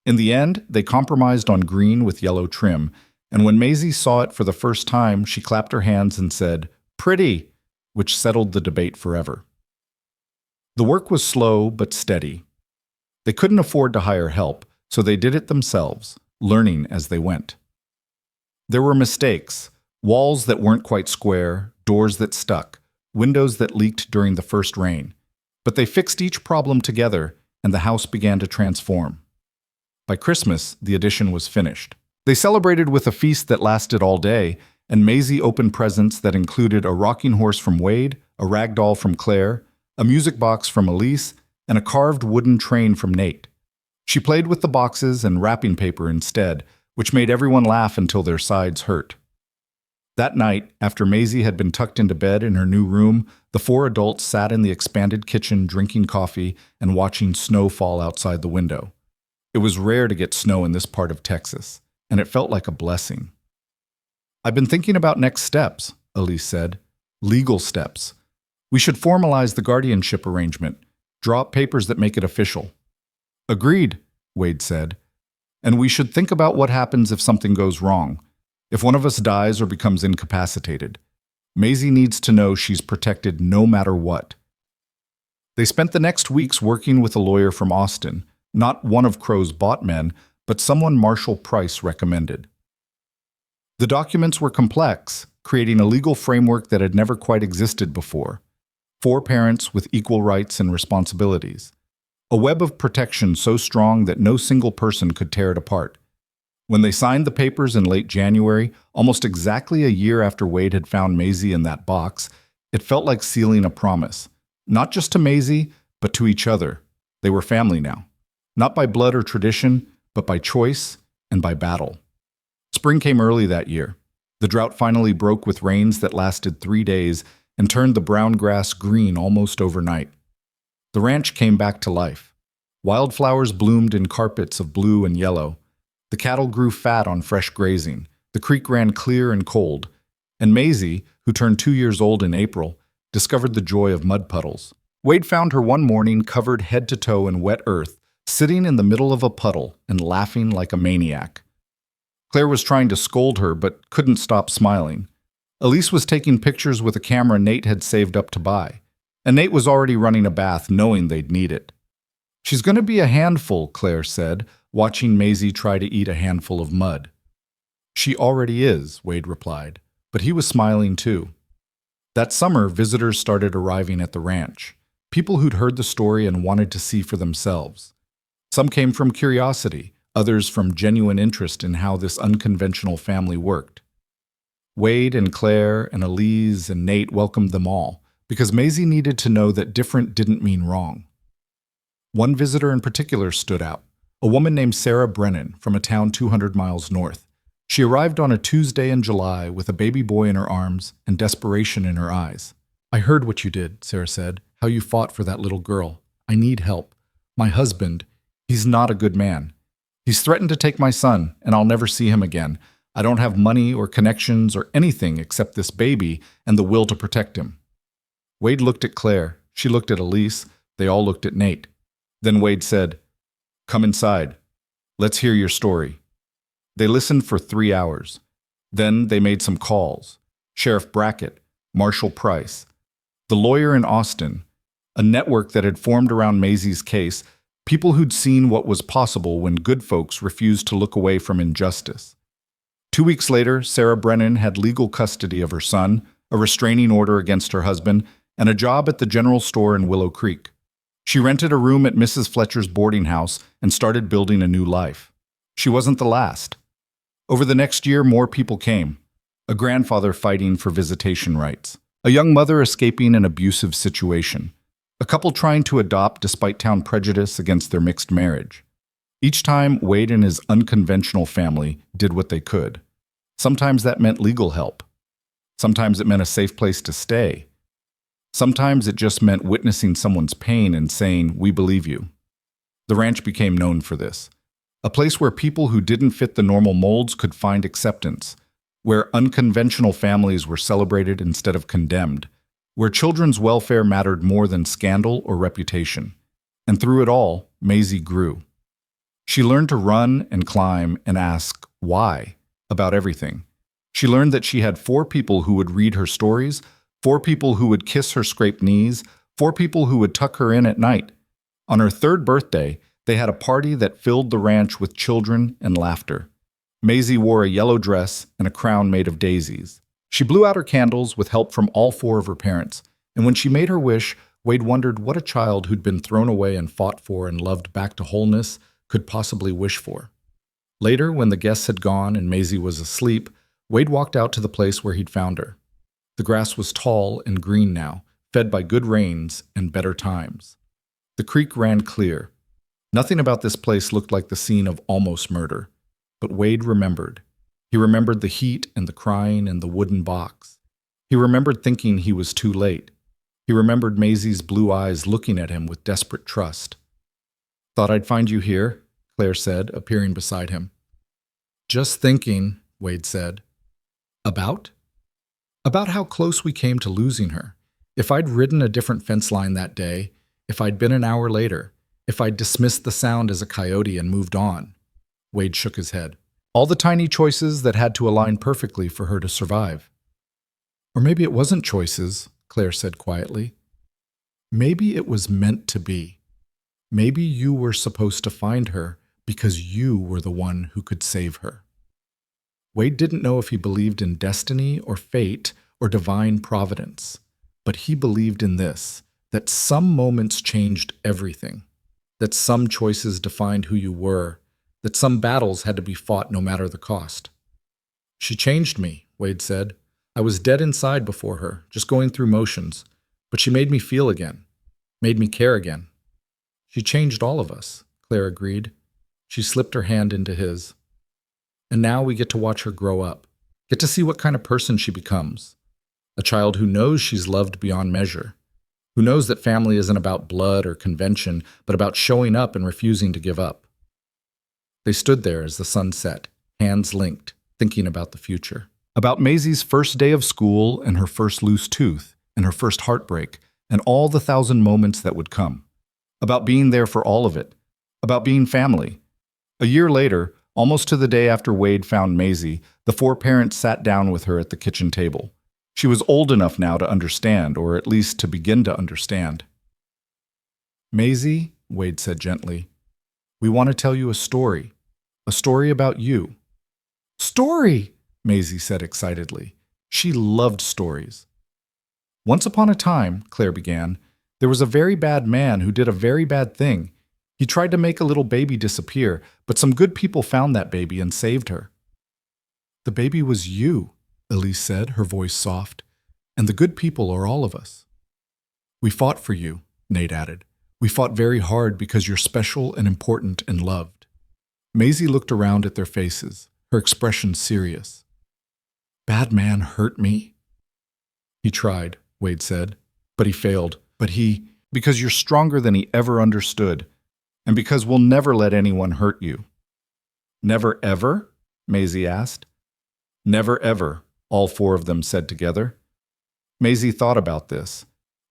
In the end, they compromised on green with yellow trim, and when Maisie saw it for the first time, she clapped her hands and said, "Pretty," which settled the debate forever. The work was slow but steady. They couldn't afford to hire help, so they did it themselves, learning as they went. There were mistakes, walls that weren't quite square, doors that stuck, windows that leaked during the first rain, but they fixed each problem together, and the house began to transform. By Christmas, the addition was finished. They celebrated with a feast that lasted all day, and Maisie opened presents that included a rocking horse from Wade, a rag doll from Claire, a music box from Elise, and a carved wooden train from Nate. She played with the boxes and wrapping paper instead, which made everyone laugh until their sides hurt. That night, after Maisie had been tucked into bed in her new room, the 4 adults sat in the expanded kitchen drinking coffee and watching snow fall outside the window. It was rare to get snow in this part of Texas, and it felt like a blessing. "I've been thinking about next steps," Elise said. "Legal steps. We should formalize the guardianship arrangement, draw up papers that make it official." "Agreed," Wade said. "And we should think about what happens if something goes wrong. If one of us dies or becomes incapacitated. Maisie needs to know she's protected no matter what. They spent the next weeks working with a lawyer from Austin, not one of Crow's bought men, but someone Marshall Price recommended. The documents were complex, creating a legal framework that had never quite existed before. 4 parents with equal rights and responsibilities. A web of protection so strong that no single person could tear it apart. When they signed the papers in late January, almost exactly a year after Wade had found Maisie in that box, it felt like sealing a promise. Not just to Maisie, but to each other. They were family now. Not by blood or tradition, but by choice and by battle. Spring came early that year. The drought finally broke with rains that lasted 3 days and turned the brown grass green almost overnight. The ranch came back to life. Wildflowers bloomed in carpets of blue and yellow. The cattle grew fat on fresh grazing. The creek ran clear and cold. And Maisie, who turned 2 years old in April, discovered the joy of mud puddles. Wade found her one morning covered head to toe in wet earth, sitting in the middle of a puddle and laughing like a maniac. Claire was trying to scold her, but couldn't stop smiling. Elise was taking pictures with a camera Nate had saved up to buy. And Nate was already running a bath, knowing they'd need it. "She's going to be a handful," Claire said, watching Maisie try to eat a handful of mud. "She already is," Wade replied, but he was smiling too. That summer, visitors started arriving at the ranch. People who'd heard the story and wanted to see for themselves. Some came from curiosity, others from genuine interest in how this unconventional family worked. Wade and Claire and Elise and Nate welcomed them all, because Maisie needed to know that different didn't mean wrong. One visitor in particular stood out, a woman named Sarah Brennan from a town 200 miles north. She arrived on a Tuesday in July with a baby boy in her arms and desperation in her eyes. "I heard what you did," Sarah said, "how you fought for that little girl. I need help. My husband, he's not a good man. He's threatened to take my son, and I'll never see him again. I don't have money or connections or anything except this baby and the will to protect him." Wade looked at Claire. She looked at Elise. They all looked at Nate. Then Wade said, "Come inside. Let's hear your story." They listened for 3 hours. Then they made some calls. Sheriff Brackett, Marshall Price, the lawyer in Austin, a network that had formed around Maisie's case, people who'd seen what was possible when good folks refused to look away from injustice. 2 weeks later, Sarah Brennan had legal custody of her son, a restraining order against her husband, and a job at the general store in Willow Creek. She rented a room at Mrs. Fletcher's boarding house and started building a new life. She wasn't the last. Over the next year, more people came. A grandfather fighting for visitation rights. A young mother escaping an abusive situation. A couple trying to adopt despite town prejudice against their mixed marriage. Each time, Wade and his unconventional family did what they could. Sometimes that meant legal help. Sometimes it meant a safe place to stay. Sometimes it just meant witnessing someone's pain and saying, "We believe you." The ranch became known for this. A place where people who didn't fit the normal molds could find acceptance, where unconventional families were celebrated instead of condemned, where children's welfare mattered more than scandal or reputation. And through it all, Maisie grew. She learned to run and climb and ask why about everything. She learned that she had 4 people who would read her stories, 4 people who would kiss her scraped knees, 4 people who would tuck her in at night. On her 3rd birthday, they had a party that filled the ranch with children and laughter. Maisie wore a yellow dress and a crown made of daisies. She blew out her candles with help from all 4 of her parents, and when she made her wish, Wade wondered what a child who'd been thrown away and fought for and loved back to wholeness could possibly wish for. Later, when the guests had gone and Maisie was asleep, Wade walked out to the place where he'd found her. The grass was tall and green now, fed by good rains and better times. The creek ran clear. Nothing about this place looked like the scene of almost murder. But Wade remembered. He remembered the heat and the crying and the wooden box. He remembered thinking he was too late. He remembered Maisie's blue eyes looking at him with desperate trust. "Thought I'd find you here," Claire said, appearing beside him. "Just thinking," Wade said. "About?" "About how close we came to losing her. If I'd ridden a different fence line that day, if I'd been an hour later, if I'd dismissed the sound as a coyote and moved on." Wade shook his head. "All the tiny choices that had to align perfectly for her to survive." Or maybe it wasn't choices, Claire said quietly. Maybe it was meant to be. Maybe you were supposed to find her because you were the one who could save her. Wade didn't know if he believed in destiny or fate or divine providence, but he believed in this, that some moments changed everything, that some choices defined who you were, that some battles had to be fought no matter the cost. She changed me, Wade said. I was dead inside before her, just going through motions, but she made me feel again, made me care again. She changed all of us, Claire agreed. She slipped her hand into his. And now we get to watch her grow up, get to see what kind of person she becomes. A child who knows she's loved beyond measure, who knows that family isn't about blood or convention, but about showing up and refusing to give up. They stood there as the sun set, hands linked, thinking about the future. About Maisie's first day of school and her first loose tooth and her first heartbreak and all the 1,000 moments that would come. About being there for all of it. About being family. A year later, almost to the day after Wade found Maisie, the 4 parents sat down with her at the kitchen table. She was old enough now to understand, or at least to begin to understand. Maisie, Wade said gently, we want to tell you a story about you. Story, Maisie said excitedly. She loved stories. Once upon a time, Claire began, there was a very bad man who did a very bad thing. He tried to make a little baby disappear, but some good people found that baby and saved her. The baby was you, Elise said, her voice soft. And the good people are all of us. We fought for you, Nate added. We fought very hard because you're special and important and loved. Maisie looked around at their faces, her expression serious. Bad man hurt me? He tried, Wade said, but he failed. Because you're stronger than he ever understood, and because we'll never let anyone hurt you. Never ever? Maisie asked. Never ever, all 4 of them said together. Maisie thought about this.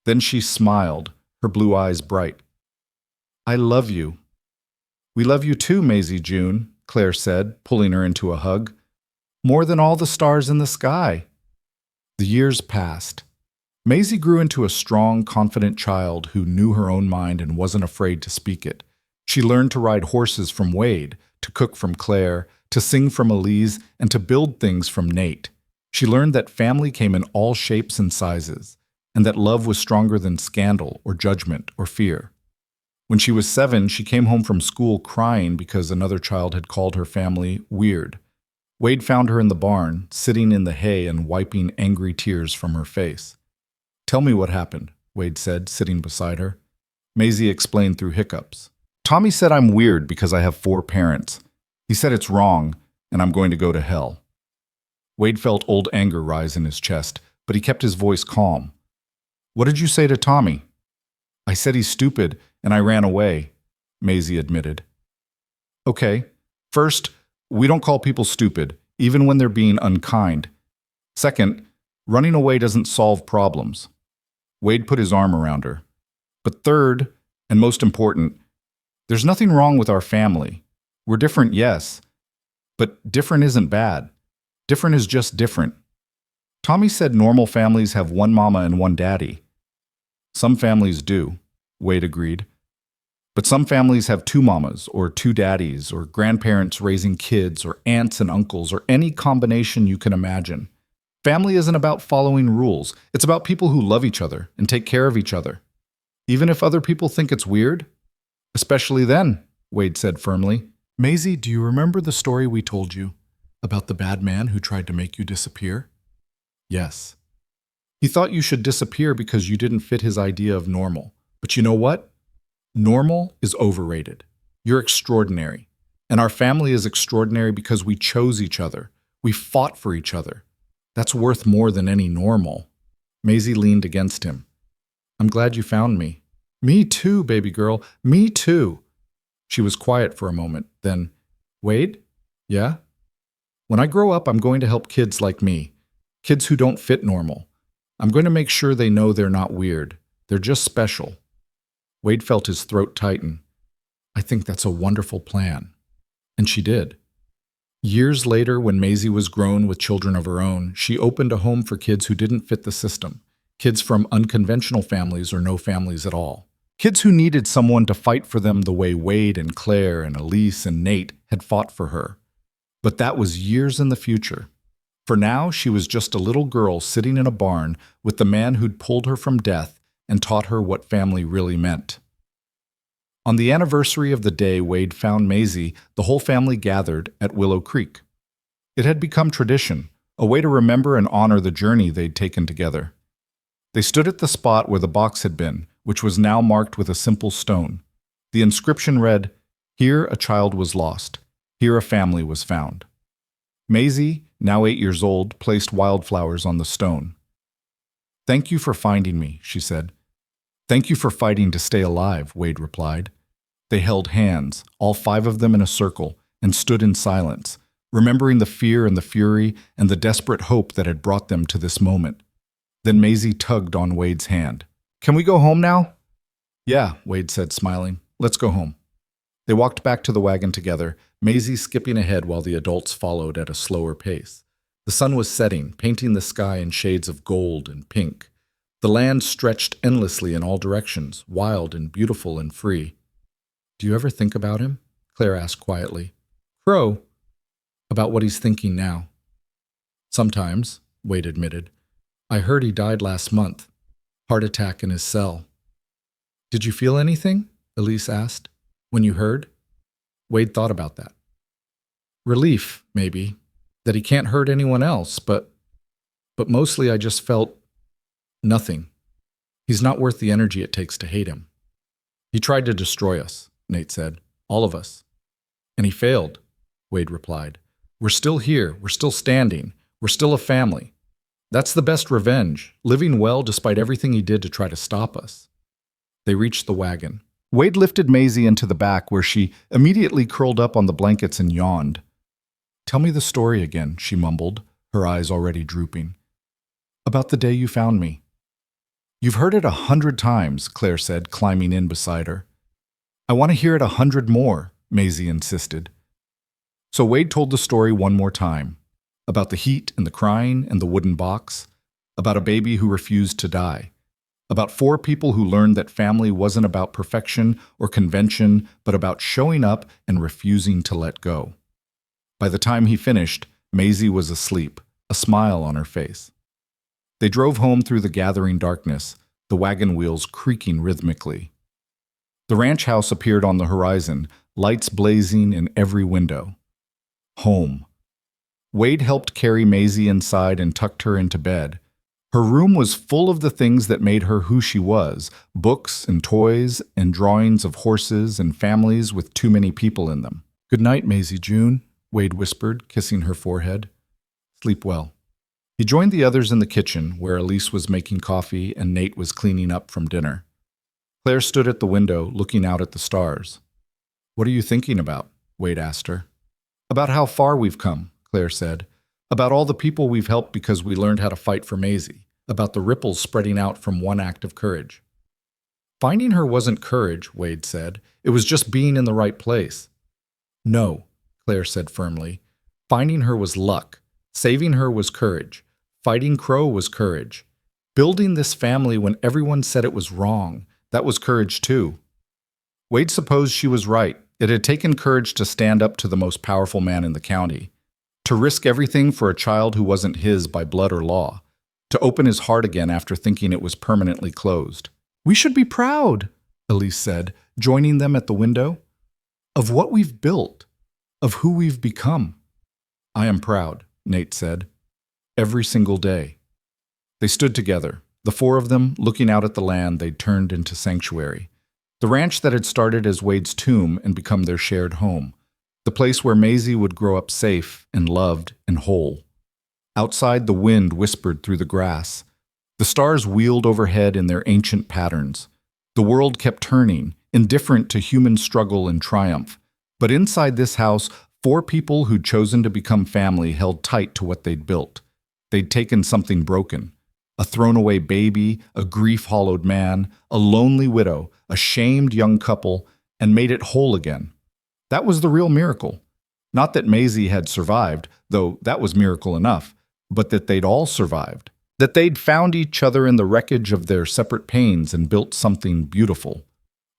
Then she smiled, her blue eyes bright. I love you. We love you too, Maisie June, Claire said, pulling her into a hug. More than all the stars in the sky. The years passed. Maisie grew into a strong, confident child who knew her own mind and wasn't afraid to speak it. She learned to ride horses from Wade, to cook from Claire, to sing from Elise, and to build things from Nate. She learned that family came in all shapes and sizes, and that love was stronger than scandal or judgment or fear. When she was 7, she came home from school crying because another child had called her family weird. Wade found her in the barn, sitting in the hay and wiping angry tears from her face. Tell me what happened, Wade said, sitting beside her. Maisie explained through hiccups. Tommy said I'm weird because I have 4 parents. He said it's wrong, and I'm going to go to hell. Wade felt old anger rise in his chest, but he kept his voice calm. What did you say to Tommy? I said he's stupid, and I ran away, Maisie admitted. Okay, first, we don't call people stupid, even when they're being unkind. Second, running away doesn't solve problems. Wade put his arm around her. But third, and most important, there's nothing wrong with our family. We're different, yes, but different isn't bad. Different is just different. Tommy said normal families have 1 mama and 1 daddy. Some families do, Wade agreed. But some families have 2 mamas or 2 daddies or grandparents raising kids or aunts and uncles or any combination you can imagine. Family isn't about following rules. It's about people who love each other and take care of each other. Even if other people think it's weird. Especially then, Wade said firmly. Maisie, do you remember the story we told you about the bad man who tried to make you disappear? Yes. He thought you should disappear because you didn't fit his idea of normal. But you know what? Normal is overrated. You're extraordinary. And our family is extraordinary because we chose each other. We fought for each other. That's worth more than any normal. Maisie leaned against him. I'm glad you found me. Me too, baby girl. Me too. She was quiet for a moment. Then, Wade? Yeah? When I grow up, I'm going to help kids like me. Kids who don't fit normal. I'm going to make sure they know they're not weird. They're just special. Wade felt his throat tighten. I think that's a wonderful plan. And she did. Years later, when Maisie was grown with children of her own, she opened a home for kids who didn't fit the system, kids from unconventional families or no families at all. Kids who needed someone to fight for them the way Wade and Claire and Elise and Nate had fought for her. But that was years in the future. For now, she was just a little girl sitting in a barn with the man who'd pulled her from death and taught her what family really meant. On the anniversary of the day Wade found Maisie, the whole family gathered at Willow Creek. It had become tradition, a way to remember and honor the journey they'd taken together. They stood at the spot where the box had been, which was now marked with a simple stone. The inscription read, "Here a child was lost. Here a family was found." Maisie, now 8 years old, placed wildflowers on the stone. "Thank you for finding me," she said. "Thank you for fighting to stay alive," Wade replied. They held hands, all 5 of them in a circle, and stood in silence, remembering the fear and the fury and the desperate hope that had brought them to this moment. Then Maisie tugged on Wade's hand. "Can we go home now?" "Yeah," Wade said, smiling. "Let's go home." They walked back to the wagon together, Maisie skipping ahead while the adults followed at a slower pace. The sun was setting, painting the sky in shades of gold and pink. The land stretched endlessly in all directions, wild and beautiful and free. "Do you ever think about him?" Claire asked quietly. "Crow?" "About what he's thinking now." "Sometimes," Wade admitted. "I heard he died last month. Heart attack in his cell." "Did you feel anything?" Elise asked. "When you heard?" Wade thought about that. "Relief, maybe, that he can't hurt anyone else, but mostly I just felt nothing. He's not worth the energy it takes to hate him." "He tried to destroy us," Nate said. "All of us." "And he failed," Wade replied. "We're still here. We're still standing. We're still a family. That's the best revenge, living well despite everything he did to try to stop us." They reached the wagon. Wade lifted Maisie into the back where she immediately curled up on the blankets and yawned. "Tell me the story again," she mumbled, her eyes already drooping. "About the day you found me." "You've heard it 100 times," Claire said, climbing in beside her. "I want to hear it 100 more," Maisie insisted. So Wade told the story one more time, about the heat and the crying and the wooden box, about a baby who refused to die, about 4 people who learned that family wasn't about perfection or convention, but about showing up and refusing to let go. By the time he finished, Maisie was asleep, a smile on her face. They drove home through the gathering darkness, the wagon wheels creaking rhythmically. The ranch house appeared on the horizon, lights blazing in every window. Home. Wade helped carry Maisie inside and tucked her into bed. Her room was full of the things that made her who she was, books and toys and drawings of horses and families with too many people in them. "Good night, Maisie June," Wade whispered, kissing her forehead. "Sleep well." He joined the others in the kitchen, where Elise was making coffee and Nate was cleaning up from dinner. Claire stood at the window, looking out at the stars. "What are you thinking about?" Wade asked her. "About how far we've come," Claire said. "About all the people we've helped because we learned how to fight for Maisie. About the ripples spreading out from one act of courage." "Finding her wasn't courage," Wade said. "It was just being in the right place." "No," Claire said firmly. "Finding her was luck. Saving her was courage. Fighting Crow was courage. Building this family when everyone said it was wrong, that was courage too." Wade supposed she was right. It had taken courage to stand up to the most powerful man in the county, to risk everything for a child who wasn't his by blood or law, to open his heart again after thinking it was permanently closed. "We should be proud," Elise said, joining them at the window, "of what we've built, of who we've become." "I am proud," Nate said. "Every single day." They stood together, the 4 of them looking out at the land they'd turned into sanctuary. The ranch that had started as Wade's tomb and become their shared home. The place where Maisie would grow up safe and loved and whole. Outside, the wind whispered through the grass. The stars wheeled overhead in their ancient patterns. The world kept turning, indifferent to human struggle and triumph. But inside this house, 4 people who'd chosen to become family held tight to what they'd built. They'd taken something broken. A thrown-away baby, a grief-hollowed man, a lonely widow, a shamed young couple, and made it whole again. That was the real miracle. Not that Maisie had survived, though that was miracle enough, but that they'd all survived. That they'd found each other in the wreckage of their separate pains and built something beautiful.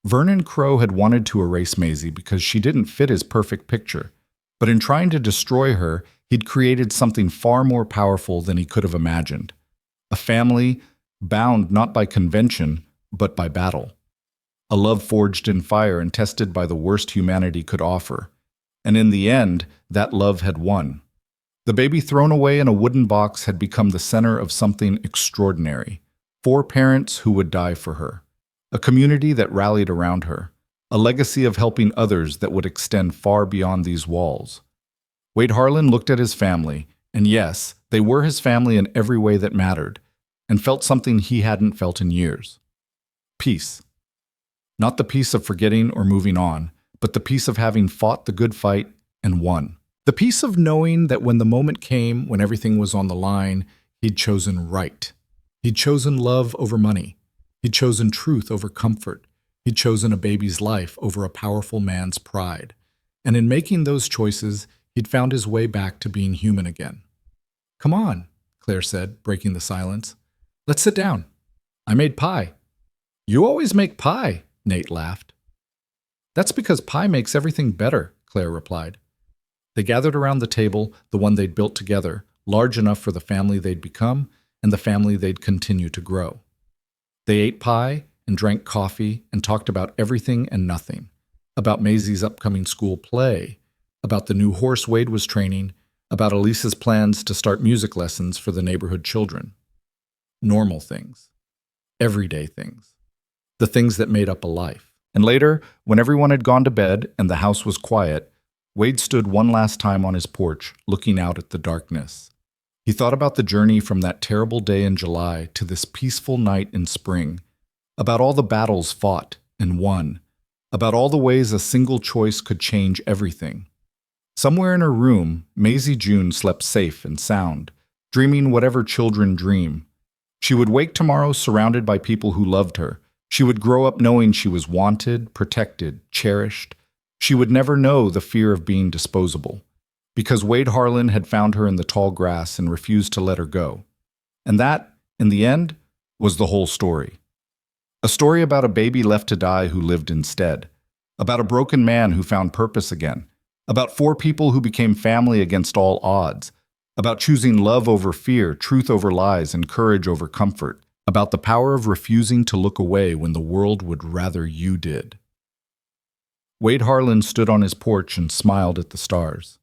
Vernon Crow had wanted to erase Maisie because she didn't fit his perfect picture, but in trying to destroy her, he'd created something far more powerful than he could have imagined. A family bound not by convention, but by battle. A love forged in fire and tested by the worst humanity could offer. And in the end, that love had won. The baby thrown away in a wooden box had become the center of something extraordinary. 4 parents who would die for her. A community that rallied around her. A legacy of helping others that would extend far beyond these walls. Wade Harlan looked at his family, and yes, they were his family in every way that mattered, and felt something he hadn't felt in years. Peace. Not the peace of forgetting or moving on, but the peace of having fought the good fight and won. The peace of knowing that when the moment came, when everything was on the line, he'd chosen right. He'd chosen love over money. He'd chosen truth over comfort. He'd chosen a baby's life over a powerful man's pride. And in making those choices, he'd found his way back to being human again. "Come on," Claire said, breaking the silence. "Let's sit down. I made pie." "You always make pie," Nate laughed. "That's because pie makes everything better," Claire replied. They gathered around the table, the one they'd built together, large enough for the family they'd become and the family they'd continue to grow. They ate pie and drank coffee and talked about everything and nothing, about Maisie's upcoming school play, about the new horse Wade was training, about Elisa's plans to start music lessons for the neighborhood children. Normal things. Everyday things. The things that made up a life. And later, when everyone had gone to bed and the house was quiet, Wade stood one last time on his porch, looking out at the darkness. He thought about the journey from that terrible day in July to this peaceful night in spring, about all the battles fought and won, about all the ways a single choice could change everything. Somewhere in her room, Maisie June slept safe and sound, dreaming whatever children dream. She would wake tomorrow surrounded by people who loved her. She would grow up knowing she was wanted, protected, cherished. She would never know the fear of being disposable, because Wade Harlan had found her in the tall grass and refused to let her go. And that, in the end, was the whole story. A story about a baby left to die who lived instead, about a broken man who found purpose again, about 4 people who became family against all odds, about choosing love over fear, truth over lies, and courage over comfort, about the power of refusing to look away when the world would rather you did. Wade Harlan stood on his porch and smiled at the stars.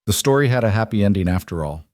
The story had a happy ending after all.